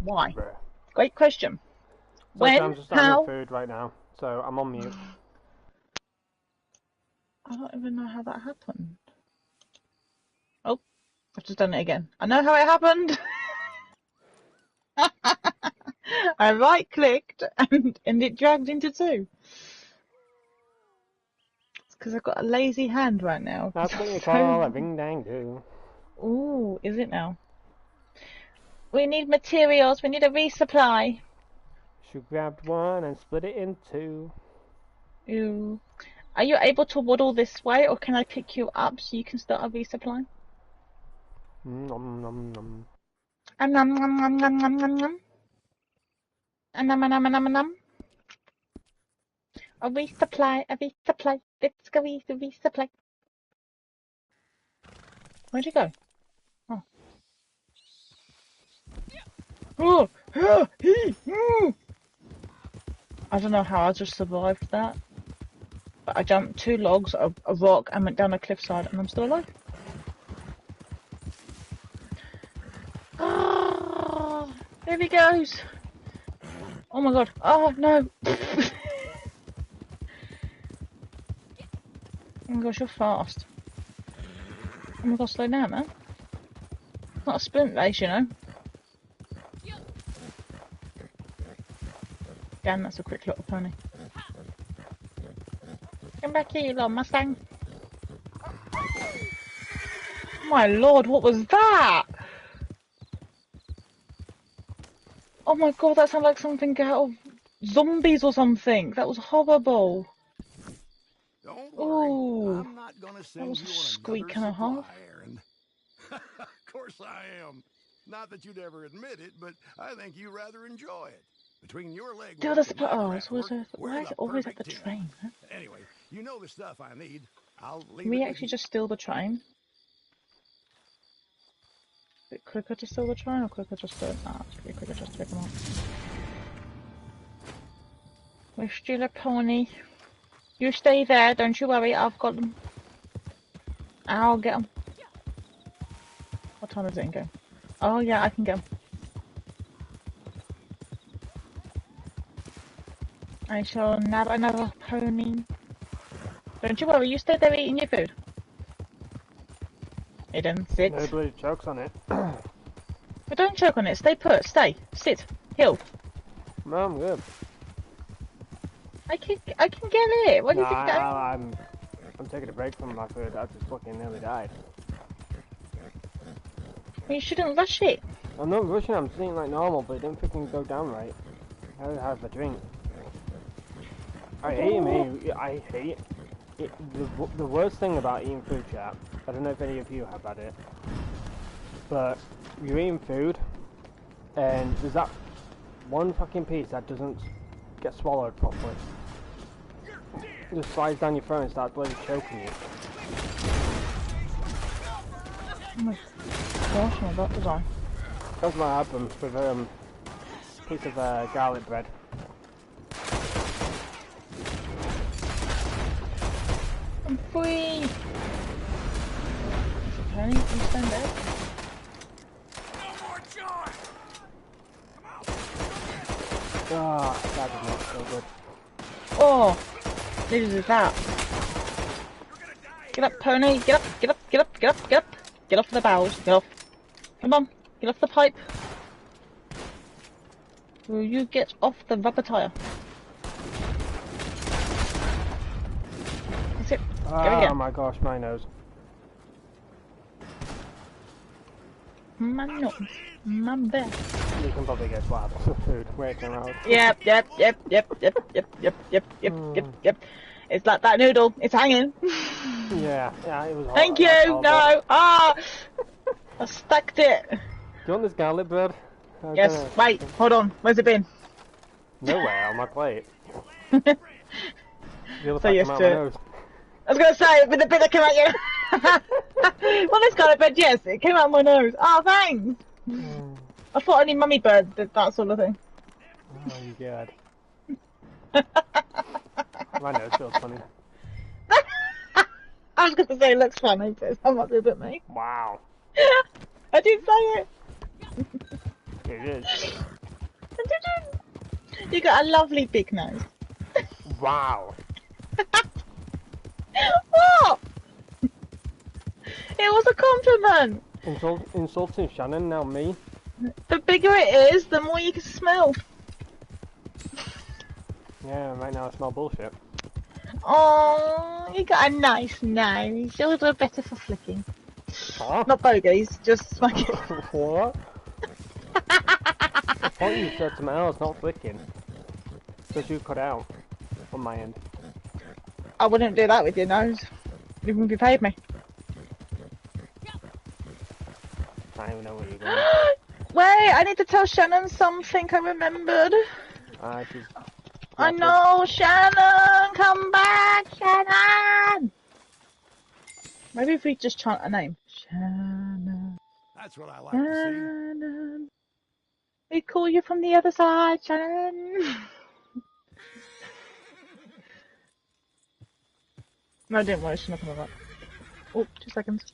Why? Bruh. Great question. When? I'm just how? having food right now, so I'm on mute. I don't even know how that happened. Oh, I've just done it again. I know how it happened. I right-clicked and it dragged into 2. It's because I've got a lazy hand right now. That's what you call a ring-dang-do. Ooh, is it now? We need materials. We need a resupply. She grabbed one and split it in 2. Ooh. Are you able to waddle this way, or can I pick you up so you can start a resupply? Nom nom nom. Nom nom nom nom nom nom nom nom. Nom nom nom nom. A resupply, a resupply. Let's go resupply. Where'd you go? Oh. Oh, I don't know how I just survived that. But I jumped 2 logs, a rock, and went down a cliffside, and I'm still alive. Oh, there he goes. Oh my god. Oh no. Oh my gosh, you're fast. Oh my god, slow down, man. It's not a sprint race, you know. Damn, that's a quick little pony. Come back here, you little Mustang. My lord, what was that? Oh my god, that sounded like something out of zombies or something. That was horrible. Don't worry, Ooh, I'm not gonna that send was you a on squeak another and a half. supply errand. Of course I am. Not that you'd ever admit it, but I think you rather enjoy it. Between your leg The work other and my oh, craft so was work, there, we're why is the it always at the perfect team. train? Huh? Anyway, you know the stuff I need. I'll Can leave we it with actually you. just steal the train? Is it quicker to steal the train or quicker just to... Nah, it's pretty quicker just to pick them up. We steal a pony. You stay there, don't you worry, I've got them. I'll get them. What time is it in game? Oh yeah, I can get them. I shall nab another pony. Don't you worry, you stay there eating your food. Aidan, sit. No bloody chokes on it. But don't choke on it, stay put, stay, sit, heal. No, I'm good. I can get it. What do you think that? I'm taking a break from my food. I just fucking nearly died. You shouldn't rush it. I'm not rushing. I'm just eating like normal, but it didn't freaking go down right. I had to have a drink. I hate me. I hate it. The worst thing about eating food, chat. I don't know if any of you have had it, but you're eating food, and there's that one fucking piece that doesn't get swallowed properly. It just slides down your throat and starts bloody choking you. Oh my gosh, my butt was on. That's what happened with a piece of garlic bread. I'm free! Penny, you stand there? No more joy! Ah, that did not feel good. Oh! Needed is that. Get up, pony! Get up, get up, get up, get up, get up! Get off the boughs, get off. Come on, get off the pipe. Will you get off the rubber tire? That's it. Go Oh again. my gosh, my nose. My nose. My back. You can probably guess what happened to food waking around. Yep. It's like that noodle. It's hanging. Yeah, it was hot. Thank you. No. Ah. I stacked it. Do you want this garlic bread? Yes. Wait. Hold on. Where's it been? Nowhere on my plate. Say The other yes side came out to my it. nose. I was gonna say, with the bit that came out your... Well, this kind of bed, yes, it came out my nose. Oh, thanks. I thought only mummy bird did that sort of thing. Oh, you god. My nose feels funny. I was gonna say it looks funny, but that might be a bit me. Wow. I did say it. It is. You got a lovely big nose. Wow. What? It was a compliment. Insulting Shannon, now me. The bigger it is, the more you can smell. Yeah, right now I smell bullshit. Oh, you got a nice nose. Yours are better for flicking. Huh? Not bogies, just smacking. What? I thought you said something else, not flicking. Because you cut out on my end. I wouldn't do that with your nose, even if you paid me. I don't even know where you're going. Wait, I need to tell Shannon something I remembered. She's... I know, Shannon, come back, Shannon! Maybe if we just chant a name. Shannon. That's what I like to see. Shannon. We call you from the other side, Shannon. No, I didn't worry. She's not coming back. Oh, 2 seconds.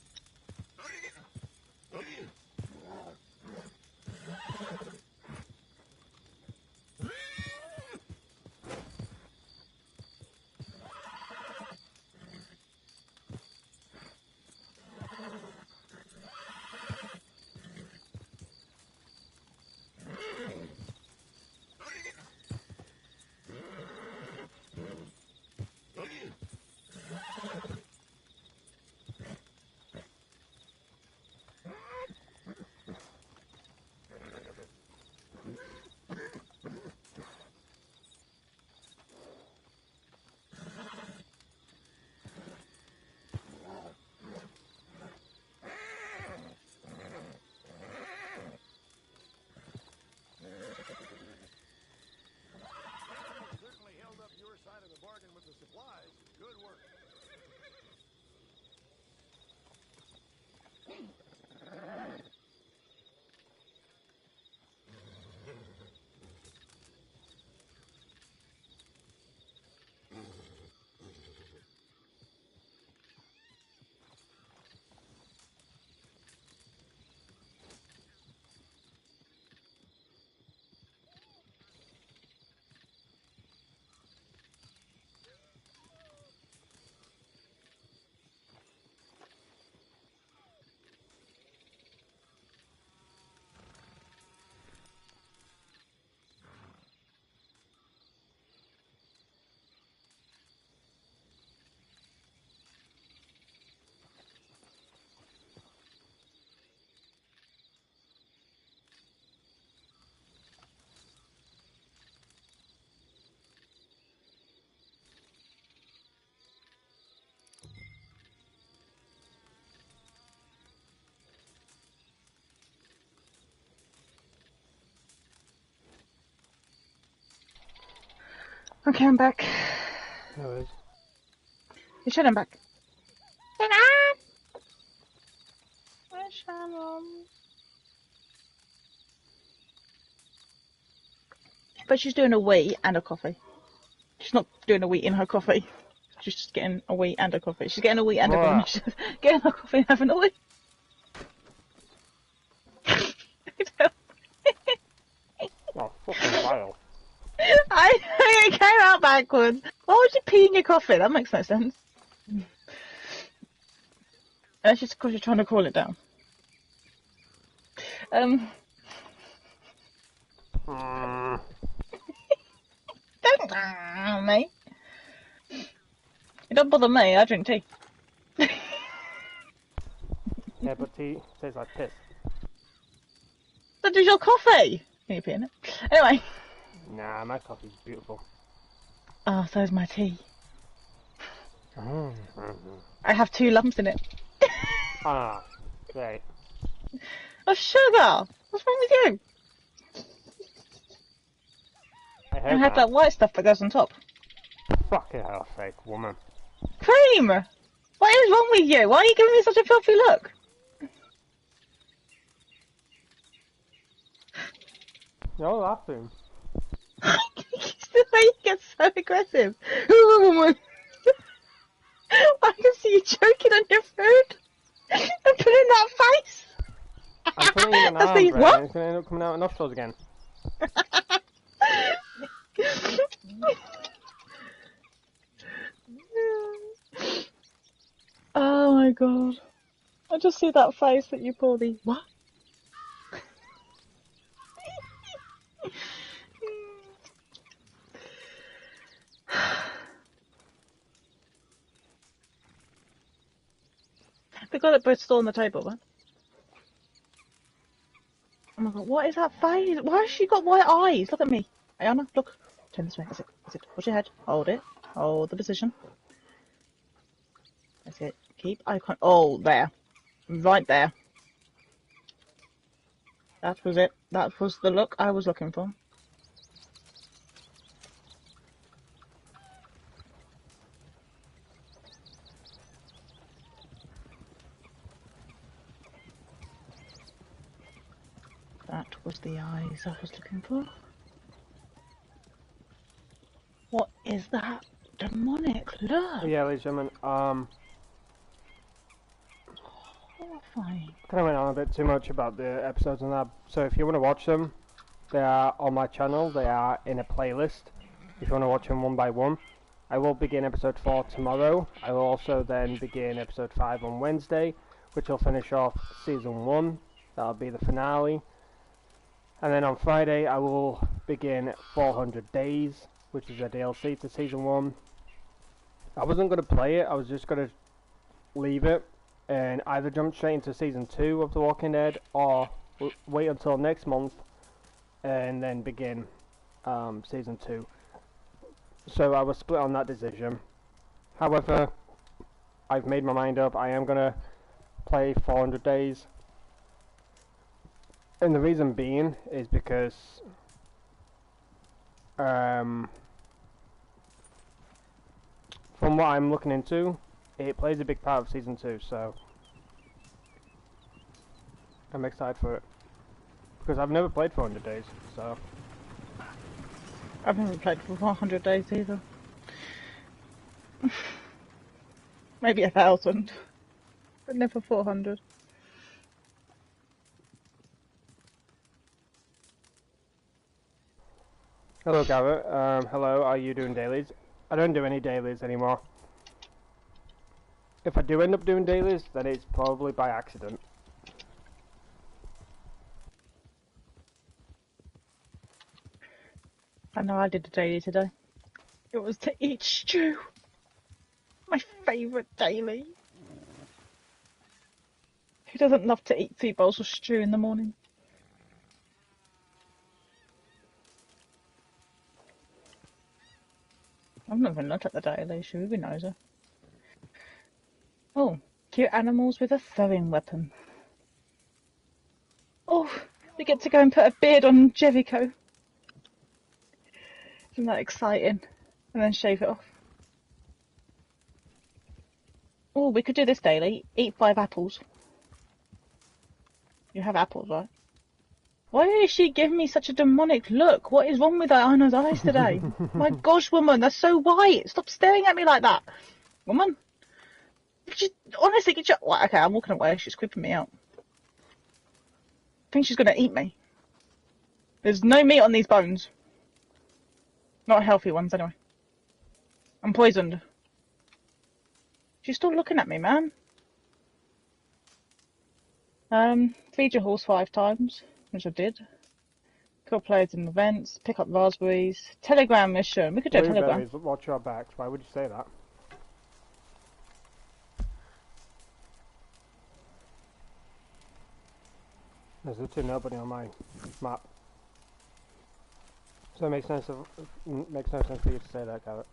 Certainly held up your side of the bargain with the supplies. Good work. Okay, I'm back. No worries. You should, I'm back. Shannon! Where's Shannon? But she's doing a wee and a coffee. She's not doing a wee in her coffee. She's just getting a wee and a coffee. She's getting a wee and a coffee. What? She's getting a coffee and having a wee. Oh, fucking vile. I came out backwards. Why would you pee in your coffee? That makes no sense. That's just because you're trying to cool it down. Mm. Don't me. It don't bother me. I drink tea. Yeah, but tea tastes like piss. So does your coffee. Can you pee in it? Anyway. Nah, my coffee's beautiful. Oh, so's my tea. Mm-hmm. I have 2 lumps in it. Ah, great. Of sugar. What's wrong with you? I I heard had that white stuff that goes on top. Fucking hell, fake woman. Cream! What is wrong with you? Why are you giving me such a filthy look? You're laughing. The way you get so aggressive. I can see you choking on your food and putting that face. I'm putting it in an That's arm, the- Brett, what? and it's going to end up coming out of nostrils again. Oh my god. I just see that face that you pull the what? They got it Bristol on the table, what? Oh my god, what is that face? Why has she got white eyes? Look at me. Ayana, look. Turn this way. That's it. That's it. Watch your head. Hold it. Hold the position. That's it. Keep eye contact. Oh, there. Right there. That was it. That was the look I was looking for. That was the eyes I was looking for. What is that demonic look? Yeah, ladies and gentlemen, Horrifying. kind of went on a bit too much about the episodes and that. So if you want to watch them, they are on my channel. They are in a playlist. If you want to watch them one by one, I will begin episode 4 tomorrow. I will also then begin episode 5 on Wednesday, which will finish off season 1. That'll be the finale. And then on Friday, I will begin 400 Days, which is a DLC to season 1. I wasn't going to play it. I was just going to leave it and either jump straight into season 2 of The Walking Dead or wait until next month and then begin season 2. So I was split on that decision. However, I've made my mind up. I am going to play 400 Days. And the reason being is because from what I'm looking into, it plays a big part of season 2, so I'm excited for it. Because I've never played 400 Days, so I've never played for 100 days either. Maybe 1,000, but never 400. hello Garrett, hello, are you doing dailies? I don't do any dailies anymore. If I do end up doing dailies, then it's probably by accident. I know I did a daily today. It was to eat stew. My favourite daily. Who doesn't love to eat 3 bowls of stew in the morning? I've not even looked at the daily. Who knows her? Oh, cute animals with a throwing weapon. Oh, we get to go and put a beard on Jericho. Isn't that exciting? And then shave it off. Oh, we could do this daily. Eat 5 apples. You have apples, right? Why is she giving me such a demonic look? What is wrong with Anna's eyes today? My gosh, woman, they're so white. Stop staring at me like that. Woman. Honestly, get your... Well, okay, I'm walking away. She's creeping me out. I think she's going to eat me. There's no meat on these bones. Not healthy ones, anyway. I'm poisoned. She's still looking at me, man. Feed your horse 5 times, which I did. Kill players in events, pick up raspberries, telegram mission. We could do a telegram. Blueberries, watch your backs. Why would you say that? There's literally nobody on my map. So it makes no sense for you to say that, Garrett.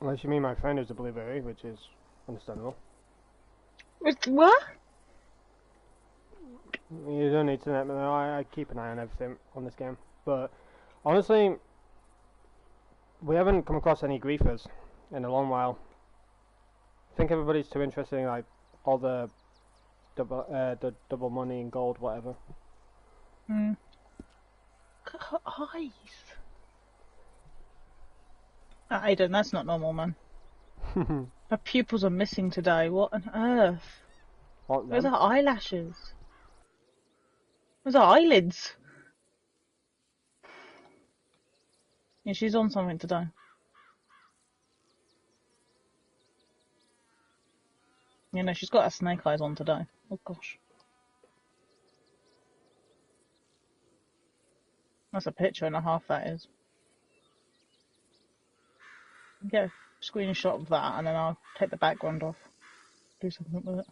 Unless you mean my friend is a blueberry, which is understandable. What? You don't need to let me know. I keep an eye on everything on this game. But honestly, we haven't come across any griefers in a long while. I think everybody's too interested in like all the double money and gold, whatever. Hmm. Look at her eyes. Aidan, that's not normal, man. Her pupils are missing today. What on earth? What, Where's her eyelashes? Where's her eyelids? Yeah, she's on something today. You know, she's got her snake eyes on today. Oh gosh. That's a picture and a half, that is. Get a screenshot of that and then I'll take the background off. Do something with it.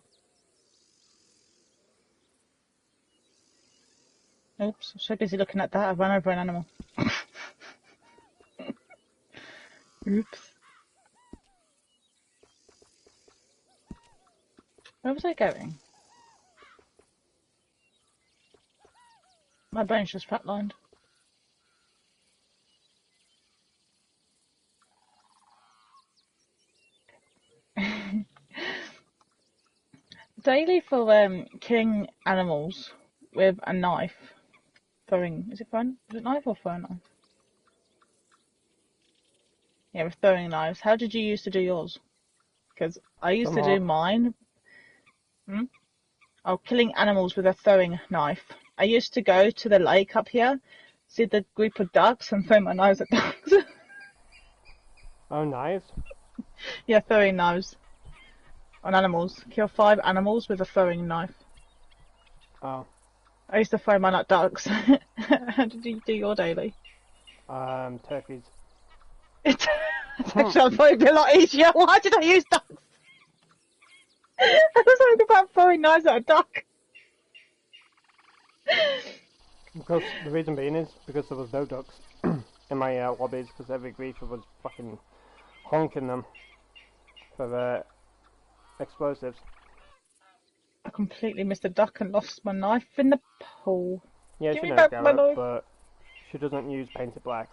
Oops, I'm so busy looking at that, I've run over an animal. Oops. Where was I going? My brain's just flatlined. daily for killing animals with a knife. Throwing, is it knife or throwing knife? Yeah, with throwing knives. How did you used to do yours? Because I used to do mine. Oh, killing animals with a throwing knife. I used to go to the lake up here, see the group of ducks, and throw my knives at ducks. Oh, knives? Yeah, throwing knives on animals. Kill 5 animals with a throwing knife. Oh. I used to throw mine at ducks. How did you do your daily? Turkeys. It's actually probably a lot easier. Why did I use ducks? I was talking about throwing knives at a duck. Because the reason being is because there was no ducks in my lobbies, because every griefer was fucking honking them for explosives. I completely missed a duck and lost my knife in the pool. Yeah, Give she me knows back my Garrett, knife. but she doesn't use painted black.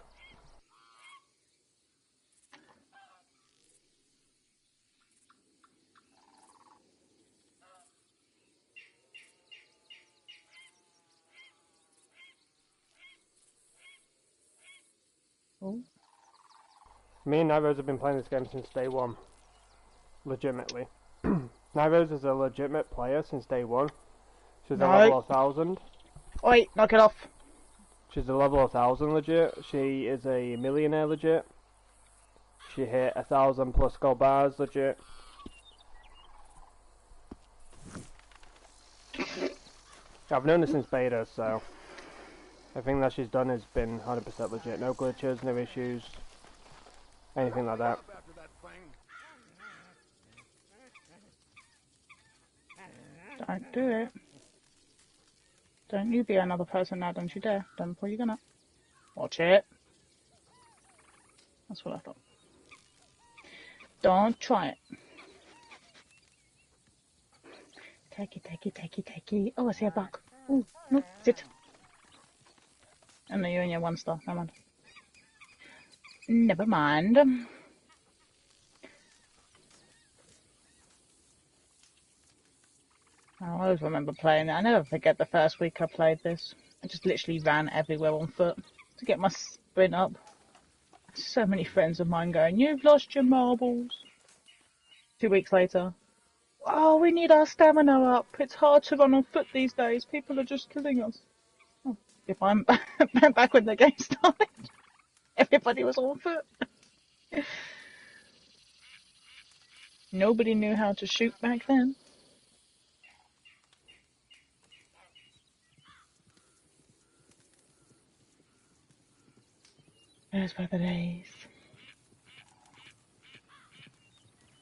Oh. Me and Nirose have been playing this game since day one. Legitimately. Nirose is a legitimate player since day one. She's a level 1000. Oi, knock it off. She's a level 1000 legit. She is a millionaire legit. She hit 1000 plus gold bars legit. I've known her since beta, so everything that she's done has been 100% legit. No glitches, no issues, anything like that. Don't do it. Don't you be another person now, don't you dare. Don't before you're gonna. Watch it. That's what I thought. Don't try it. Take it. Oh, I see a bug. Oh, no, sit. Oh no, you're in your 1 star. Never mind. Never mind. I always remember playing it. I never forget the first week I played this. I just literally ran everywhere on foot to get my sprint up. So many friends of mine going, "You've lost your marbles." 2 weeks later, "Oh, we need our stamina up. It's hard to run on foot these days. People are just killing us." Oh, if I'm back when the game started, everybody was on foot. Nobody knew how to shoot back then. Those were the days.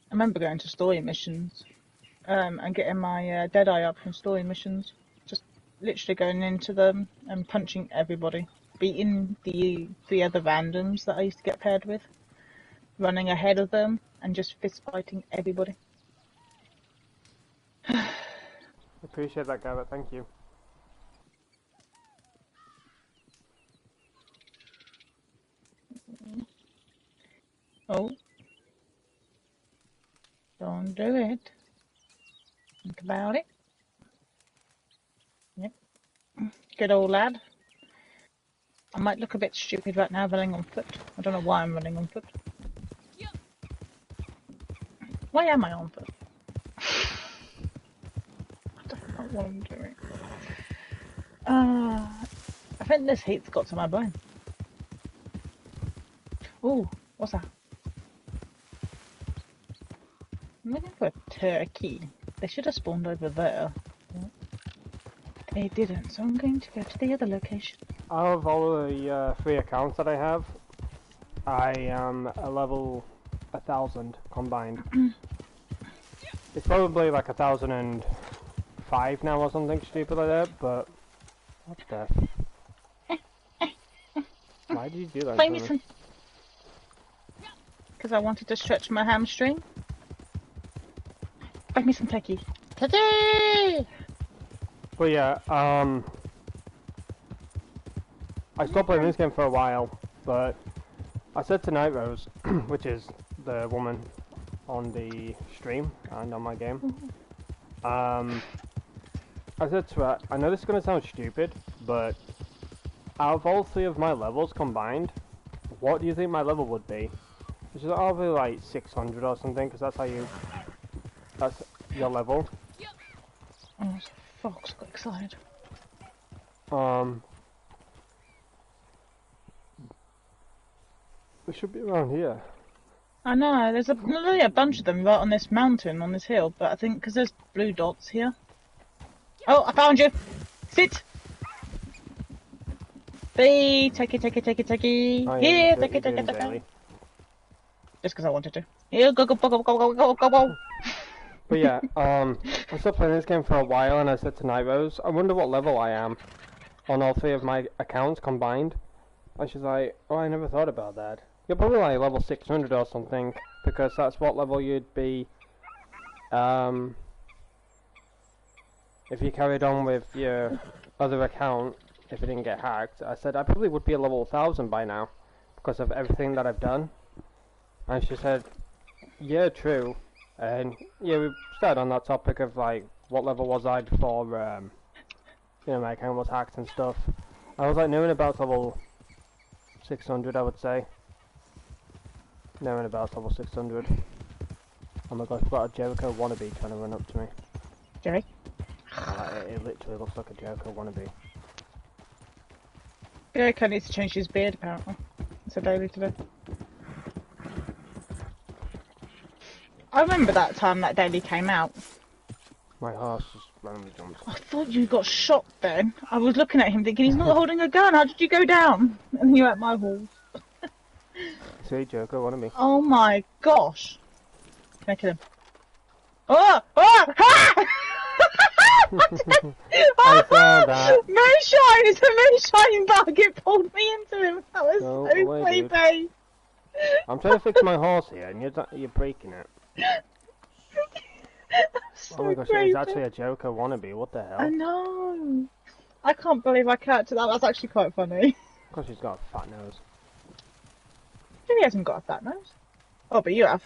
I remember going to story missions and getting my Deadeye up in story missions. Just literally going into them and punching everybody. Beating the 3 other randoms that I used to get paired with. Running ahead of them and just fist fighting everybody. Appreciate that, Garrett, thank you. Oh. Don't do it. Think about it. Yep. Good old lad. I might look a bit stupid right now running on foot. I don't know why I'm running on foot. Why am I on foot? I don't know what I'm doing. I think this heat's got to my brain. Ooh, what's that? I'm looking for a turkey. They should have spawned over there. They didn't, so I'm going to go to the other location. Out of all the 3 accounts that I have, I am a level 1000 combined. It's probably like 1005 now or something stupid like that, but what the? Why did you do that? Find me some. Because I wanted to stretch my hamstring. Find me some turkey. Turkey! But yeah, I stopped playing this game for a while, but I said to Nightrose, which is the woman on the stream and on my game, I said to her, I know this is going to sound stupid, but out of all 3 of my levels combined, what do you think my level would be? She's like, probably like 600 or something, because that's your level. Oh, Fox got excited. We should be around here. I know, there's really a bunch of them right on this mountain, on this hill, but I think because there's blue dots here. Oh, I found you! Sit! Be, take it. Here, take it. Just because I wanted to. Here, go. But yeah, I stopped playing this game for a while and I said to Nairos, I wonder what level I am on all 3 of my accounts combined. And she's like, oh, I never thought about that. You're probably like level 600 or something, because that's what level you'd be, if you carried on with your other account, if it didn't get hacked. I said, I probably would be a level 1000 by now, because of everything that I've done. And she said, yeah, true. And yeah, we started on that topic of like, what level was I before, you know, my account was hacked and stuff. I was like, knowing about level 600, I would say. Knowing about level 600. Oh my god, I've got a Jericho wannabe trying to run up to me. Jerry? It literally looks like a Jericho wannabe. Jericho needs to change his beard, apparently. It's a daily today. I remember that time that daily came out. My horse just randomly jumped. I thought you got shot then. I was looking at him thinking, he's not holding a gun, how did you go down? And you're at my horse. See, Jericho wannabe. Oh my gosh. Can I kill him? Oh! Oh! Ah! I saw that. Moonshine! It's a moonshine bug! It pulled me into him! That was No so way, dude. creepy! I'm trying to fix my horse here, and you're breaking it. So Oh my gosh, creepy. it's actually a Jericho wannabe. What the hell? I know! I can't believe I captured that. That's actually quite funny. Of course, he's got a fat nose. He hasn't got a fat nose. Oh, but you have.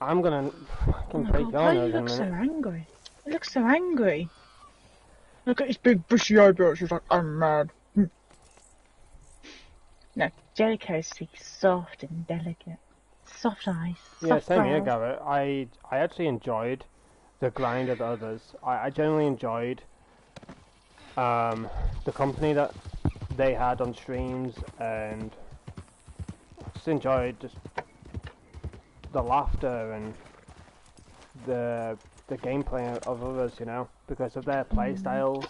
I'm gonna fucking break your why nose he in a looks so minute. angry? He looks so angry. Look at his big bushy eyebrows. He's like, I'm mad. No, Jericho's soft and delicate. Soft eyes. Yeah, Soft same here, brows. Garrett. I actually enjoyed the grind of the others. I genuinely enjoyed the company that they had on streams, and just enjoyed just the laughter and the gameplay of others, you know, because of their play styles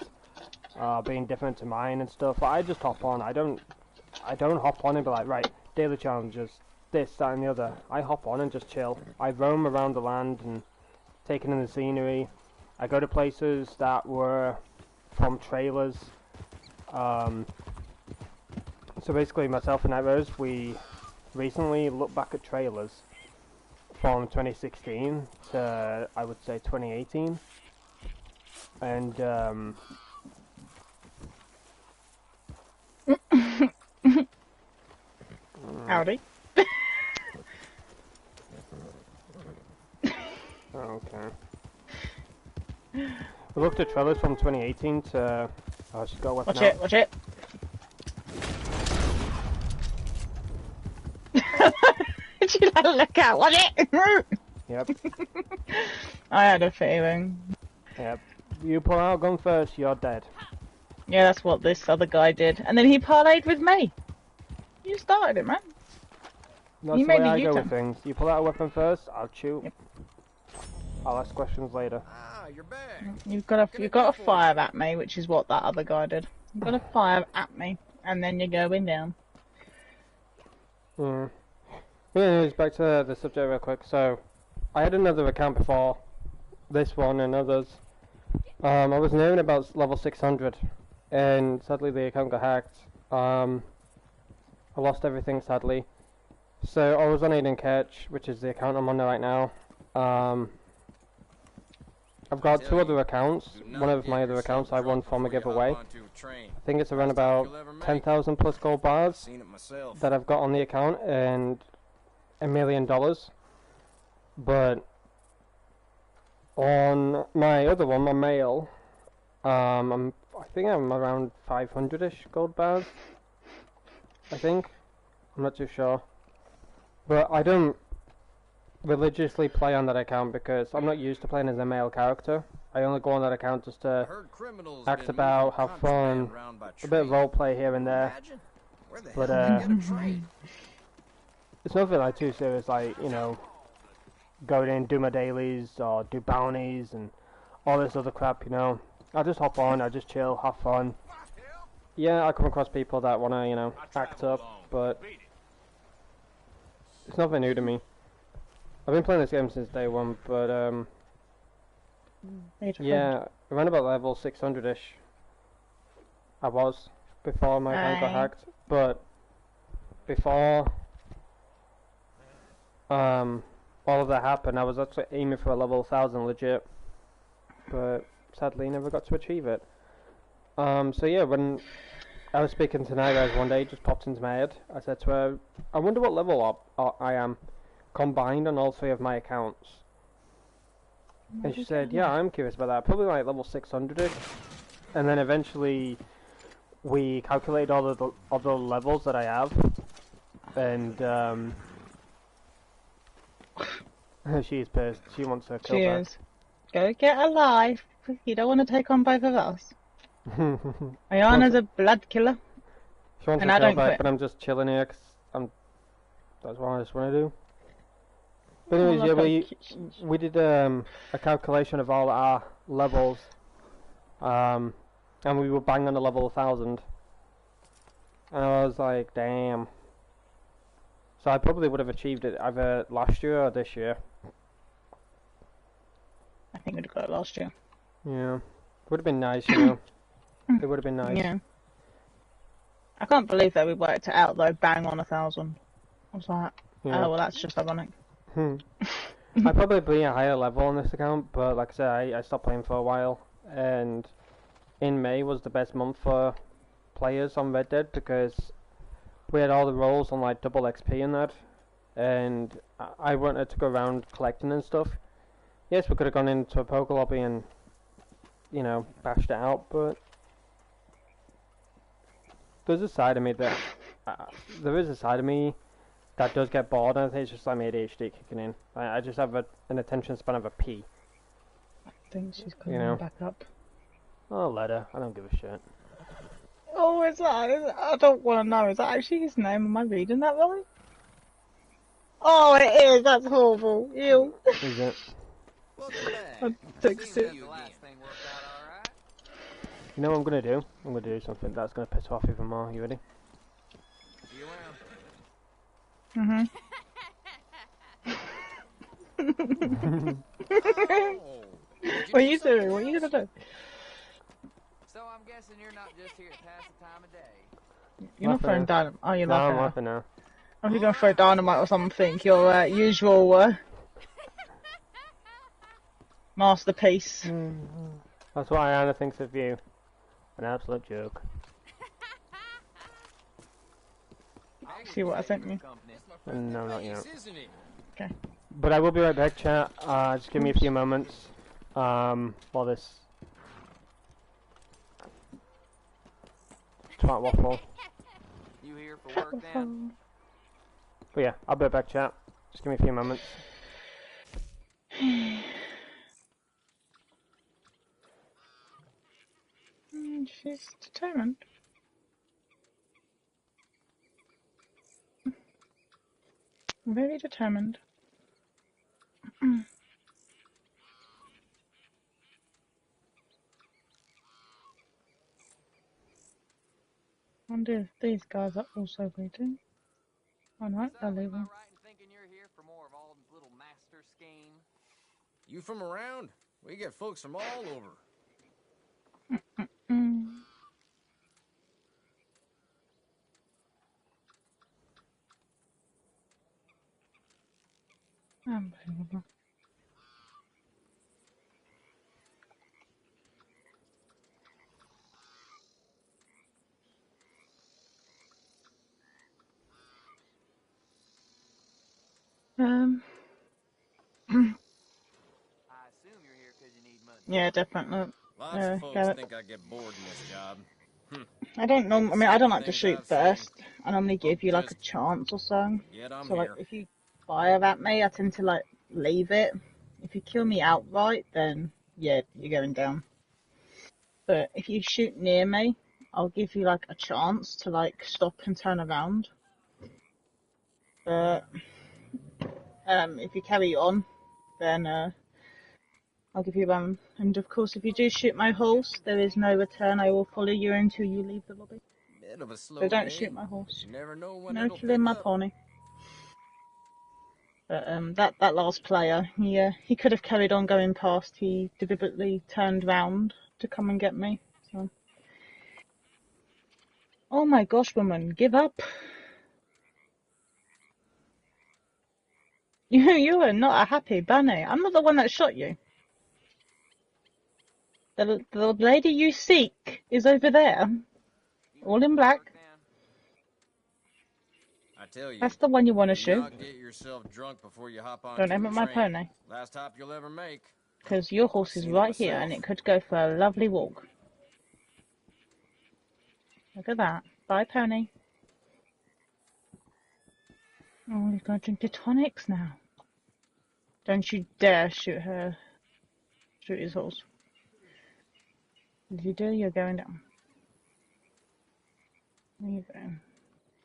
being different to mine and stuff. But I just hop on. I don't hop on and be like, right, daily challenges, this, that, and the other. I hop on and just chill. I roam around the land and taking in the scenery. I go to places that were from trailers. So basically, myself and Nightros, we recently looked back at trailers from 2016 to, I would say, 2018. And Howdy. okay. We looked at trailers from 2018 to... Oh, she's got a weapon out. Watch it. Did you let her look out? Watch it! Yep, I had a feeling. yep. You pull out a gun first, you're dead. Yeah, that's what this other guy did. And then he parlayed with me. You started it, man. That's You the way made a I go U-turn. with things. You pull out a weapon first, I'll shoot. Yep. I'll ask questions later. Ah, you're back. You've got to fire at me, which is what that other guy did. You've got to fire at me, and then you're going down. Yeah. Anyways, back to the subject real quick. So, I had another account before this one and others. I was known about level 600, and sadly the account got hacked. I lost everything, sadly. So I was on Aidan Ketch, which is the account I'm on right now. I've got two other accounts. One of my other accounts I won from a giveaway. I think it's around about 10,000 plus gold bars that I've got on the account, and $1 million. But On my other one, my male, I think I'm around 500-ish gold bars. I think. I'm not too sure. But I don't religiously play on that account because I'm not used to playing as a male character. I only go on that account just to act about, have fun, a bit of roleplay here and there. But it's nothing like too serious, like, you know, go in, do my dailies, or do bounties, and all this other crap, you know. I just hop on, I just chill, have fun. Yeah, I come across people that want to, you know, act up, but it's nothing new to me. I've been playing this game since day one, but yeah, around about level 600-ish. I was before my account got hacked, but before all of that happened, I was actually aiming for a level 1000 legit, but sadly never got to achieve it. So yeah, when I was speaking to Nairez one day, it just popped into my head. I said to her, I wonder what level I am combined on all three of my accounts. And she said, yeah, I'm curious about that. Probably like level 600-ish. And then eventually we calculated all of the other levels that I have. And she's pissed. She wants to kill her. She is. Go get a life. You don't want to take on both of us. Ayana's a blood killer. She wants And to I kill don't back, quit. but I'm just chilling here because that's what I just want to do. But anyways, yeah, we did a calculation of all our levels, and we were bang on the level 1000. And I was like, damn. So I probably would have achieved it either last year or this year. I think we'd have got it last year. Yeah, would have been nice, you know. It would have been nice. Yeah. I can't believe that we worked it out though. Bang on 1000. I was like, Yeah. oh well, that's just ironic. I'd probably be a higher level on this account, but like I said, I stopped playing for a while, and in May was the best month for players on Red Dead because we had all the roles on like double XP and that, and I wanted to go around collecting and stuff. Yes, we could have gone into a poker lobby and, you know, bashed it out, but there's a side of me that there is a side of me that does get bored, and I think it's just like my ADHD kicking in. I just have an attention span of a pea. I think she's coming back up. Oh, let her. I don't give a shit. Oh, is that? I don't want to know. Is that actually his name? Am I reading that right? Oh, it is. That's horrible. Ew. Is it? I fixed it. You know what I'm gonna do? I'm gonna do something that's gonna piss off even more. You ready? Mhm. What are you doing? What are you gonna do? So I'm guessing you're not just here to pass the time of day. You're not throwing dynamite. Oh, you're No, not. I'm laughing now. I'm just gonna throw dynamite or something. Your usual masterpiece. That's what Ayana thinks of you. An absolute joke. See what I sent you? No, not yet. Okay. But I will be right back, chat. Just give me a few moments. While this twat waffle. You here for work then? But yeah, I'll be right back, chat. Just give me a few moments. She's determined. Very determined. I wonder if these guys are also waiting. Oh no, they're leaving. Am I right in thinking you're here for more of Alden's little master scheme? You from around? We get folks from all over. Unbelievable. I assume you're here Yeah, definitely. Lots of folks Garrett. think I get bored in this job. I don't know. I mean, I don't like to Things shoot I've seen. first. I normally give Folk you like a just chance or so. forget I'm So like, here. if you fire at me, I tend to like leave it. If you kill me outright, then yeah, you're going down. But if you shoot near me, I'll give you like a chance to like stop and turn around. But if you carry on, then I'll give you one. And of course, if you do shoot my horse, there is no return. I will follow you until you leave the lobby. Bit of a So slow don't day. shoot my horse. You never know when No it'll killing pick my up. pony. But that last player, he could have carried on going past. He deliberately turned round to come and get me. So. Oh my gosh, woman, give up. You are not a happy bunny. I'm not the one that shot you. The lady you seek is over there, all in black. I tell you, That's the one you want to do shoot. not get yourself drunk before you hop Don't onto aim a at my train. pony, Last hop you'll ever make. because your horse is Seen it right here myself. and it could go for a lovely walk. Look at that. Bye, pony. Oh, he's going to drink the tonics now. Don't you dare shoot his horse. If you do, you're going down. Where you going?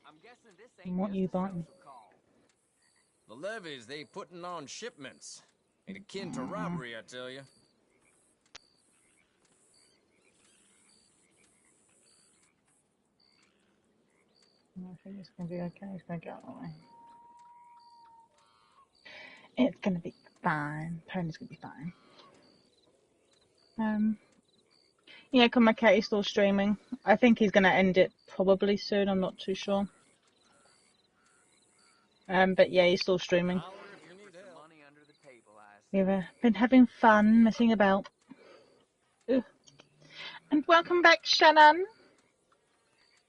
I'm guessing this And ain't what just you a biting? social call. The levies they putting on shipments. Ain't akin to robbery, I tell you. I think it's going to be okay. It's going to go out that way. It's going to be fine. Pony's going to be fine. Yeah, come my cat is still streaming. I think he's going to end it probably soon. I'm not too sure. But yeah, he's still streaming. Holler if you need Some help. money under the table, I see. We've been having fun messing about. Ugh. And welcome back, Shannon.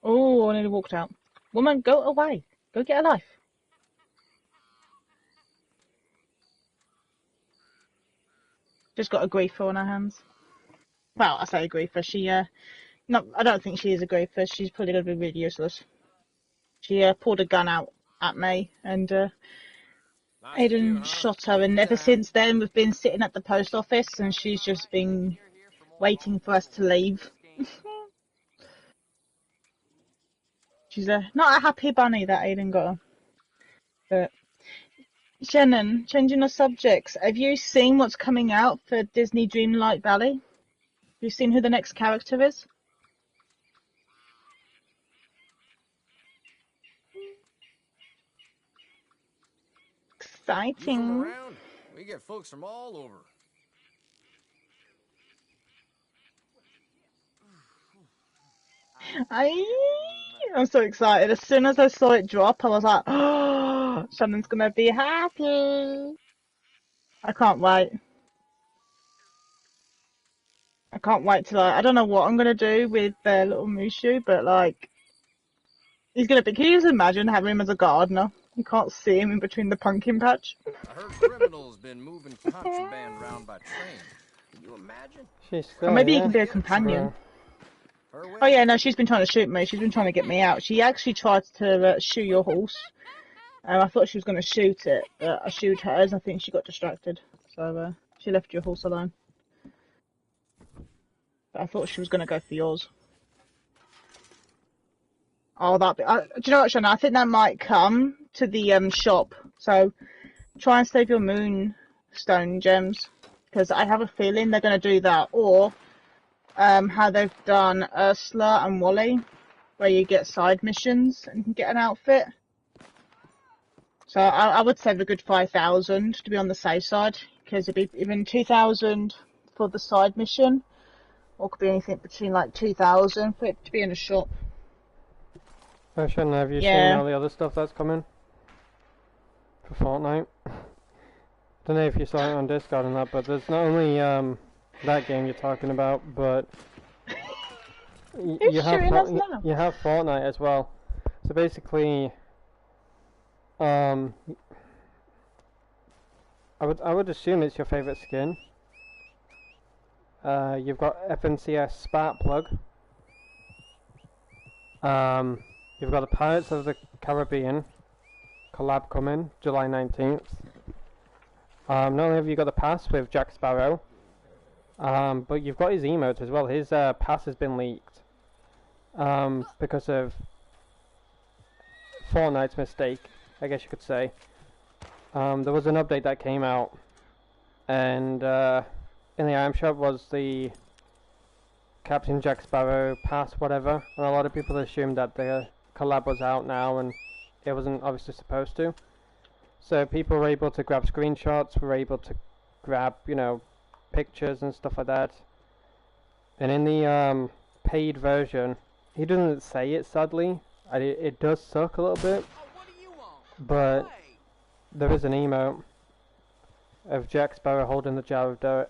Oh, I nearly walked out. Woman, go away. Go get a life. Just got a griefer on her hands. Well, I say a griefer. No, I don't think she is a griefer. She's probably going to be really useless. She pulled a gun out at me, and Nice of you, Aidan huh? shot her. And ever Anytime. since then, we've been sitting at the post office, and she's just been You're here for more waiting for us to leave. She's not a happy bunny that Aidan got her. But Shannon, changing the subjects. Have you seen what's coming out for Disney Dreamlight Valley? Have you seen who the next character is? You from Exciting. around? We get folks from all over. I'm so excited. As soon as I saw it drop, I was like, oh, Shannon's gonna be happy. I can't wait. I can't wait to I don't know what I'm gonna do with little Mushu, but like, he's gonna be, can you just imagine having him as a gardener? You can't see him in between the pumpkin patch. I heard criminals been moving contraband around by train. Can you imagine? She's Or still maybe he here. can be a Get 'em companion. Her way. Oh yeah, no, she's been trying to shoot me. She's been trying to get me out. She actually tried to shoot your horse. I thought she was going to shoot it, but I shot hers. I think she got distracted, so she left your horse alone. But I thought she was going to go for yours. Oh, do you know what, Shanna? I think that might come to the shop. So try and save your moonstone gems, because I have a feeling they're going to do that, or how they've done Ursula and Wally, where you get side missions and can get an outfit. So I would save a good 5,000 to be on the safe side, because it'd be even 2,000 for the side mission, or could be anything between like 2,000 for it to be in a shop. Fashion, have you seen Yeah. all the other stuff that's coming for Fortnite? Don't know if you saw it on Discord and that, but there's not only that game you're talking about, but Who's you have shooting us now? you have Fortnite as well. So basically, I would assume it's your favorite skin. You've got FNCS Spark Plug. You've got the Pirates of the Caribbean collab coming July 19th. Not only have you got the pass with Jack Sparrow, but you've got his emote as well. His pass has been leaked because of Fortnite's mistake, I guess you could say. There was an update that came out, and in the item shop was the Captain Jack Sparrow pass, whatever, and a lot of people assumed that the collab was out now, and it wasn't obviously supposed to. So people were able to grab screenshots, were able to grab, you know, pictures and stuff like that. And in the paid version, he doesn't say it, sadly. It does suck a little bit, but there is an emote of Jack Sparrow holding the jar of dirt.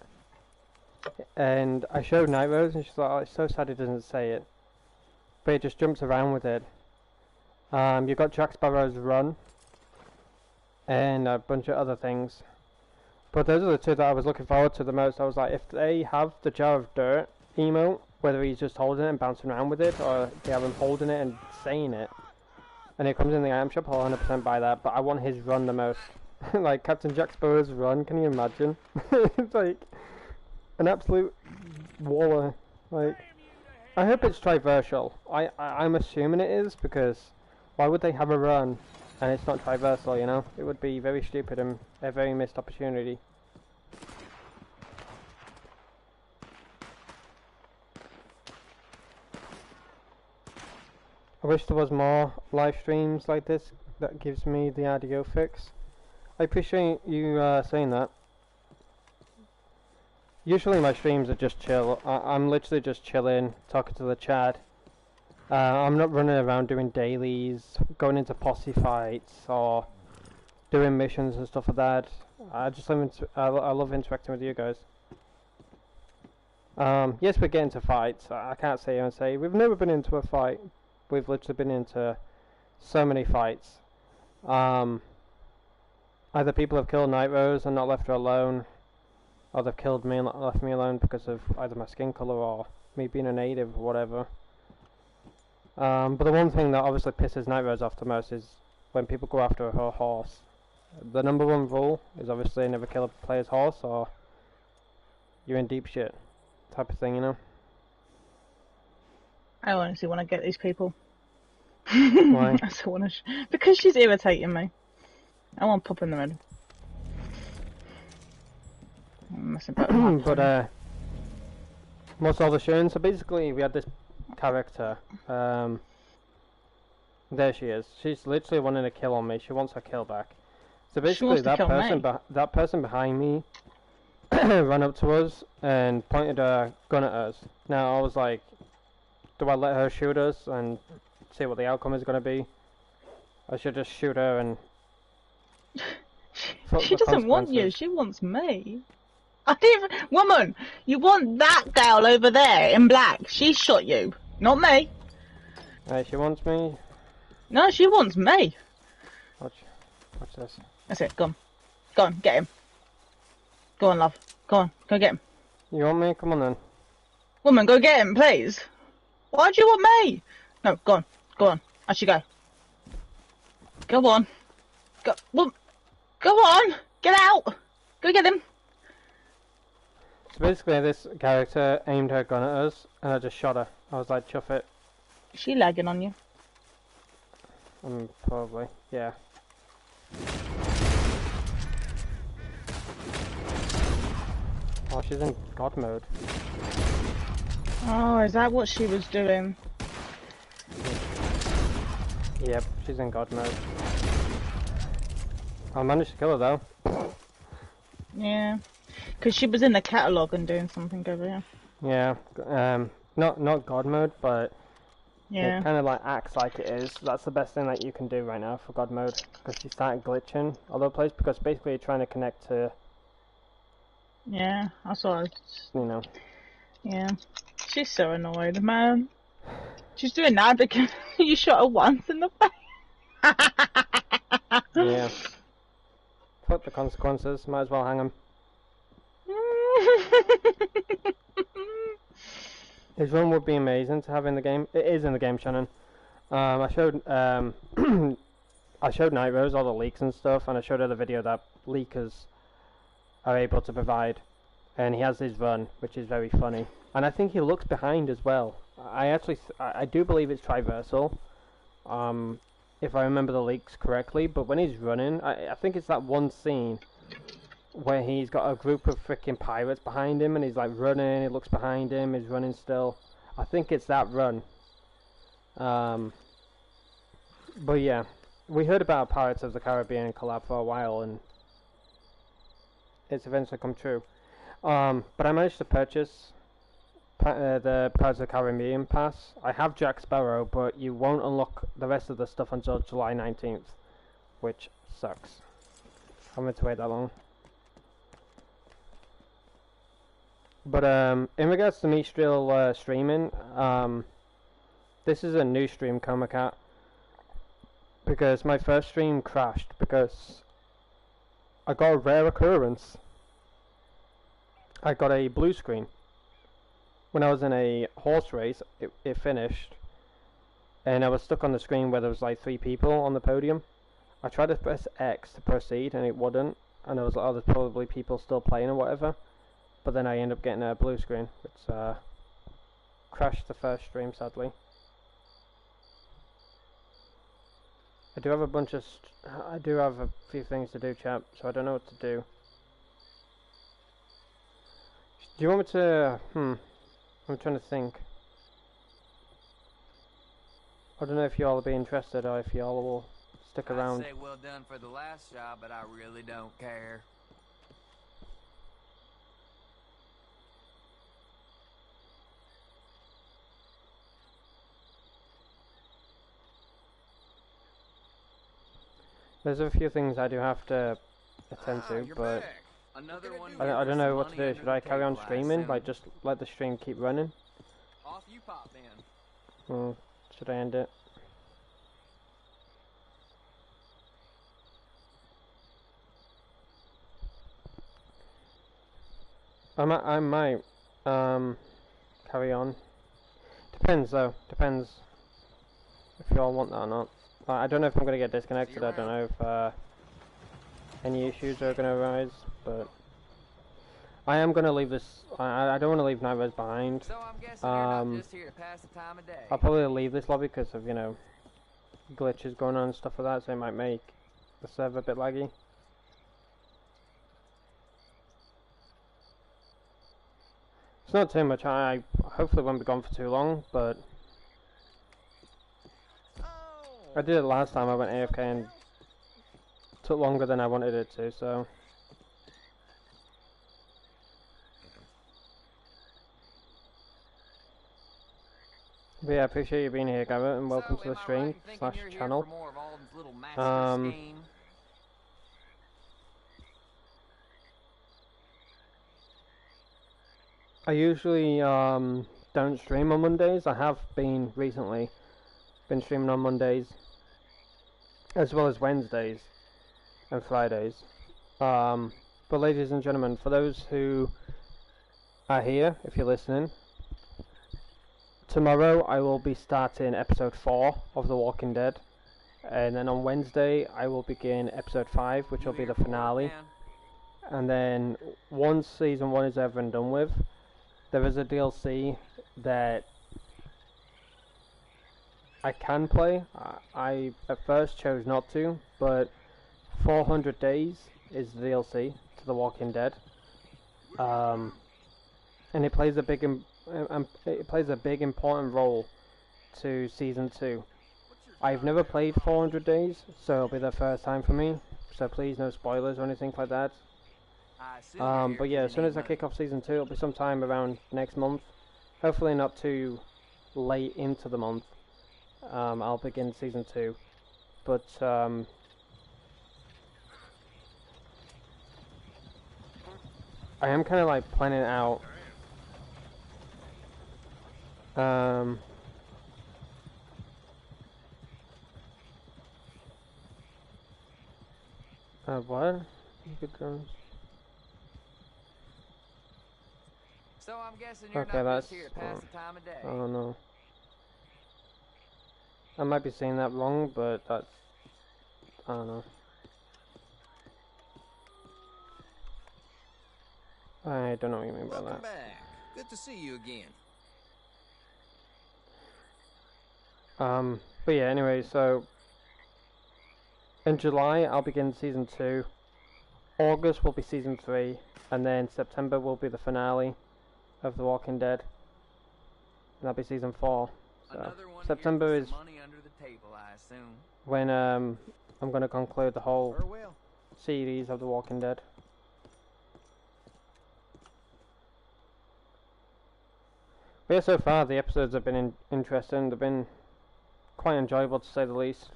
And I showed Night Rose and she's like, oh, it's so sad it doesn't say it. But it just jumps around with it. You've got Jack Sparrow's run and a bunch of other things. But those are the two that I was looking forward to the most. I was like, if they have the jar of dirt emote, whether he's just holding it and bouncing around with it, or they have him holding it and saying it, and it comes in the item shop, I'll 100% buy that. But I want his run the most. Like Captain Jack Sparrow's run, can you imagine? It's like an absolute waller. Like, I hope it's triversal. I'm assuming it is, because why would they have a run and it's not triversal, you know? It would be very stupid and a very missed opportunity. I wish there was more live streams like this that gives me the audio fix. I appreciate you saying that. Usually my streams are just chill. I'm literally just chilling, talking to the chat. I'm not running around doing dailies, going into posse fights, or doing missions and stuff like that. I just I love interacting with you guys. Yes, we're getting to fights. I can't sit here and say we've never been into a fight. We've literally been into so many fights. Either people have killed Night Rose and not left her alone, or they've killed me and left me alone because of either my skin colour or me being a native or whatever. But the one thing that obviously pisses Night Rose off the most is when people go after her horse. The number one rule is obviously never kill a player's horse or you're in deep shit type of thing, you know? I honestly want to get these people. Why? I still want to because she's irritating me. I want to pop in the middle. But what's all the showing? So basically we had this character, there she is. She's literally wanting a kill on me. She wants her kill back. So basically that person behind me ran up to us and pointed a gun at us. Now I was like, do I let her shoot us and see what the outcome is going to be? I should just shoot her and she doesn't want you, she wants me. Woman, you want that girl over there in black. She shot you, not me. Hey, she wants me? No, she wants me. Watch this. That's it, go on. Go on, get him. Go on, love. Go on, go get him. You want me? Come on then. Woman, go get him, please. Why do you want me? No, go on. I should go. Go on. Go on, get out. Go get him. So basically this character aimed her gun at us and I just shot her. I was like, chuff it. Is she lagging on you? Probably, yeah. Oh, she's in God mode. Oh, is that what she was doing? Yep, she's in God mode. I managed to kill her though. Yeah, because she was in the catalogue and doing something over here. Yeah, not God mode, but yeah, it kind of like acts like it is. That's the best thing that you can do right now for God mode, because she started glitching all over the place, because basically you're trying to connect to... Yeah, I saw her. You know. Yeah, she's so annoyed, man. She's doing that because you shot her once in the face. Yeah. Fuck the consequences, might as well hang them. His run would be amazing to have in the game. It is in the game, Shannon. I showed I showed Night Rose all the leaks and stuff, and I showed her the video that leakers are able to provide. And he has his run, which is very funny. And I think he looks behind as well. I do believe it's traversal, if I remember the leaks correctly. But when he's running, I think it's that one scene where he's got a group of freaking pirates behind him, and he's like running. He looks behind him. He's running still. I think it's that run. But yeah, we heard about Pirates of the Caribbean collab for a while, and it's eventually come true. But I managed to purchase the Pirates of the Caribbean pass. I have Jack Sparrow, but you won't unlock the rest of the stuff until July 19th, which sucks. I'm going to wait that long. But in regards to me still streaming, this is a new stream, Comacat, because my first stream crashed because I got a rare occurrence. I got a blue screen. When I was in a horse race, it finished, and I was stuck on the screen where there was like 3 people on the podium. I tried to press X to proceed, and it wouldn't, and I was like, oh, there's probably people still playing or whatever. But then I ended up getting a blue screen, which crashed the first stream, sadly. I do have a few things to do, chap, so I don't know what to do. Do you want me to... I'm trying to think. I don't know if y'all will be interested or if y'all will stick around. I'd say well done for the last job, but I really don't care. There's a few things I do have to attend to, but I don't know what to do. Should I carry on streaming? Like, just let the stream keep running? Off you pop then. Or should I end it? I might carry on. Depends though. Depends if you all want that or not. I don't know if I'm going to get disconnected. I don't know if any issues are going to arise, but I am going to leave this. I don't want to leave Night Rose behind. So I'm guessing you're not just here to pass the time of day. I'll probably leave this lobby because of, you know, glitches going on and stuff like that, so it might make the server a bit laggy. It's not too much. I hopefully won't be gone for too long, but I did it last time. I went AFK and took longer than I wanted it to, so. But yeah, I appreciate you being here, Garrett, and welcome to the stream / channel. I usually don't stream on Mondays. I have been recently. Been streaming on Mondays, as well as Wednesdays and Fridays. But ladies and gentlemen, for those who are here, if you're listening, tomorrow I will be starting episode 4 of The Walking Dead, and then on Wednesday I will begin episode 5, which will be the finale. And then once season 1 is over and done with, there is a DLC that I can play. I at first chose not to, but 400 Days is the DLC to The Walking Dead, and it plays a big important role to season 2. I've never played 400 Days, so it'll be the first time for me. So please, no spoilers or anything like that. But yeah, as soon as I kick off season 2, it'll be sometime around next month. Hopefully not too late into the month. I'll begin season 2, but I am kind of like planning out what? You could So I'm guessing you're Okay, not that's... just here to pass the time of day. I don't know. I might be saying that wrong, but that's... I don't know. I don't know what you mean by Welcome that. back. Good to see you again. But yeah, anyway, so... In July, I'll begin Season 2. August will be Season 3. And then September will be the finale of The Walking Dead. And that'll be Season 4. So, September is money under the table, I assume. when, I'm gonna conclude the whole Farewell. series of The Walking Dead. But yeah, so far the episodes have been interesting. They've been quite enjoyable, to say the least.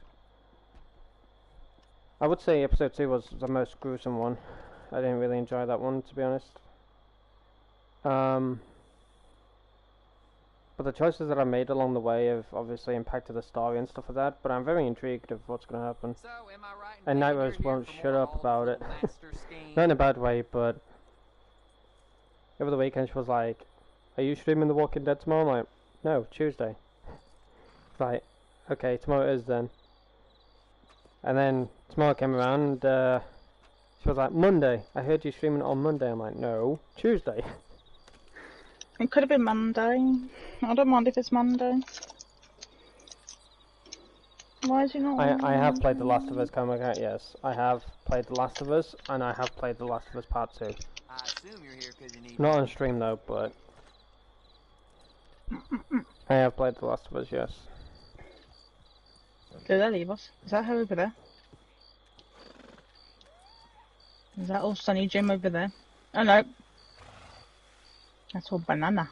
I would say episode 2 was the most gruesome one. I didn't really enjoy that one, to be honest. But the choices that I made along the way have obviously impacted the story and stuff like that. But I'm very intrigued of what's going to happen. So, am I right in And thinking Nightmares you're here won't for shut more up about it. all-little master scheme? Not in a bad way, but over the weekend she was like, "Are you streaming The Walking Dead tomorrow?" I'm like, "No, Tuesday." Right, okay, tomorrow it is then. And then tomorrow came around and she was like, "Monday, I heard you streaming on Monday." I'm like, "No, Tuesday." It could have been Monday. I don't mind if it's Monday. Why is he not? I have played The Last of Us, come out, yes. I have played The Last of Us, and I have played The Last of Us Part 2. I assume you're here because you need Not on stream though, but I have played The Last of Us, yes. Did they leave us? Is that her over there? Is that all Sunny Jim over there? Oh no. That's all banana.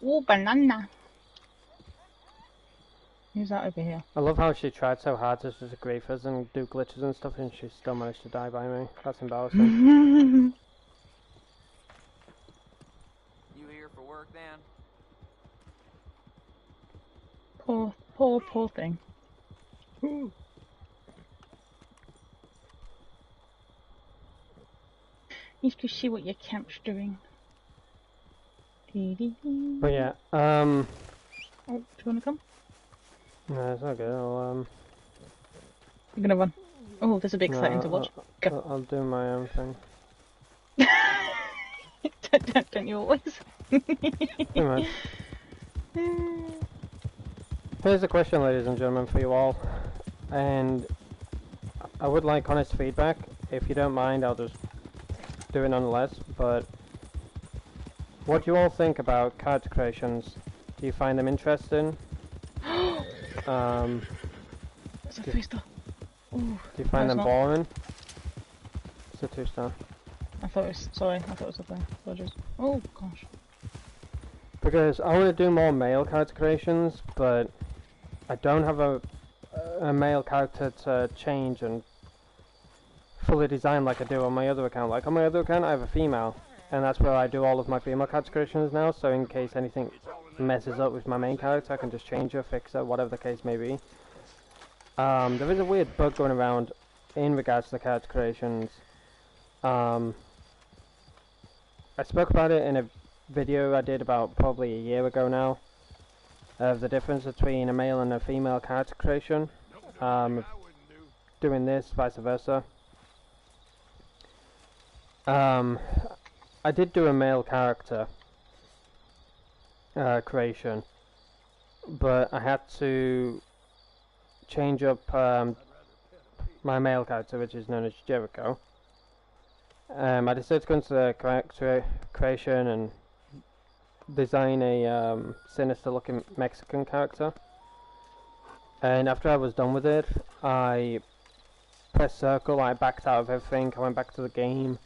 Oh, banana. Who's that over here? I love how she tried so hard to just grief us and do glitches and stuff, and she still managed to die by me. That's embarrassing. You here for work then? Poor thing. Ooh. Need to see what your camp's doing. But yeah, Oh, do you wanna come? no, it's not good. You're gonna run. Oh, there's a big No, sighting to watch. Go. I'll do my own thing. Don't you always? Pretty much. Here's a question, ladies and gentlemen, for you all, and I would like honest feedback. If you don't mind, I'll just do it nonetheless. But what do you all think about character creations? Do you find them interesting? It's a 3-star. Ooh, Do you find no, them it's not. boring? It's a 2-star. I thought it was. Sorry, I thought it was up there. Apologies. Oh gosh. Because I want to do more male character creations, but I don't have a male character to change and fully design like I do on my other account. Like on my other account I have a female, and that's where I do all of my female character creations now, so in case anything messes up with my main character I can just change her, fix her, whatever the case may be. There is a weird bug going around in regards to the character creations. I spoke about it in a video I did about probably a year ago now, of the difference between a male and a female character creation, doing this, vice versa. I did do a male character creation, but I had to change up my male character, which is known as Jericho. I decided to go into the character creation and design a sinister looking Mexican character, and after I was done with it I pressed circle, I backed out of everything, I went back to the game,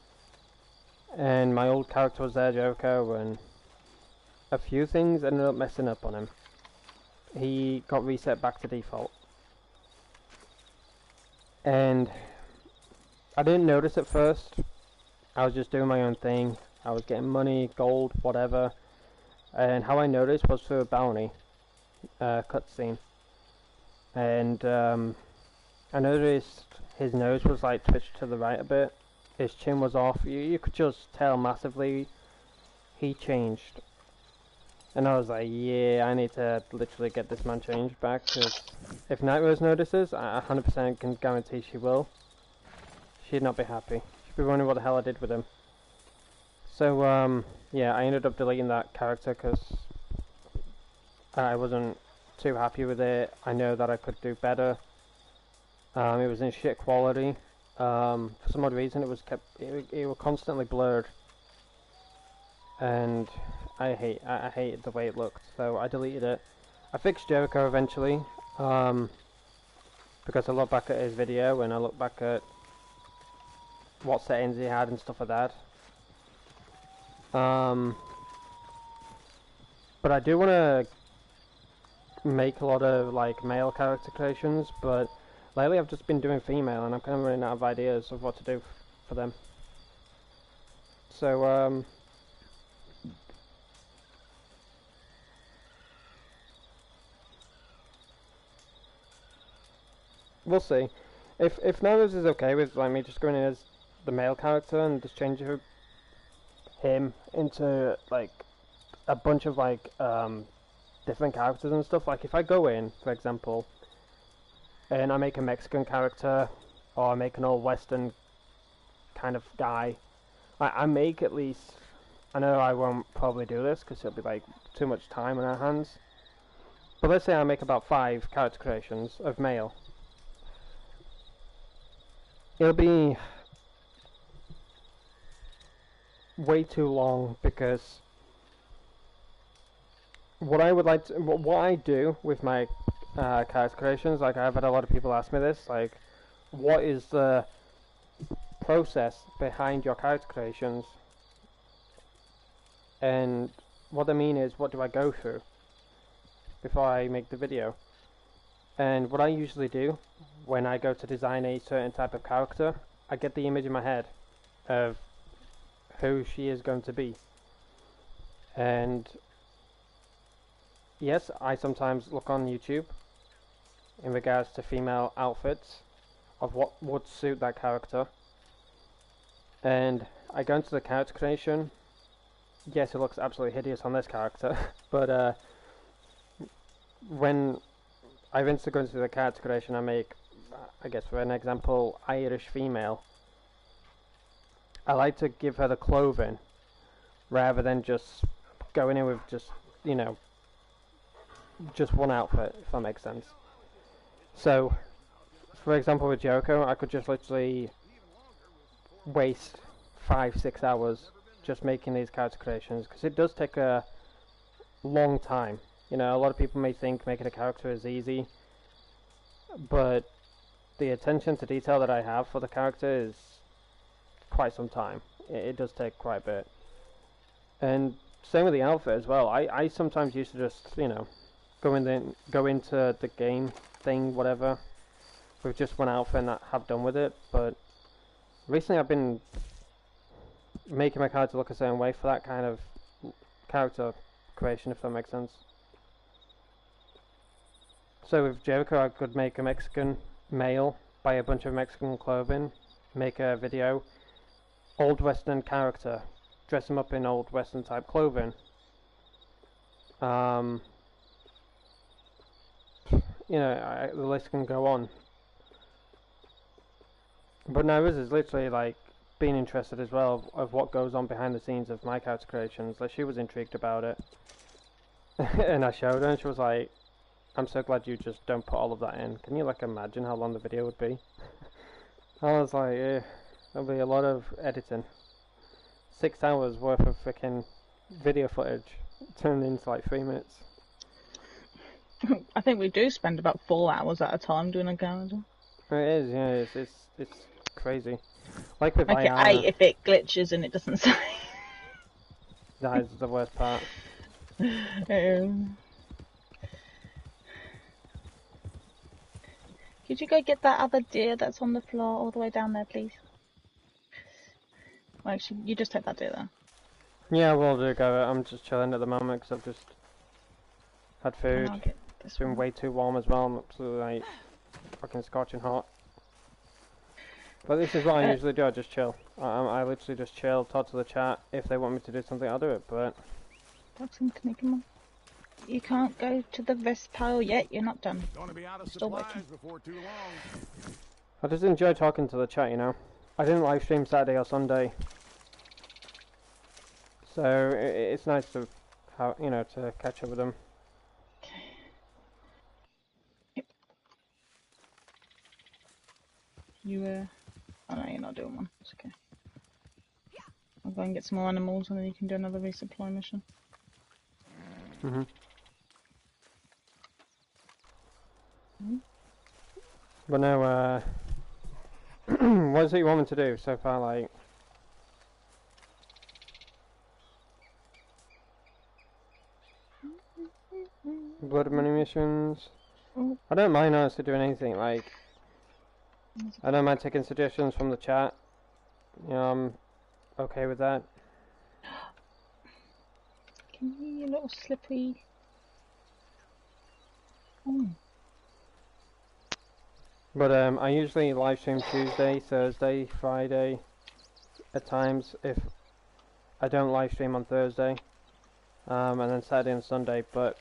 and my old character was there, Jericho, and a few things ended up messing up on him. He got reset back to default, and I didn't notice at first. I was just doing my own thing, I was getting money, gold, whatever. And how I noticed was through a bounty cutscene, and I noticed his nose was like twitched to the right a bit. His chin was off. You could just tell massively he changed. And I was like, yeah, I need to literally get this man changed back, because if Night Rose notices, I 100% can guarantee she will. She'd not be happy. She'd be wondering what the hell I did with him. So, yeah, I ended up deleting that character because I wasn't too happy with it. I know that I could do better. It was in shit quality. For some odd reason, it was constantly blurred. And I hated the way it looked, so I deleted it. I fixed Jericho eventually, because I look back at his video and I look back at what settings he had and stuff like that. But I do want to make a lot of like male character creations, but lately I've just been doing female and I'm kind of running out of ideas of what to do for them. So, we'll see. If Narrows is okay with like me just going in as the male character and just changing him into like a bunch of like different characters and stuff. Like if I go in, for example, and I make a Mexican character or I make an old Western kind of guy, I make at least. I know I won't probably do this because it'll be like too much time on our hands. But let's say I make about 5 character creations of male. It'll be way too long because what I do with my character creations, like I've had a lot of people ask me this, like what is the process behind your character creations? And what I mean is, what do I go through before I make the video? And what I usually do when I go to design a certain type of character, I get the image in my head of who she is going to be. And yes, I sometimes look on YouTube in regards to female outfits of what would suit that character. And I go into the character creation. Yes, it looks absolutely hideous on this character, but when I eventually go into the character creation, I make, I guess for an example, Irish female. I like to give her the clothing rather than just going in with just, you know, just one outfit, if that makes sense. So, for example with Jericho, I could just literally waste 5-6 hours just making these character creations, because it does take a long time. You know, a lot of people may think making a character is easy, but the attention to detail that I have for the character is quite some time. It does take quite a bit. And same with the outfit as well. I sometimes used to just, you know, go into the game thing, whatever, with just one outfit and have done with it. But recently I've been making my character look a certain way for that kind of character creation, if that makes sense. So with Jericho, I could make a Mexican male, buy a bunch of Mexican clothing, make a video, old Western character, dress him up in old Western type clothing. You know, the list can go on. But now this is literally like being interested as well of what goes on behind the scenes of my character creations. Like, she was intrigued about it. And I showed her and she was like, I'm so glad you just don't put all of that in. Can you like imagine how long the video would be? I was like, yeah, there'll be a lot of editing. 6 hours worth of freaking video footage turned into like 3 minutes. I think we do spend about 4 hours at a time doing a calendar. It is, yeah, it's crazy. Like with Make it 8 if it glitches and it doesn't say. That is the worst part. Could you go get that other deer that's on the floor all the way down there, please? Well, actually, you just take that deer there. Yeah, we'll do, go. I'm just chilling at the moment because I've just had food. It's been way too warm as well. I'm absolutely like fucking scorching hot. But this is what I usually do. I just chill. I literally just chill, talk to the chat. If they want me to do something, I'll do it. But Jackson, can you come on? You can't go to the rest pile yet. You're not done. Gonna be out of Still supplies working. before too long. I just enjoy talking to the chat. You know, I didn't live stream Saturday or Sunday, so it's nice to, to catch up with them. You, oh no, you're not doing one. It's okay. I'll go and get some more animals and then you can do another resupply mission. Mhm. But no, what is it you want me to do so far? Like, blood money missions. I don't mind honestly doing anything. Like, I don't mind taking suggestions from the chat. You know, I'm okay with that. Can you little slippery? Oh. But I usually live stream Tuesday, Thursday, Friday. At times, if I don't live stream on Thursday, and then Saturday and Sunday. But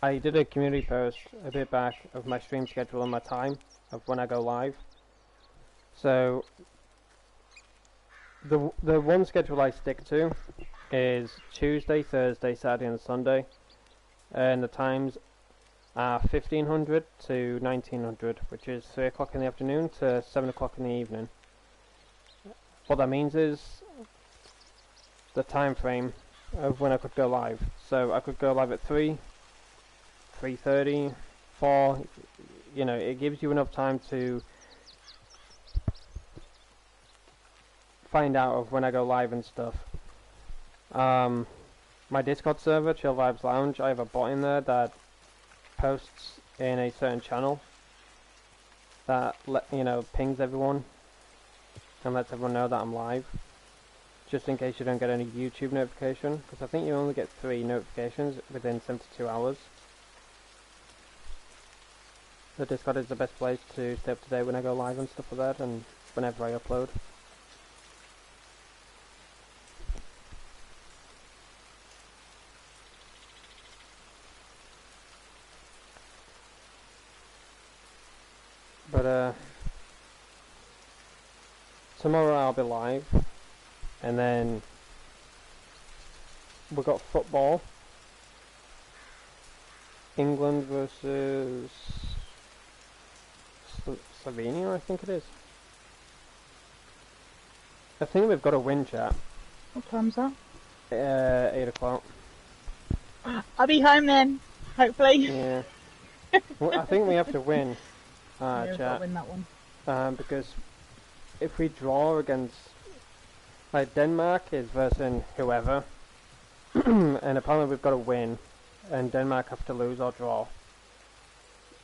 I did a community post a bit back of my stream schedule and my time of when I go live. So the one schedule I stick to is Tuesday, Thursday, Saturday and Sunday, and the times are 1500 to 1900, which is 3 o'clock in the afternoon to 7 o'clock in the evening. What that means is the time frame of when I could go live. So I could go live at 3, 3:30, 4. You know, it gives you enough time to find out of when I go live and stuff. My Discord server, Chill Vibes Lounge, I have a bot in there that posts in a certain channel that pings everyone and lets everyone know that I'm live, just in case you don't get any YouTube notification, because I think you only get 3 notifications within 72 hours. The Discord is the best place to stay up to date when I go live and stuff like that, and whenever I upload. But tomorrow I'll be live, and then we've got football. England versus Slovenia, I think it is. I think we've got a win, chat. What time's that? 8 o'clock. I'll be home then, hopefully. Yeah. Well, I think we have to win, Yeah, we've got chat. to win that one. Because if we draw against, like, Denmark is versus whoever, and apparently we've got to win, and Denmark have to lose or draw.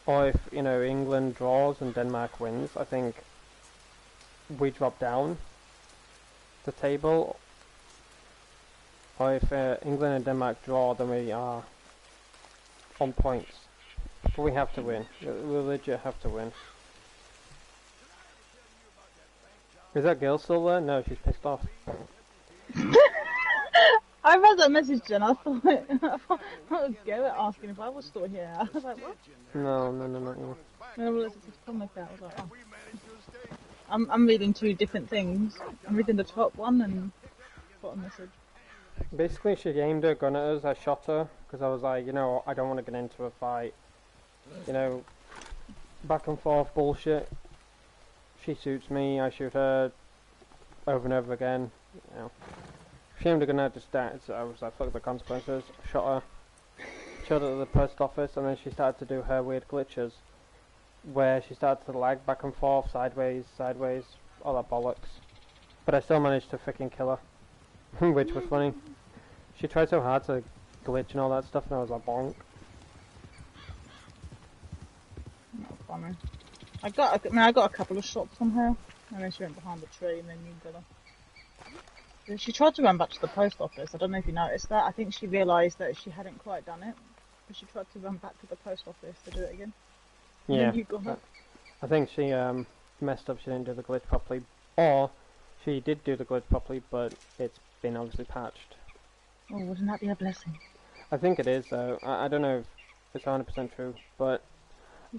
Or if, England draws and Denmark wins, I think we drop down the table. Or if England and Denmark draw, then we are on points. But we have to win. We legit have to win. Is that girl still there? No, she's pissed off. I read that message and I thought it was Garrett asking if I was still here. I was like, what? No. No, well, it's just comment that. I was like, oh. I'm reading 2 different things. I'm reading the top one and bottom message. Basically, she aimed her gun at us. I shot her because I was like, I don't want to get into a fight. Back and forth bullshit. She shoots me, I shoot her over and over again. She aimed her gun at us. So I was like, fuck the consequences. Shot her. Shot her at the post office, and then she started to do her weird glitches, where she started to lag back and forth, sideways, all that bollocks. But I still managed to freaking kill her, which was funny. She tried so hard to glitch and all that stuff, and I was like, bonk. Not funny. I got a couple of shots on her, and then she went behind the tree, and then you got her. She tried to run back to the post office. I don't know if you noticed that. I think she realised that she hadn't quite done it, but she tried to run back to the post office to do it again. Yeah. You got her. I think she messed up. She didn't do the glitch properly Or she did do the glitch properly, but it's been obviously patched. Oh, wouldn't that be a blessing? I think it is, though. I don't know if it's 100% true, but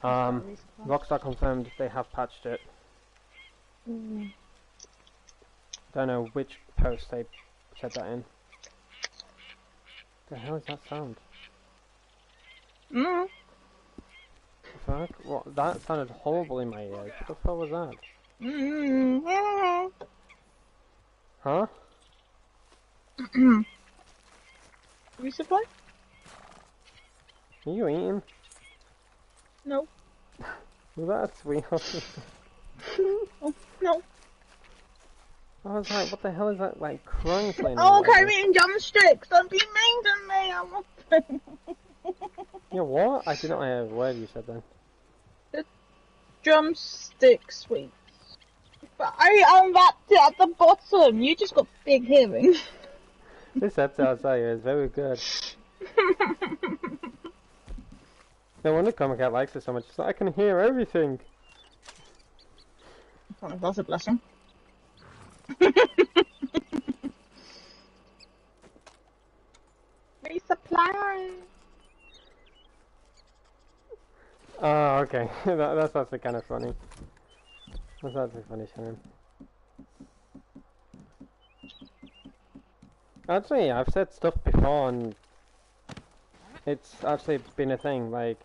Rockstar confirmed they have patched it. Don't know which post they said that in. The hell is that sound? Fuck? What? That sounded horrible in my ears. What the fuck was that? Huh? Resupply? Are you eating? No. Was that a sweetheart? Oh, no. I was like, what the hell is that, like, crunkling? Oh, okay, I'm eating drumsticks. Don't be mean to me. I want them. Yeah, what? I did not hear a word you said then. The drumstick sweets. But I unwrapped it at the bottom. You just got big hearing. This episode, I'll tell you, is very good. No wonder Comic Cat likes it so much. It's like, I can hear everything. I don't know if that's a blessing. Resupply. Oh, okay. That's actually kind of funny. That's actually funny, Shannon. Actually, I've said stuff before and it's actually been a thing, like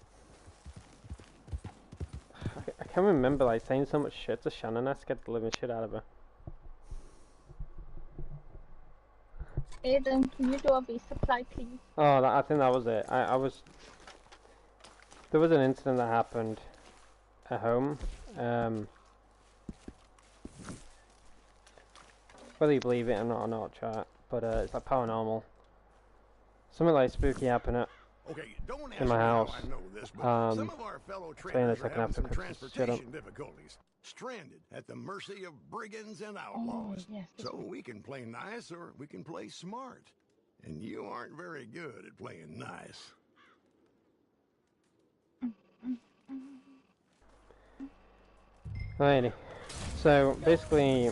I can't remember like saying so much shit to Shannon. I scared the living shit out of her. Aidan, can you do a resupply, please? Oh, I think that was it. There was an incident that happened at home. Whether you believe it or not, chat, but it's like paranormal. Something like spooky happened in my house. I know this, but some of our fellow traders are having some transportation difficulties, stranded at the mercy of brigands and outlaws. Oh, yes, so we can play nice or we can play smart. And you aren't very good at playing nice. Alrighty. So basically,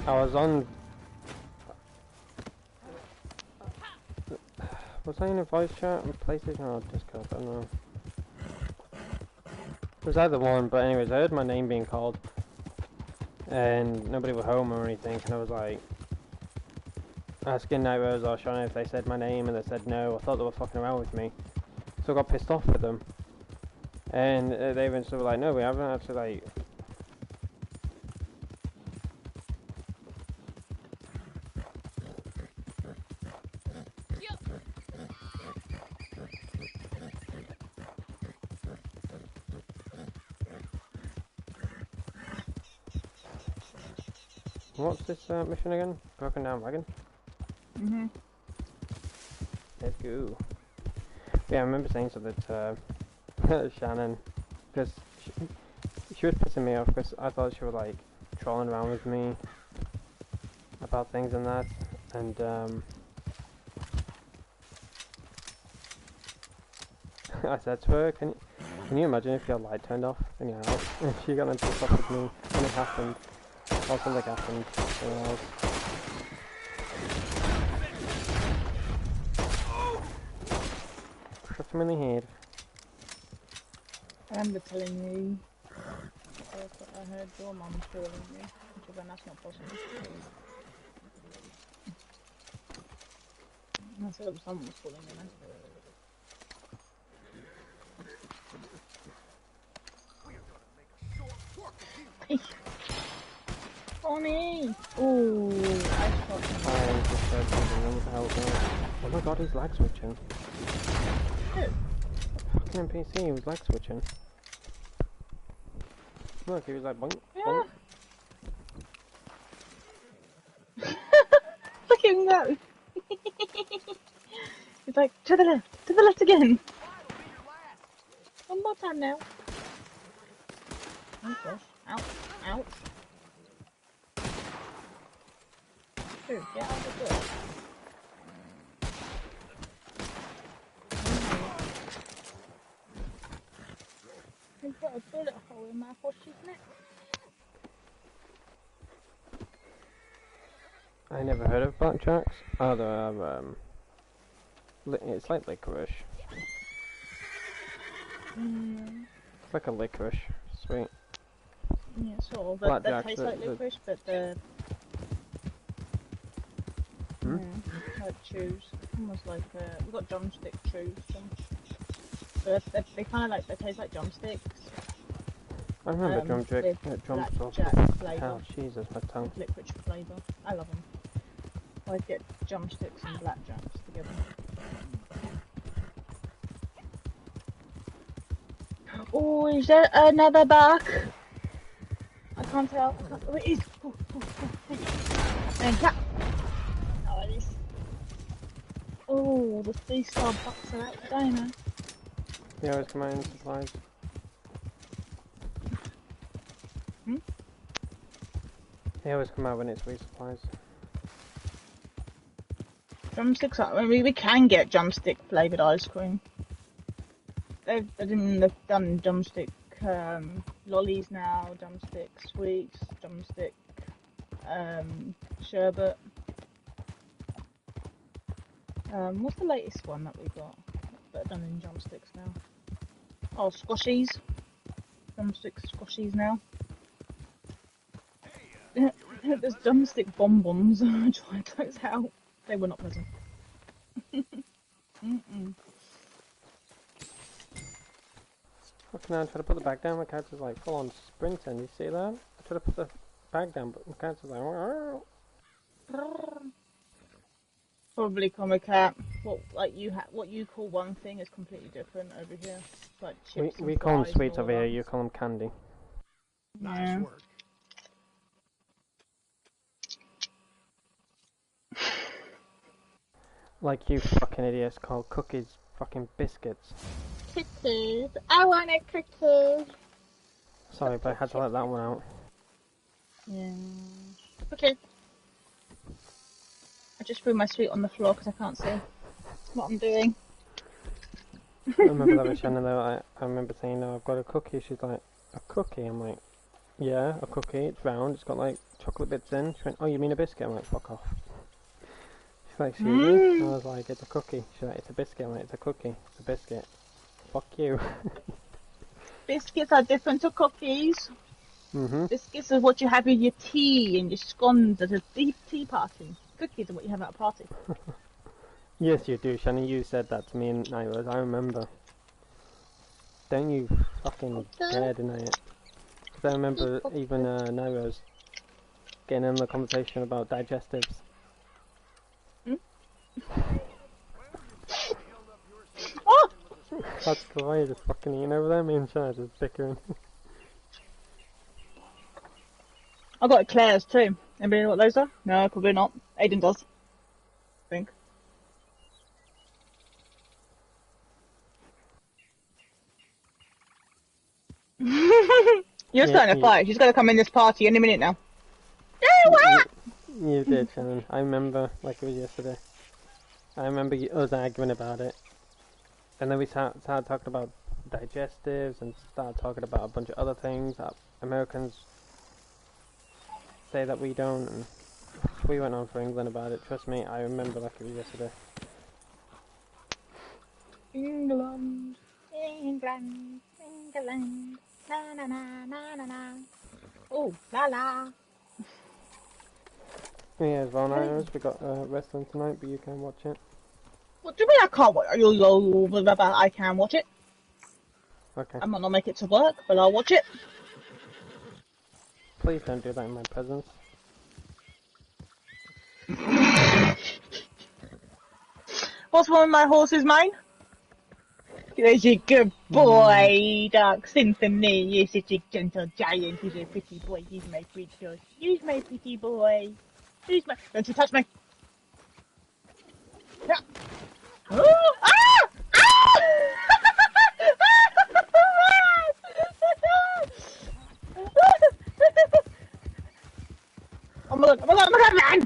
I was on. Was I in a voice chat on PlayStation or Discord? I don't know. It was either one, but anyways, I heard my name being called, and nobody was home or anything, and I was like asking Night Rose or Shauna if they said my name, and they said no. I thought they were fucking around with me, so I got pissed off with them, and they eventually were like, no, we haven't actually like. What's this mission again? Broken down wagon? Let's go. Yeah, I remember saying something to Shannon, because she was pissing me off, because I thought she was like trolling around with me about things and that, and I said to her, can you imagine if your light turned off in your house? And she got into stuff with me, and it happened. Or something happened. Shot him in the head. I remember telling you I heard your mum calling you, which is when that's not possible. I said someone was calling you then. Bonnie! Ooh, I shot him. I just heard something. What the hell was that? Oh my god, he's lag switching. Who? Fucking NPC, he was lag switching. Look, he was like bonk, bonk. Look at him go! He's like, to the left again! One more time now. Oh gosh, ouch, ouch. Dude, get out of the door. You put a bullet hole in my horse's neck. I never heard of blackjacks. Oh, they're it's like licorice. It's like a licorice. Sweet. Yeah, sort of. But they Blackjacks. taste like licorice, but they're like chews. Almost like we've got drumstick chews. But they kind of like they taste like drumsticks. I remember drumstick. Blackjack flavour. Oh, Jesus, my tongue. Licorice flavour. I love them. I get drumsticks and blackjacks together. Oh, is there another bark? I can't tell. Oh, it is. And cat. Nice. Oh, the 3-star bucks are out today, man. They always come out in supplies. They always come out when it's resupplies. Drumsticks are. I mean, we can get drumstick flavoured ice cream. They've done drumstick lollies now, drumstick sweets, drumstick sherbet. What's the latest one that we got? That are done in drumsticks now. Oh, squashies. Drumstick squashies now. There's drumstick bonbons. I tried those out. They were not pleasant. Fucking hell, I tried to put the bag down, my character's like full on sprinting, you see that? I tried to put the bag down, but my character's like... Probably Comic Cat. What you call one thing is completely different over here. It's like chips We and call them fries sweets and over all here, that. you call them candy. Nice work. Like you fucking idiots call cookies fucking biscuits. Cookies. I want a cookie. Sorry, but I had to let that one out. Yeah. Okay. I just threw my sweet on the floor because I can't see what I'm doing. I remember that with Shannon though, I remember saying, no, I've got a cookie. She's like, a cookie? I'm like, yeah, a cookie, it's round, it's got like chocolate bits in. She went, oh, you mean a biscuit? I'm like, fuck off. She's like, excuse me? I was like, it's a cookie. She's like, it's a biscuit. I'm like, it's a cookie, it's a biscuit. Fuck you. Biscuits are different to cookies. Biscuits are what you have in your tea and your scones at a tea party. Cookies are what you have at a party. Yes, you do, Shannon. You said that to me in Nairo's. I remember. Don't you fucking dare deny it. Because I remember even Nairo's getting in the conversation about digestives. Oh! That's why you're just fucking eating over there. Me and Shannon are just bickering. I got eclairs too. Anybody know what those are? No, probably not. Aidan does. I think. You're starting a fight. She's got to come in this party any minute now. You did, Shannon. I remember like it was yesterday. I remember us arguing about it. And then we started talking about digestives and started talking about a bunch of other things that Americans say that we don't. And we went on for England about it. Trust me, I remember like it was yesterday. England, England, England, na na na na na na. Oh, la la. Yeah, as well, Nairos. We got wrestling tonight, but you can watch it. What do you mean I can't watch it? I can watch it. Okay. I might not make it to work, but I'll watch it. Please don't do that in my presence. What's one of my horse's mane? He's a good boy, Dark Symphony. You're such a gentle giant. He's a pretty boy. He's my pretty. He's my pretty boy. He's my. Don't you touch me. Yeah. Oh, ah! Ah! Oh my god, oh my god, oh my god, man!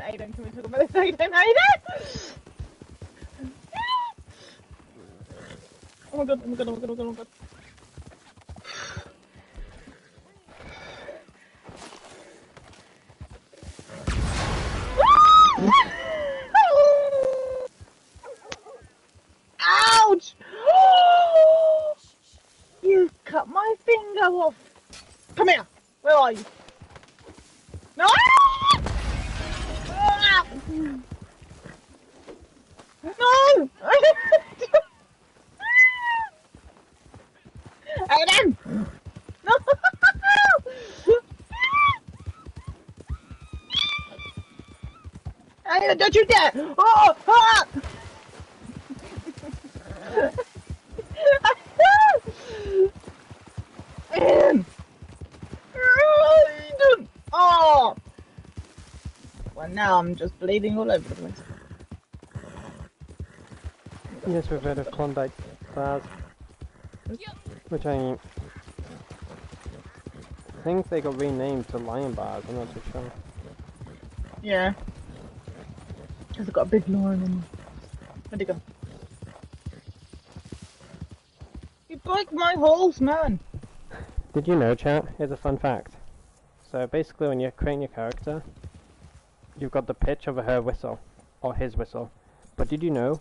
Aidan, can we talk about this? Aidan! Oh my god, oh my god, oh my god, oh my god, oh my god. Ouch! You cut my finger off. Come here. Where are you? No! No! Aidan! No! Aidan, don't you dare! Oh! Ah! Aidan! Aidan! Oh! Well, now I'm just bleeding all over the place. Yes, we've heard of Klondike bars, which I think they got renamed to Lion bars. I'm not too sure. Yeah. Because I've got a big lion on me. Where'd he go? You broke my horse, man! Did you know, chat? Here's a fun fact. So basically, when you're creating your character, you've got the pitch of her whistle or his whistle. But did you know?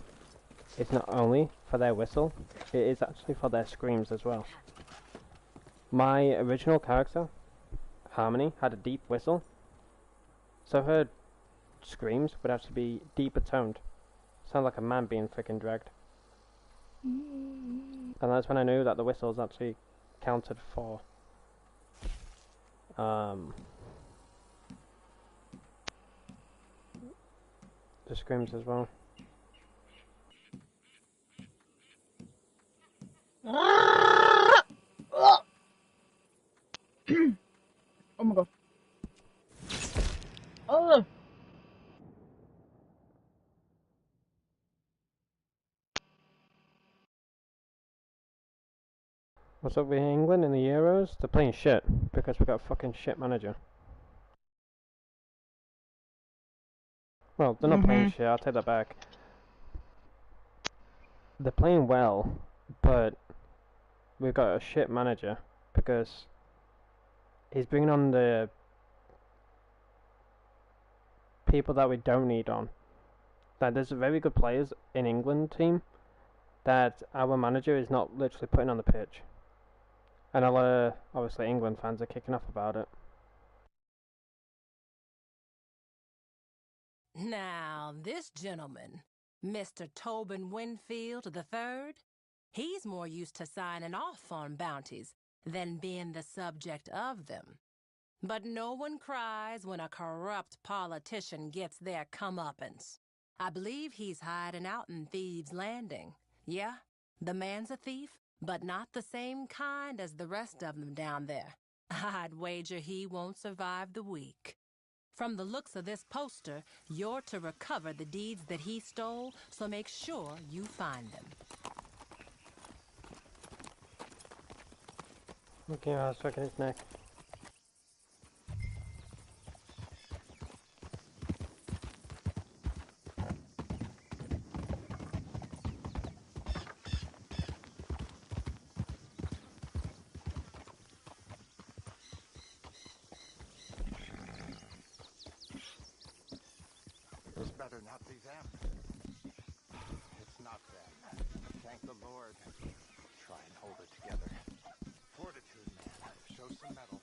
It's not only for their whistle, it is actually for their screams as well. My original character, Harmony, had a deep whistle, so her screams would actually be deeper toned. Sound like a man being freaking dragged. And that's when I knew that the whistles actually counted for the screams as well. Oh my god. Oh! What's up with England in the Euros? They're playing shit because we got a fucking shit manager. Well, they're not playing shit, I'll take that back. They're playing well, but we've got a shit manager because he's bringing on the people that we don't need on. Like, there's very good players in England team that our manager is not literally putting on the pitch. And a lot of, obviously, England fans are kicking off about it. Now, this gentleman, Mr. Tobin Winfield III, he's more used to signing off on bounties than being the subject of them. But no one cries when a corrupt politician gets their comeuppance. I believe he's hiding out in Thieves' Landing. Yeah, the man's a thief, but not the same kind as the rest of them down there. I'd wager he won't survive the week. From the looks of this poster, you're to recover the deeds that he stole, so make sure you find them. Okay, I was fucking his neck. This better not be them. It's not them. Thank the Lord. Try and hold it together. Fortitude, man. Show some mettle.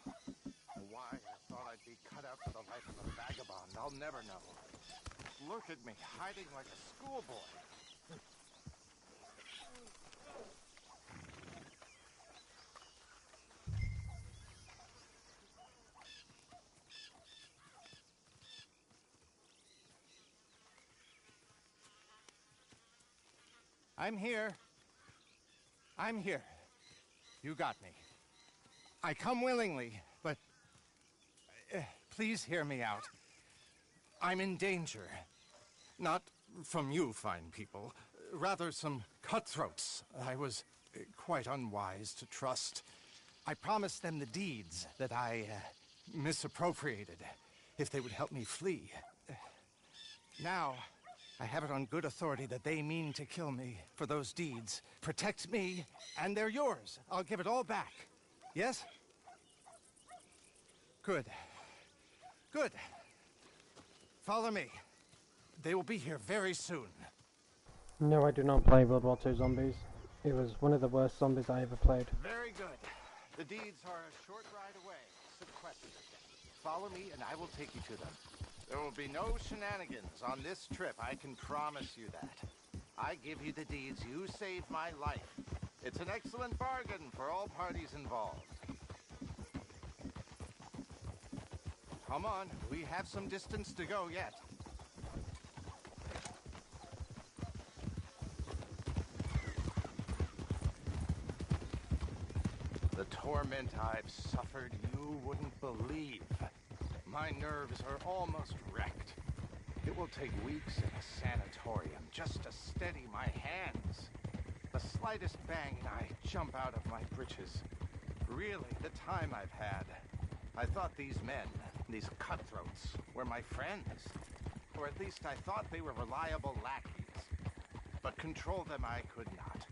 Why I thought I'd be cut out for the life of a vagabond, I'll never know. Look at me, hiding like a schoolboy. I'm here. I'm here. You got me. I come willingly, but please hear me out. I'm in danger. Not from you, fine people. Rather some cutthroats I was quite unwise to trust. I promised them the deeds that I misappropriated if they would help me flee. Now, I have it on good authority that they mean to kill me for those deeds. Protect me, and they're yours. I'll give it all back. Yes? Good. Good. Follow me. They will be here very soon. No, I do not play World War II Zombies. It was one of the worst zombies I ever played. Very good. The deeds are a short ride away. Sequestered. Follow me, and I will take you to them. There will be no shenanigans on this trip, I can promise you that. I give you the deeds, you save my life. It's an excellent bargain for all parties involved. Come on, we have some distance to go yet. The torment I've suffered, you wouldn't believe. My nerves are almost wrecked. It will take weeks in a sanatorium just to steady my hands. The slightest bang and I jump out of my britches. Really, the time I've had. I thought these men, these cutthroats, were my friends. Or at least I thought they were reliable lackeys. But control them I could not.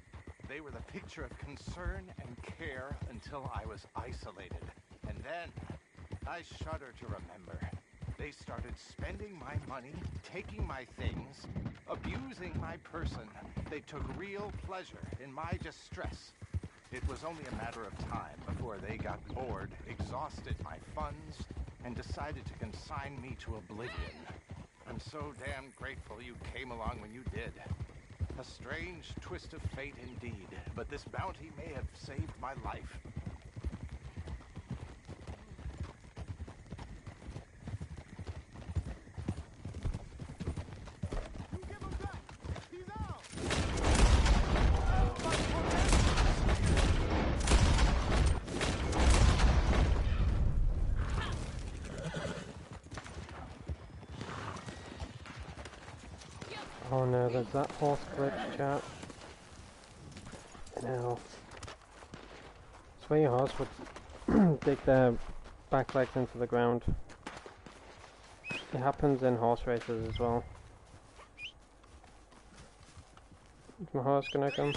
They were the picture of concern and care until I was isolated. And then, I shudder to remember, they started spending my money, taking my things, abusing my person. They took real pleasure in my distress. It was only a matter of time before they got bored, exhausted my funds, and decided to consign me to oblivion. I'm so damn grateful you came along when you did. A strange twist of fate indeed, but this bounty may have saved my life. Give him back! He's out! Oh no, there's that horse glitch, chat. Now, sway your horse would dig their back legs into the ground. It happens in horse races as well. Is my horse gonna come?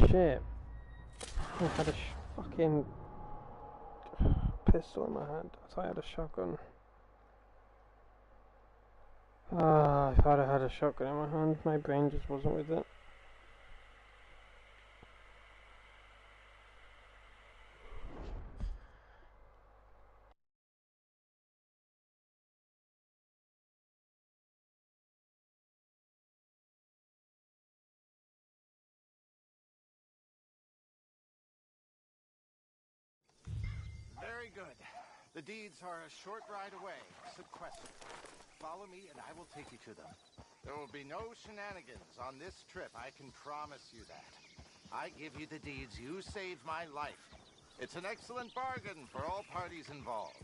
Shit. I had a fucking pistol in my hand. I thought I had a shotgun. I thought I had a shotgun in my hand. My brain just wasn't with it. Very good. The deeds are a short ride away. Sequestered. Follow me and I will take you to them. There will be no shenanigans on this trip, I can promise you that. I give you the deeds, you save my life. It's an excellent bargain for all parties involved.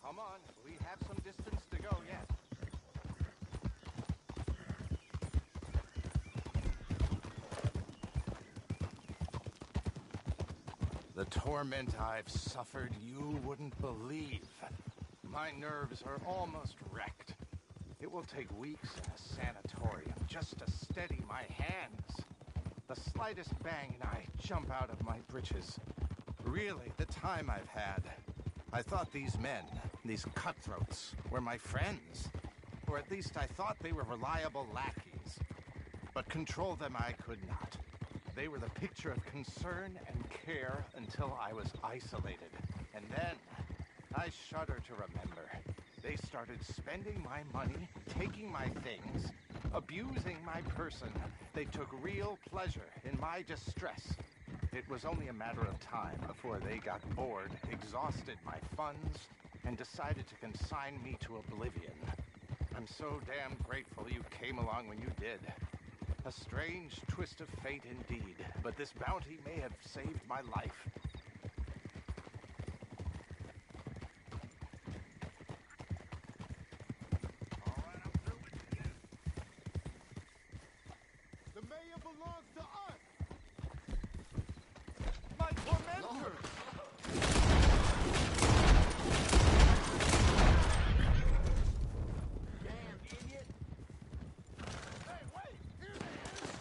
Come on, we have some distance to go yet. The torment I've suffered, you wouldn't believe. My nerves are almost wrecked. It will take weeks in a sanatorium just to steady my hands. The slightest bang and I jump out of my britches. Really, the time I've had. I thought these men, these cutthroats, were my friends. Or at least I thought they were reliable lackeys. But control them I could not. They were the picture of concern and care until I was isolated. And then, I shudder to remember, they started spending my money, taking my things, abusing my person. They took real pleasure in my distress. It was only a matter of time before they got bored, exhausted my funds, and decided to consign me to oblivion. I'm so damn grateful you came along when you did. A strange twist of fate indeed, but this bounty may have saved my life. All right, I'm through belongs to us! My tormentors! Damn idiot! Hey, wait! Here they is!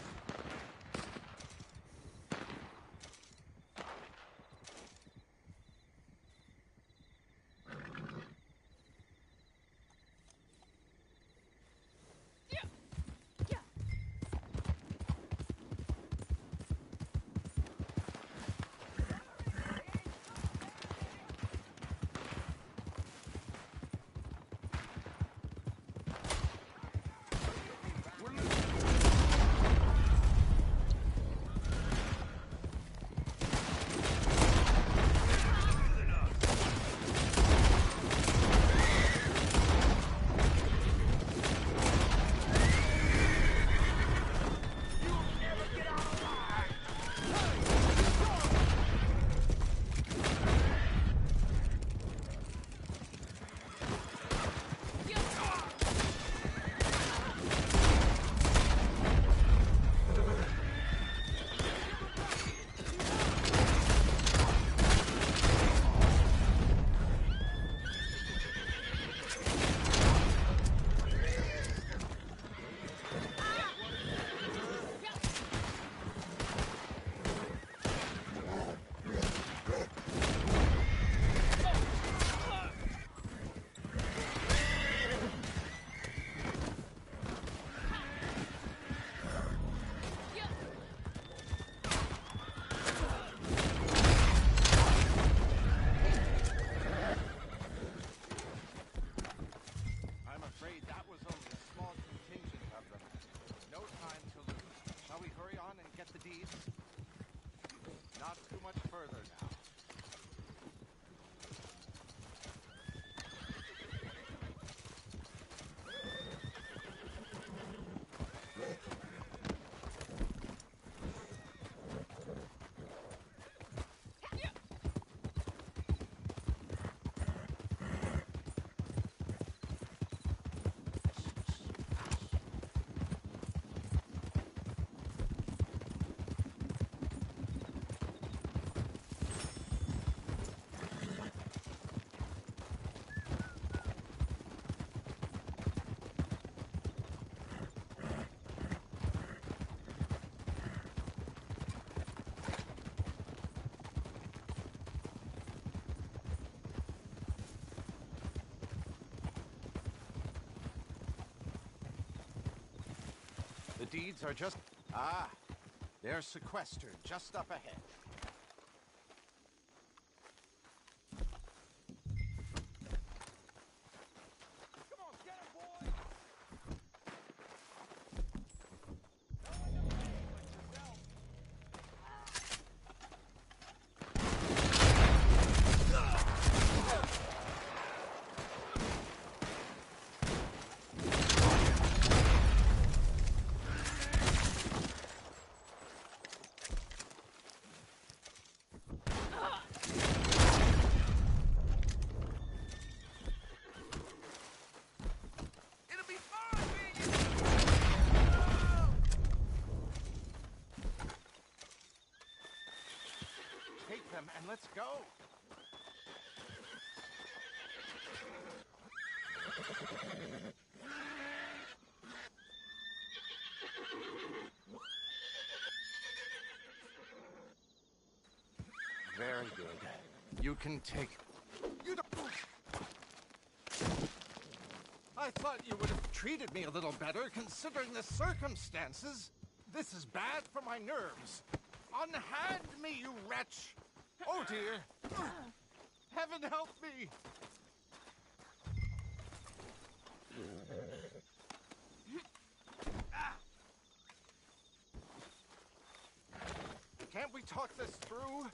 I'm afraid that was only a small contingent of them. No time to lose. Shall we hurry on and get the deeds? Not too much further now. The deeds are just... Ah, they're sequestered just up ahead. Come on, get him, boy! No one knows anything but yourself. It'll be fine, take them and let's go. Very good. You can take... You don't... I thought you would have treated me a little better, considering the circumstances. This is bad for my nerves. Unhand me, you wretch! Oh, dear! Heaven help me! Can't we talk this through?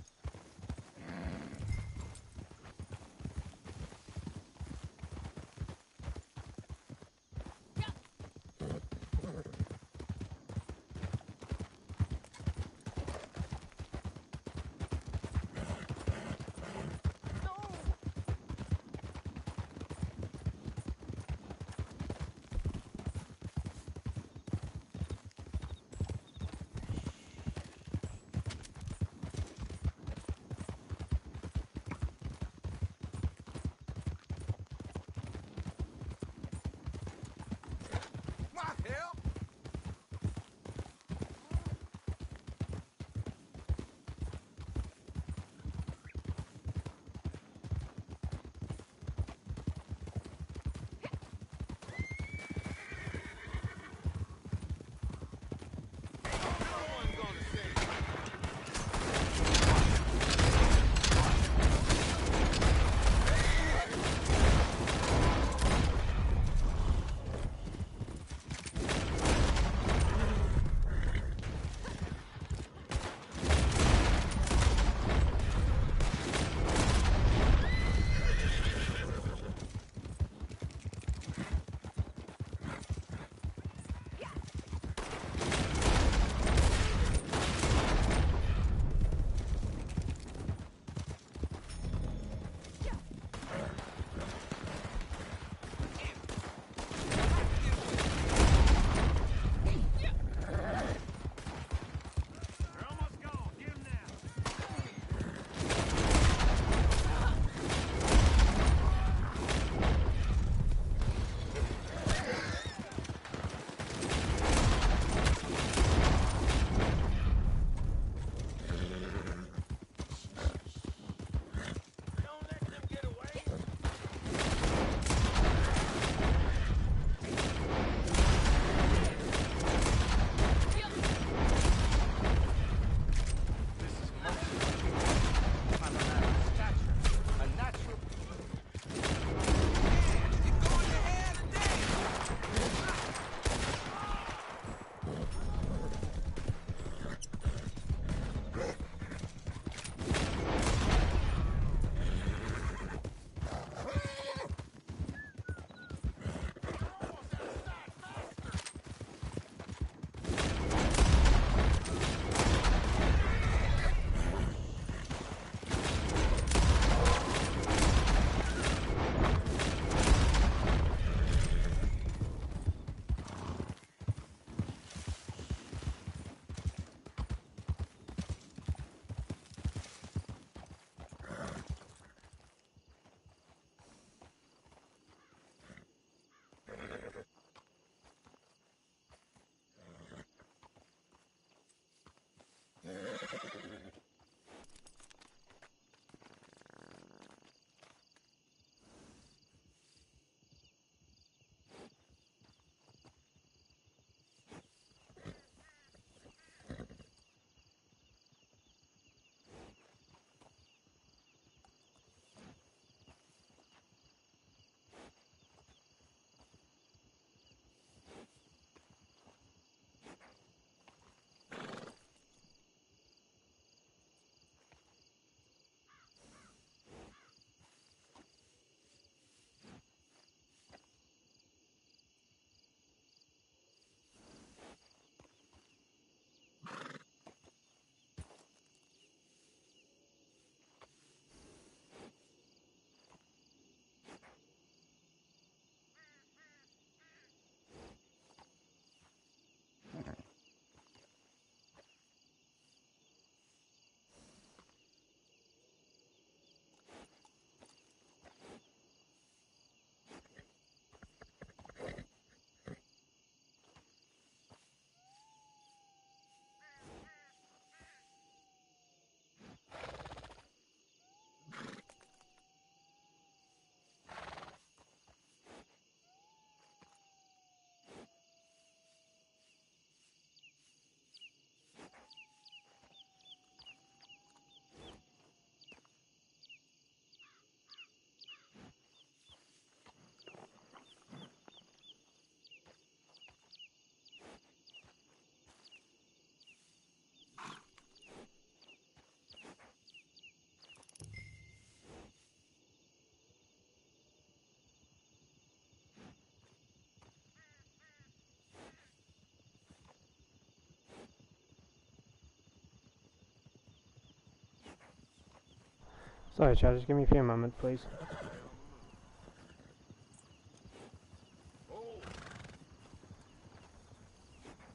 Sorry, Chad, just give me a few moments, please.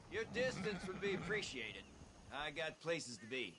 Your distance would be appreciated. I got places to be.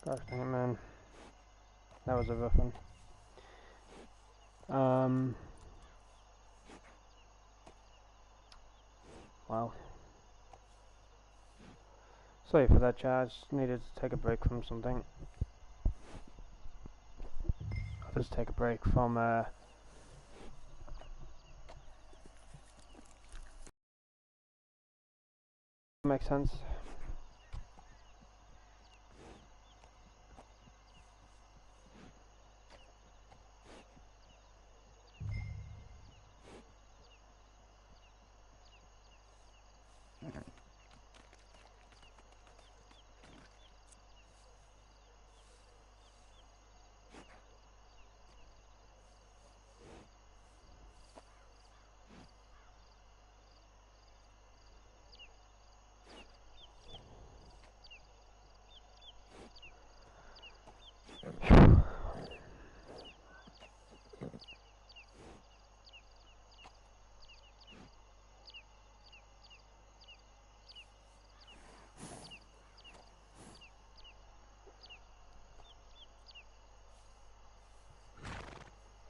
Gosh dang it, man. That was a rough one. Wow. Sorry for that, chat. I just needed to take a break from something. I'll just take a break from, makes sense.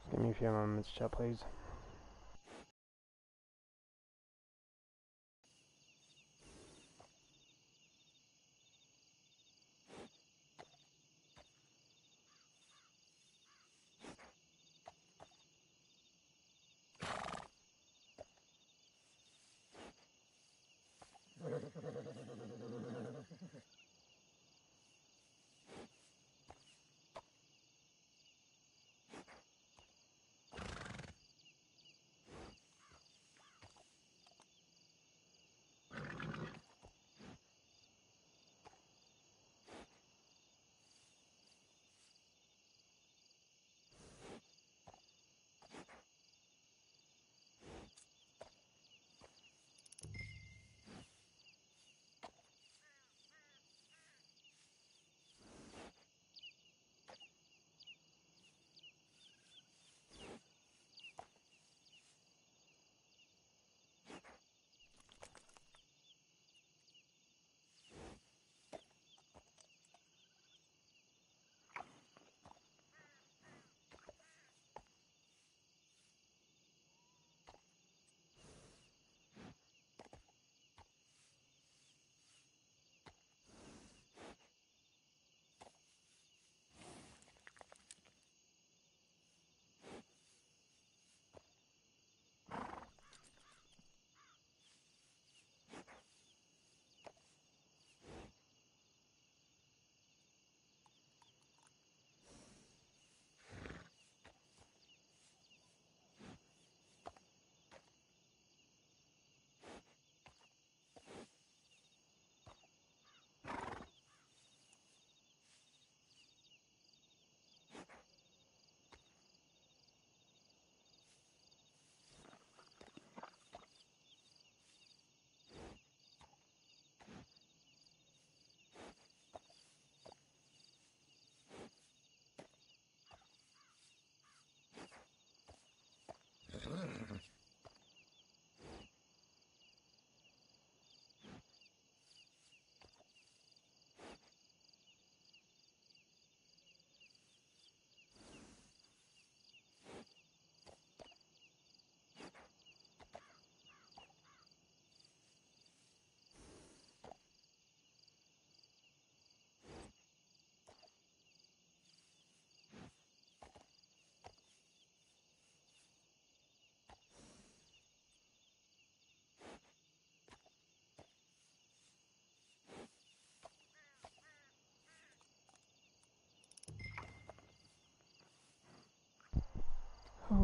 Give me a few moments, chat, please.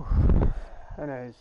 Whew. Anyways.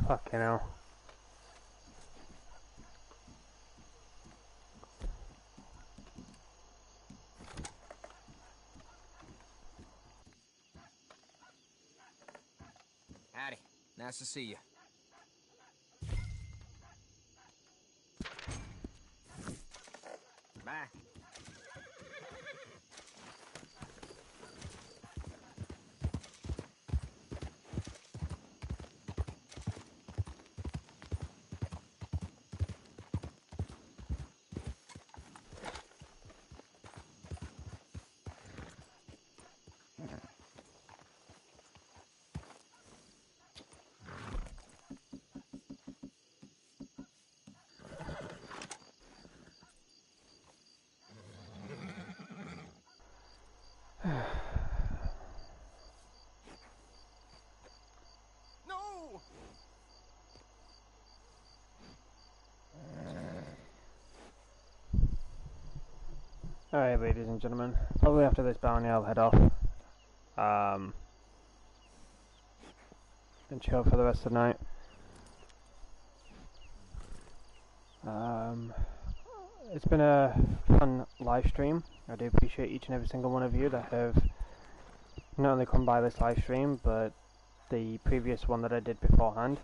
Fucking hell. Howdy. Nice to see you. Bye. No! Alright, ladies and gentlemen, probably after this bounty I'll head off. And chill for the rest of the night. It's been a fun live stream. I do appreciate each and every single one of you that have not only come by this live stream, but the previous one that I did beforehand.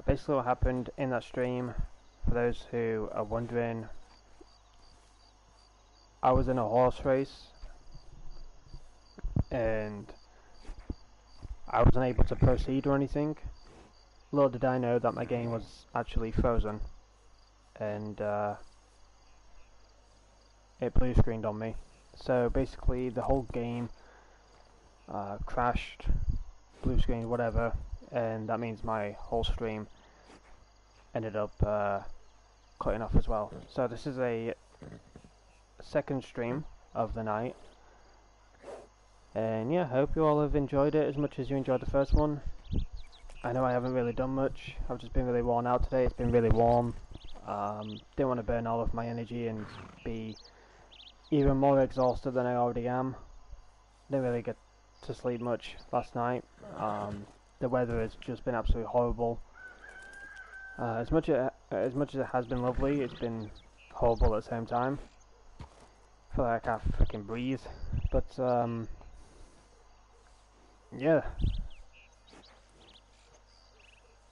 Basically what happened in that stream, for those who are wondering, I was in a horse race and I wasn't able to proceed or anything. Little did I know that my game was actually frozen, and it blue screened on me. So basically the whole game crashed, blue screen, whatever, and that means my whole stream ended up cutting off as well. So this is a second stream of the night, and yeah, hope you all have enjoyed it as much as you enjoyed the first one. I know I haven't really done much. I've just been really worn out today. It's been really warm. Didn't want to burn all of my energy and be even more exhausted than I already am. Didn't really get to sleep much last night. The weather has just been absolutely horrible. As much as it has been lovely, it's been horrible at the same time. I feel like I can't freaking breathe. But yeah,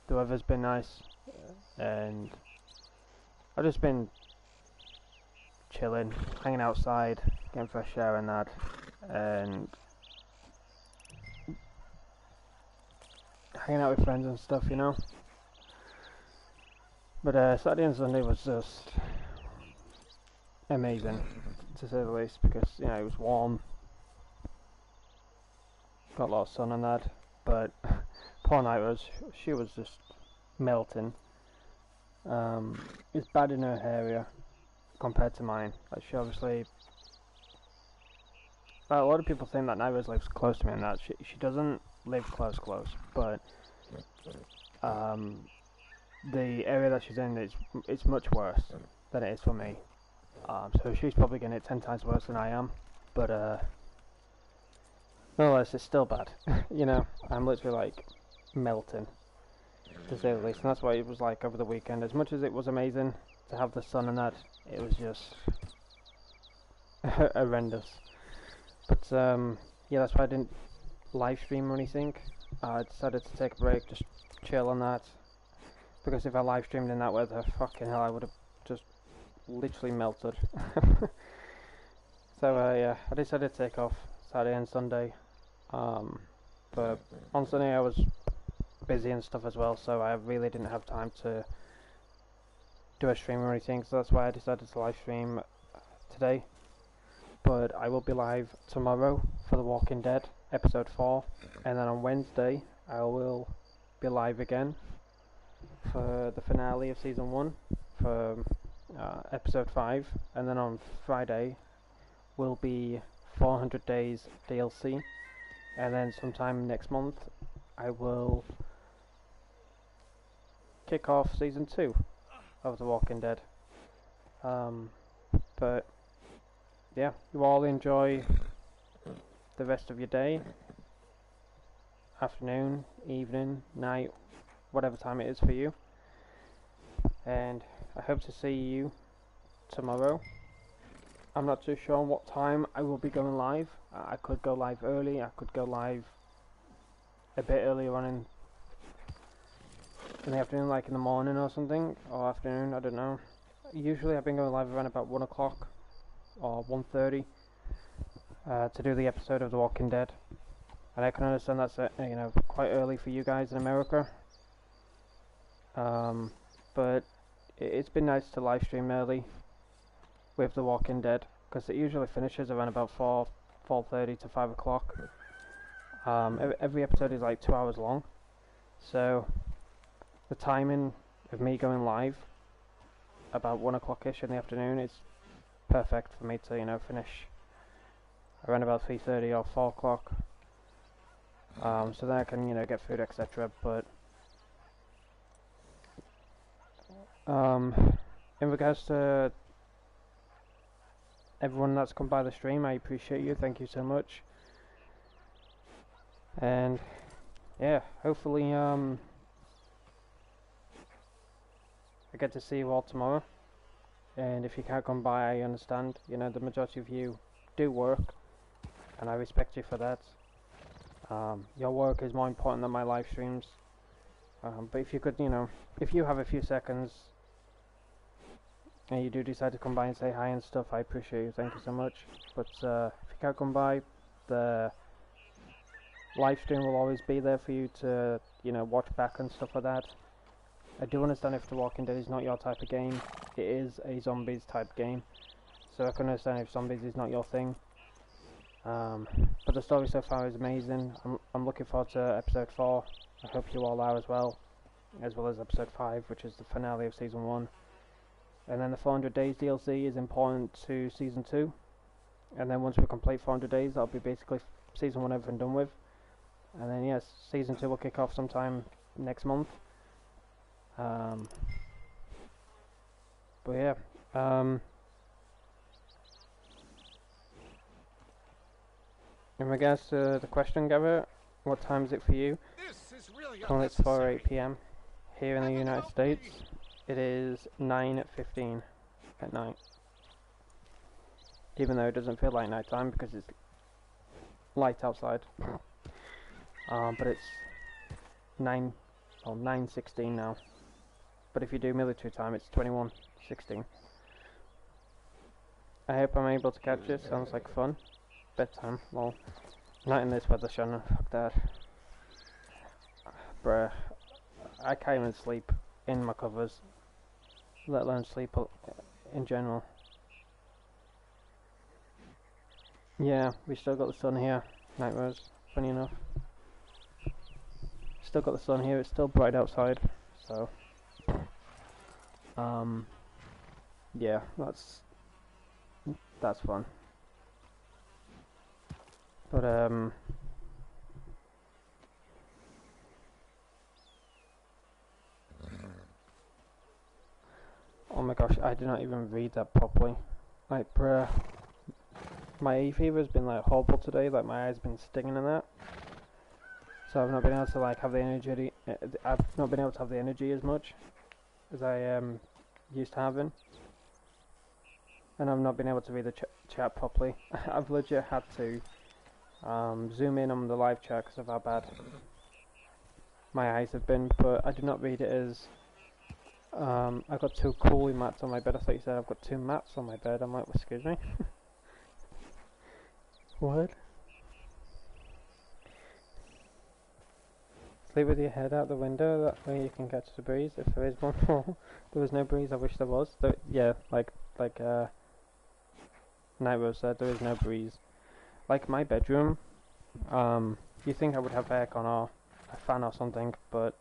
the weather's been nice, and I've just been chilling, hanging outside, getting fresh air and that, and hanging out with friends and stuff, you know. But Saturday and Sunday was just amazing, to say the least, because, you know, it was warm, got a lot of sun and that, but poor night she was just melting. It's bad in her area compared to mine. Like, she obviously, a lot of people think that Naira's lives close to me and that. She doesn't live close, but the area that she's in it's much worse than it is for me. So she's probably getting it 10 times worse than I am, but nonetheless, it's still bad. You know, I'm literally like melting, to say the least, and that's what it was like over the weekend. As much as it was amazing to have the sun and that, it was just horrendous. But yeah, that's why I didn't live stream or anything. I decided to take a break, just chill on that, because if I live streamed in that weather, fucking hell, I would have just literally melted. So yeah, I decided to take off Saturday and Sunday, but on Sunday I was busy and stuff as well, so I really didn't have time to do a stream or anything, so that's why I decided to live stream today. But I will be live tomorrow for The Walking Dead episode 4, and then on Wednesday I will be live again for the finale of season 1 for episode 5, and then on Friday will be 400 days DLC, and then sometime next month I will kick off season 2 of The Walking Dead. But yeah, you all enjoy the rest of your day, afternoon, evening, night, whatever time it is for you, and I hope to see you tomorrow. I'm not too sure what time I will be going live. I could go live early, I could go live a bit earlier on in the afternoon, like in the morning or something, or afternoon, I don't know. Usually I've been going live around about 1 o'clock or 1:30 to do the episode of The Walking Dead, and I can understand that's you know, quite early for you guys in America, but it's been nice to live stream early with The Walking Dead, because it usually finishes around about 4:30 to 5 o'clock. Every episode is like 2 hours long, so the timing of me going live about 1 o'clock-ish in the afternoon is perfect for me to, you know, finish around about 3:30 or 4 o'clock, so then I can, you know, get food, etc. But in regards to everyone that's come by the stream, I appreciate you, thank you so much, and yeah, hopefully I get to see you all tomorrow. And if you can't come by, I understand. You know, the majority of you do work, and I respect you for that. Your work is more important than my live streams. But if you could, you know, if you have a few seconds and you do decide to come by and say hi and stuff, I appreciate you. Thank you so much. But if you can't come by, the live stream will always be there for you to, you know, watch back and stuff like that. I do understand if The Walking Dead is not your type of game. It is a zombies type game, so I can understand if zombies is not your thing. But the story so far is amazing. I'm looking forward to episode 4. I hope you all are as well as episode 5, which is the finale of season 1. And then the 400 days DLC is important to season 2. And then once we complete 400 days, that'll be basically season 1 over and done with. And then yes, season 2 will kick off sometime next month. But yeah, in regards to the question, Garrett, what time is it for you? Well, it's 4 p.m. Here in the United States. It is 9:15 at night. Even though it doesn't feel like night time because it's light outside. But it's 9:16 now. But if you do military time, it's 21:16. I hope I'm able to catch it. Sounds like fun. Bedtime. Well, not in this weather, Shannon. Fuck that. Bruh. I can't even sleep in my covers, let alone sleep in general. Yeah, we still got the sun here. Night Rose, funny enough. Still got the sun here. It's still bright outside, so yeah, that's fun. But oh my gosh, I did not even read that properly. Like, bruh, my hay fever has been like horrible today. Like, my eyes been stinging and that. So I've not been able to like have the energy. I've not been able to have the energy as much as I used to having. And I've not been able to read the chat properly. I've legit had to zoom in on the live chat because of how bad my eyes have been. But I did not read it as I've got 2 cooling mats on my bed. I thought you said I've got 2 mats on my bed. I'm like, excuse me? What? Sleep with your head out the window, that way you can catch the breeze, if there is one. There was no breeze, I wish there was. Yeah, like Night Rose said, there is no breeze. Like my bedroom, you think I would have aircon or a fan or something, but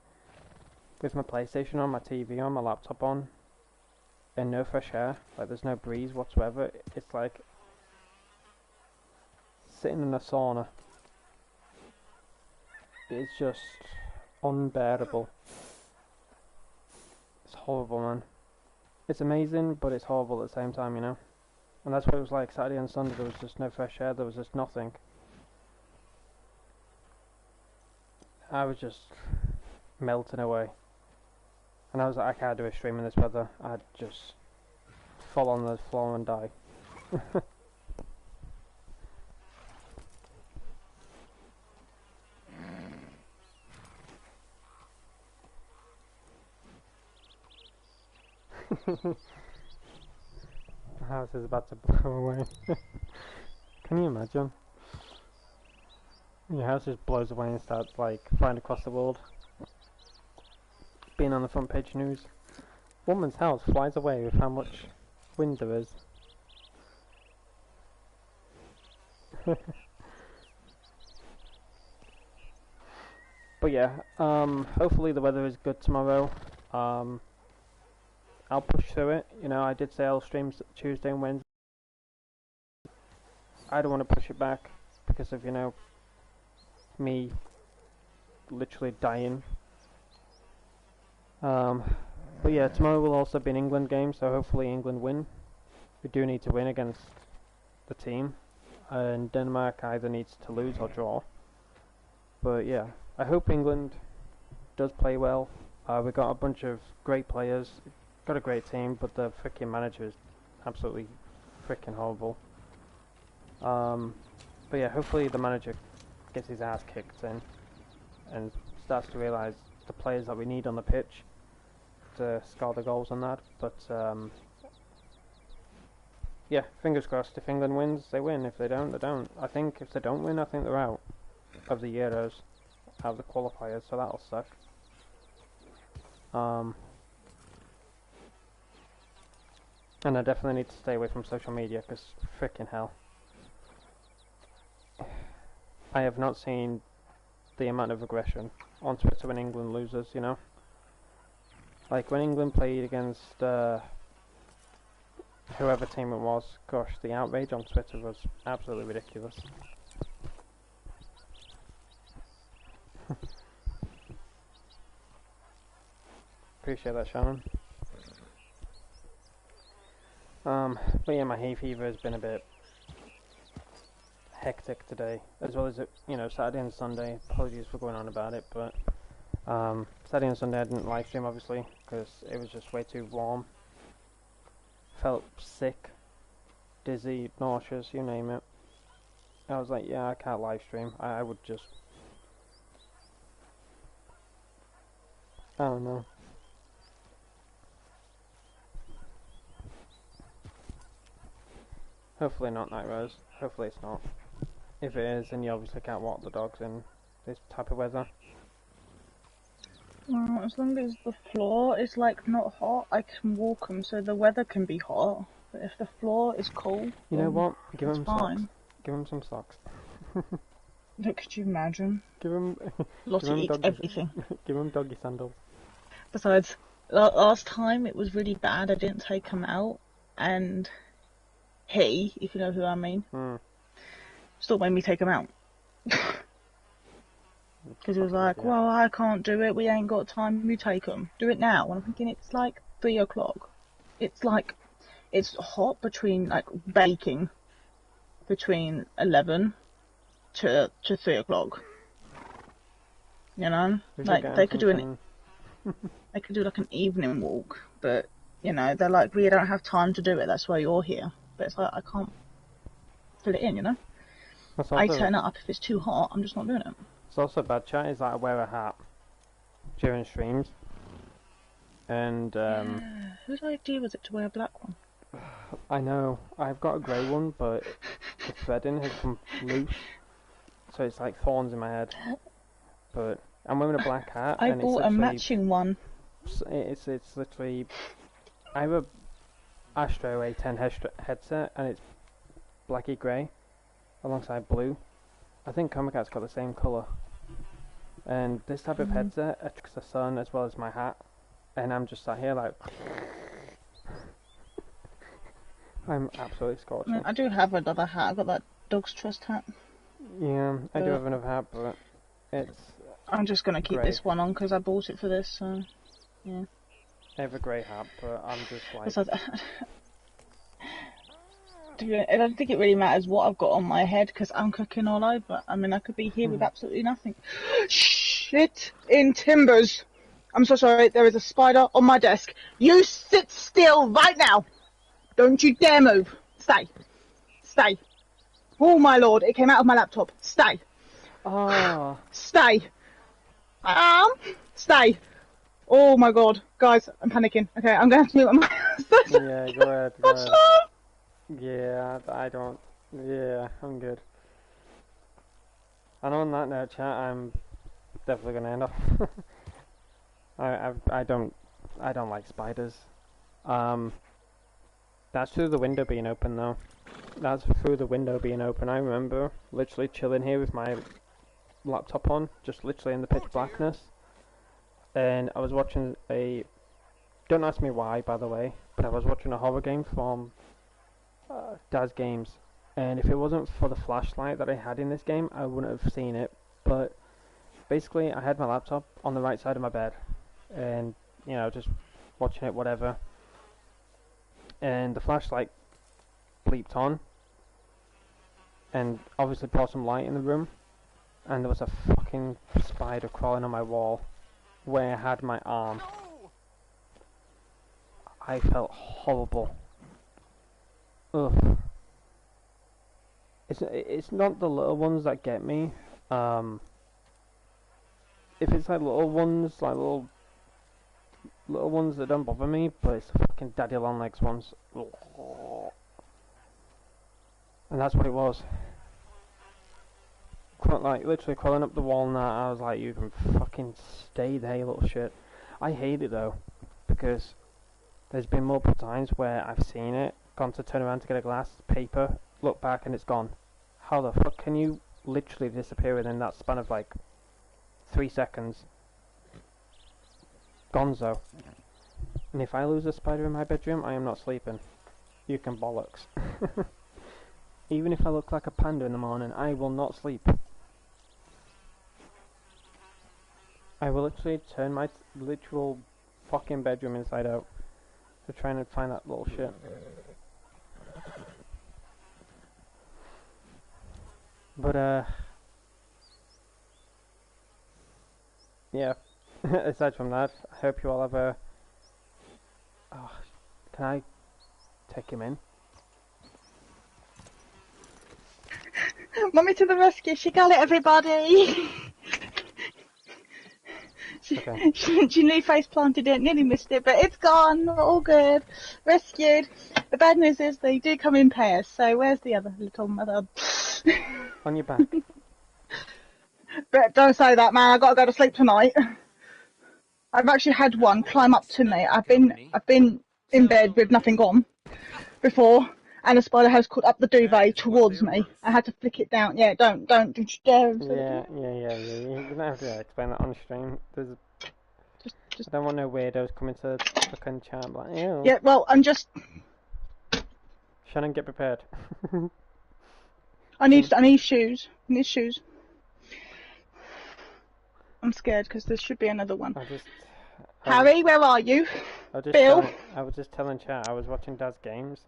with my PlayStation on, my TV on, my laptop on, and no fresh air, like there's no breeze whatsoever, it's like sitting in a sauna. It's just unbearable. It's horrible, man. It's amazing, but it's horrible at the same time, you know? And that's what it was like Saturday and Sunday. There was just no fresh air, there was just nothing. I was just melting away. And I was like, I can't do a stream in this weather. I'd just fall on the floor and die. The house is about to blow away. Can you imagine? Your house just blows away and starts like flying across the world. Being on the front page news. Woman's house flies away with how much wind there is. But yeah, hopefully the weather is good tomorrow. I'll push through it. You know, I did say I'll stream Tuesday and Wednesday. I don't want to push it back because of, you know, me literally dying. But yeah, tomorrow will also be an England game, so hopefully England win. We do need to win against the team, and Denmark either needs to lose or draw. But yeah, I hope England does play well. We've got a bunch of great players, got a great team, but the freaking manager is absolutely freaking horrible. But yeah, hopefully the manager gets his ass kicked in and starts to realise the players that we need on the pitch to score the goals on that. But yeah, fingers crossed. If England wins, they win. If they don't, they don't. I think if they don't win, I think they're out of the Euros, out of the qualifiers, so that'll suck. And I definitely need to stay away from social media, because frickin' hell. I have not seen the amount of aggression on Twitter when England loses, you know? Like, when England played against whoever team it was, gosh, the outrage on Twitter was absolutely ridiculous. Appreciate that, Shannon. But yeah, my hay fever has been a bit hectic today, as well as you know, Saturday and Sunday. Apologies for going on about it, but Saturday and Sunday I didn't live stream obviously because it was just way too warm. Felt sick, dizzy, nauseous, you name it. I was like, yeah, I can't live stream. I would just, I don't know. Hopefully not, Night Rose. Hopefully it's not. If it is, then you obviously can't walk the dogs in this type of weather. Well, as long as the floor is like not hot, I can walk them so the weather can be hot. But if the floor is cold, you know what? Give him fine. socks. Give him some socks. Look, could you imagine? Give him. Lottie give him eats doggy, everything. Give him doggy sandals. Besides, last time it was really bad. I didn't take him out, and he, if you know who I mean, still made me take him out. Because he was like, well, I can't do it, we ain't got time, you take them. Do it now. And I'm thinking, it's like 3 o'clock. It's like, it's hot between, like, baking between 11 to 3 o'clock. You know? Like, they could do they could do like an evening walk, but, you know, they're like, we don't have time to do it, that's why you're here. But it's like, I can't fit it in, you know? I turn up, if it's too hot, I'm just not doing it. It's also bad chat is that I wear a hat during streams, and whose idea was it to wear a black one? I know I've got a grey one, but the threading has come loose, so it's like thorns in my head. But I'm wearing a black hat. I and bought it's a matching one. It's literally I have a Astro A10 headset, and it's blacky grey alongside blue. I think Comic Cat's got the same colour. And this type of headset attracts the sun as well as my hat. And I'm just sat here like... I'm absolutely scorching. I do have another hat. I've got that Dog's Trust hat. Yeah, I do have another hat, but it's... I'm just going to keep this one on because I bought it for this, so... Yeah. I have a grey hat, but I'm just like... I don't think it really matters what I've got on my head because I'm cooking all over. I mean, I could be here with absolutely nothing. Shit in timbers. I'm so sorry. There is a spider on my desk. You sit still right now. Don't you dare move. Stay. Stay. Oh, my lord. It came out of my laptop. Stay. Oh. Stay. Stay. Oh, my God. Guys, I'm panicking. Okay, I'm going to have to move my... Yeah, go ahead. Go ahead. Yeah, I don't. Yeah, I'm good. And on that note, chat, I'm definitely gonna end off. I don't like spiders. That's through the window being open though. That's through the window being open. I remember literally chilling here with my laptop on, just literally in the pitch blackness, and I was watching a. Don't ask me why, by the way, but I was watching a horror game from. Daz Games, and if it wasn't for the flashlight that I had in this game, I wouldn't have seen it. But basically, I had my laptop on the right side of my bed, and you know, just watching it, whatever. And the flashlight bleeped on, and obviously brought some light in the room. And there was a fucking spider crawling on my wall, where I had my arm. I felt horrible. Ugh. It's not the little ones that get me. If it's like little ones that don't bother me, but it's the fucking daddy long legs ones. And that's what it was. Like literally crawling up the wall and that, I was like, you can fucking stay there, you little shit. I hate it though, because there's been multiple times where I've seen it, gone to turn around to get a glass, paper, look back and it's gone. How the fuck can you literally disappear within that span of like 3 seconds? Gonzo. And if I lose a spider in my bedroom, I am not sleeping. You can bollocks. Even if I look like a panda in the morning, I will not sleep. I will literally turn my literal fucking bedroom inside out to try and find that little shit. But yeah. Aside from that, I hope you all have a... Oh, can I take him in? Mummy to the rescue, she got it, everybody! Okay. She nearly face planted it, nearly missed it, but it's gone, all good. Rescued. The bad news is they do come in pairs, so where's the other little mother? On your back. But don't say that, man, I gotta go to sleep tonight. I've actually had one climb up to me. I've been in bed with nothing on before, and a spider has caught up the duvet towards me. I had to flick it down. Yeah, don't you dare. Yeah. You don't have to explain that on stream. There's... I don't want no weirdos coming to fucking chat like, ew. Yeah, well, I'm just... Shannon, get prepared. I need shoes. I need shoes. I'm scared because there should be another one. Harry, where are you? Bill? I was just telling chat, I was watching Dad's games,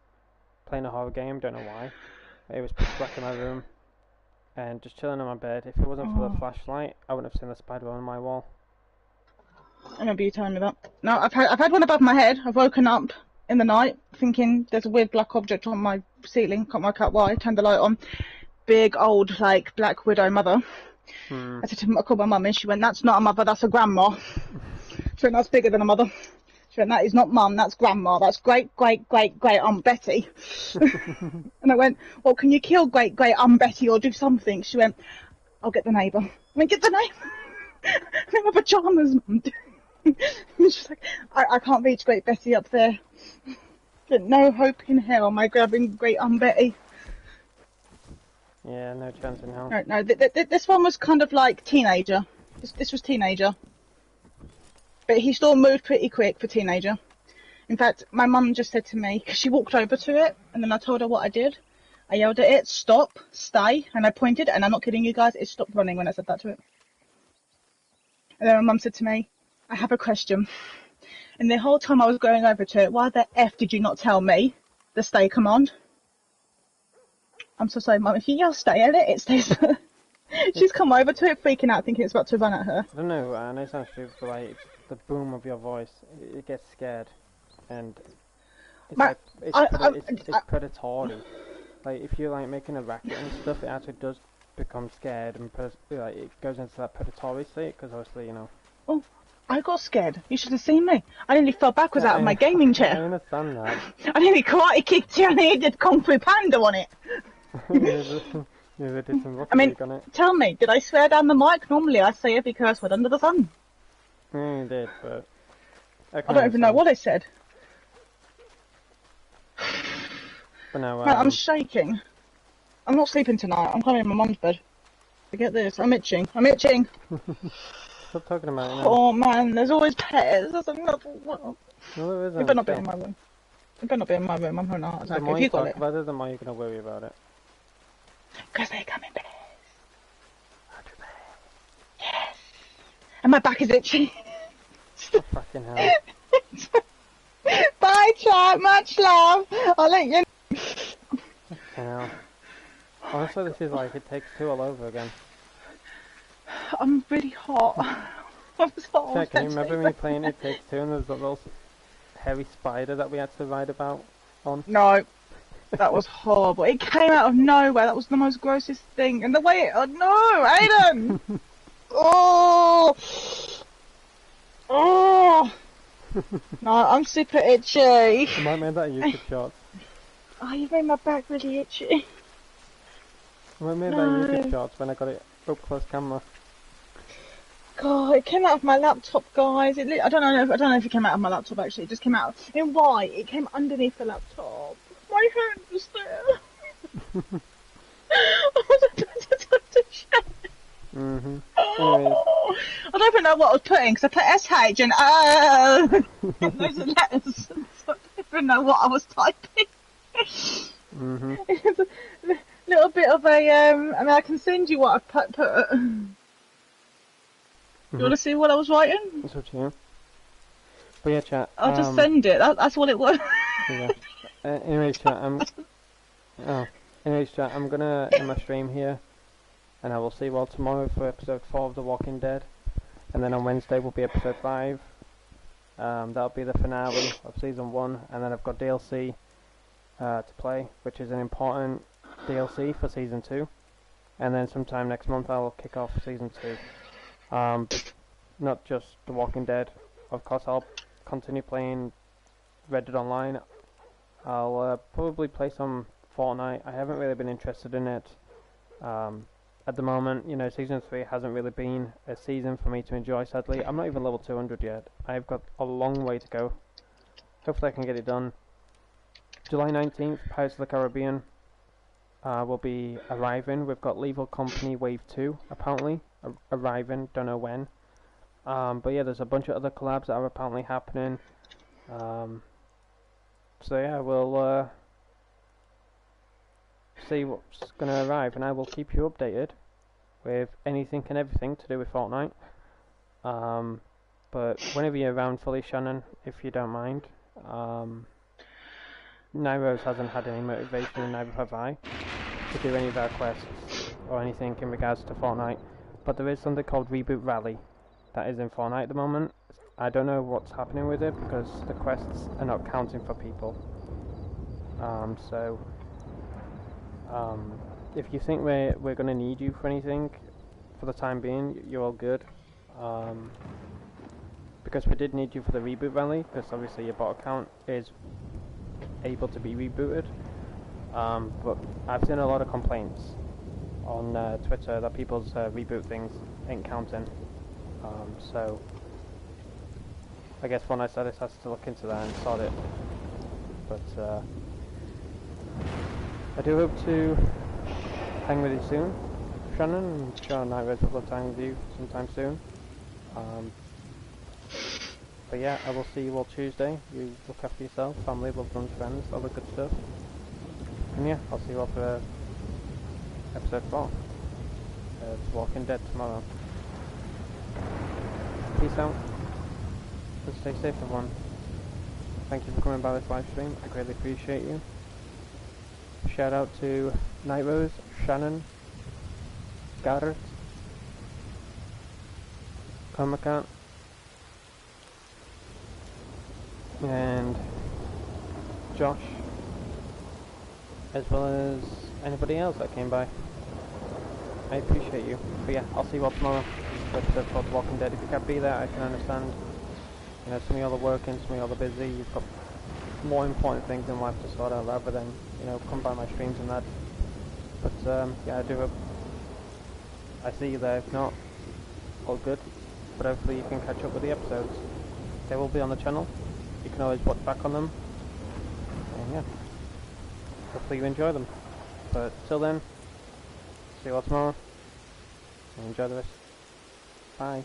playing a horror game, don't know why. It was pitch black in my room, and just chilling on my bed. If it wasn't for the flashlight, I wouldn't have seen the spider on my wall. I remember you telling me that. No, I've had one above my head. I've woken up in the night thinking there's a weird black object on my ceiling. Can't work out why. Turned the light on. Big old like black widow mother. I said to I called my mum and she went, "That's not a mother, that's a grandma." She went, "That's bigger than a mother." She went, "That is not mum, that's grandma. That's great Aunt Betty." And I went, "Well, can you kill great Aunt Betty or do something?" She went, "I'll get the neighbour." I went, "Get the neighbour." I'm in my pyjamas, mum. She's like, I can't reach great Betty up there. But no hope in hell am I grabbing great Aunt Betty. Yeah, no chance in hell. No, this one was kind of like teenager. This was teenager. But he still moved pretty quick for teenager. In fact, my mum just said to me, because she walked over to it, and then I told her what I did. I yelled at it, "Stop, stay," and I pointed, and I'm not kidding you guys, it stopped running when I said that to it. And then my mum said to me, "I have a question." And the whole time I was going over to it, why the F did you not tell me the stay command? I'm so sorry, Mum. If you yell stay at it, it stays. She's come over to it, freaking out, thinking it's about to run at her. I don't know, I know it sounds stupid, but like, the boom of your voice, it gets scared. And it's predatory. Like, if you're like making a racket and stuff, it actually does become scared and like, it goes into that predatory state, because obviously, you know. Oh, I got scared. You should have seen me. I nearly fell backwards out of my gaming chair. I understand that. I nearly karate kicked you and I did Kung Fu Panda on it. Yeah, did some I mean, on it. tell me, did I swear down the mic? Normally I say every curse word under the sun. Yeah, you did, but... I don't even know what I said. But no, Man, I'm shaking. I'm not sleeping tonight. I'm climbing in my mum's bed. Forget this. I'm itching. Stop talking about it now. Oh man, there's always pets. There's another one. No, there isn't. You better not be in my room. You better not be in my room. I'm having a heart attack. The more If you got talk it. about it, the more you're going to worry about it. Because they come in pairs. Yes. And my back is itchy. Oh, fucking hell. Bye, chat. Much love. I'll let you know. Fucking hell. Honestly, this is like It Takes Two all over again. I'm really hot. I'm so hot. Jack, can you remember me playing It Takes Two and there's that little hairy spider that we had to ride about on? No. That was horrible. It came out of nowhere. That was the most grossest thing. And the way it... Oh, no! Aidan! Oh! Oh! No, I'm super itchy. I might make that YouTube short. Oh, you made my back really itchy. I might make that YouTube short when I got it up close camera. God, it came out of my laptop, guys. I don't know. I don't know if it came out of my laptop. Actually, it just came out. And why? It came underneath the laptop. My hand was there. Mhm. Anyways, Oh, I don't even know what I was putting because I put SH and O. Those are letters. So I don't even know what I was typing. mhm. It's a little bit of a. I mean, I can send you what I put. You want to see what I was writing? It's up to you. But yeah, chat. I'll just send it. That's what it was. Yeah. Anyways, chat. Anyways, chat. I'm gonna end my stream here, and I will see you all tomorrow for episode 4 of The Walking Dead, and then on Wednesday will be episode 5. That'll be the finale of season 1, and then I've got DLC to play, which is an important DLC for season 2, and then sometime next month I'll kick off season 2. Not just The Walking Dead. Of course, I'll continue playing Red Dead Online. I'll probably play some Fortnite. I haven't really been interested in it. At the moment, you know, season 3 hasn't really been a season for me to enjoy, sadly. I'm not even level 200 yet. I've got a long way to go. Hopefully I can get it done. July 19th, Pirates of the Caribbean will be arriving. We've got Lethal Company Wave 2, apparently, arriving. Don't know when. But yeah, there's a bunch of other collabs that are apparently happening. So yeah, we'll see what's going to arrive, and I will keep you updated with anything and everything to do with Fortnite. But whenever you're around fully, Shannon, if you don't mind. Nyros hasn't had any motivation, and neither have I, to do any of our quests or anything in regards to Fortnite. But there is something called Reboot Rally that is in Fortnite at the moment. I don't know what's happening with it because the quests are not counting for people. If you think we're going to need you for anything, for the time being, you're all good. Because we did need you for the reboot rally, because obviously your bot account is able to be rebooted. But I've seen a lot of complaints on Twitter that people's reboot things ain't counting. So I guess Fortnite Status has to look into that and sort it. But I do hope to hang with you soon, Shannon, and I'm sure Nightwares will love time with you sometime soon. But yeah, I will see you all Tuesday. You look after yourself, family, loved ones, friends, all the good stuff. And yeah, I'll see you all for episode 4 of Walking Dead tomorrow. Peace out, and stay safe everyone. Thank you for coming by this live stream, I greatly appreciate you. Shout out to Nightrose, Shannon, Garrett, Comicat, and Josh, as well as anybody else that came by. I appreciate you. But yeah, I'll see you all tomorrow for episode 4 of Walking Dead. If you can't be there, I can understand. You know, some of y'all are working, some of y'all are busy, you've got more important things in life to sort out rather than, you know, come by my streams and that. But yeah, I do hope I see you there. If not, all good. But hopefully you can catch up with the episodes. They will be on the channel. You can always watch back on them. And yeah, hopefully you enjoy them. But till then, see you all tomorrow. And enjoy the rest. Bye.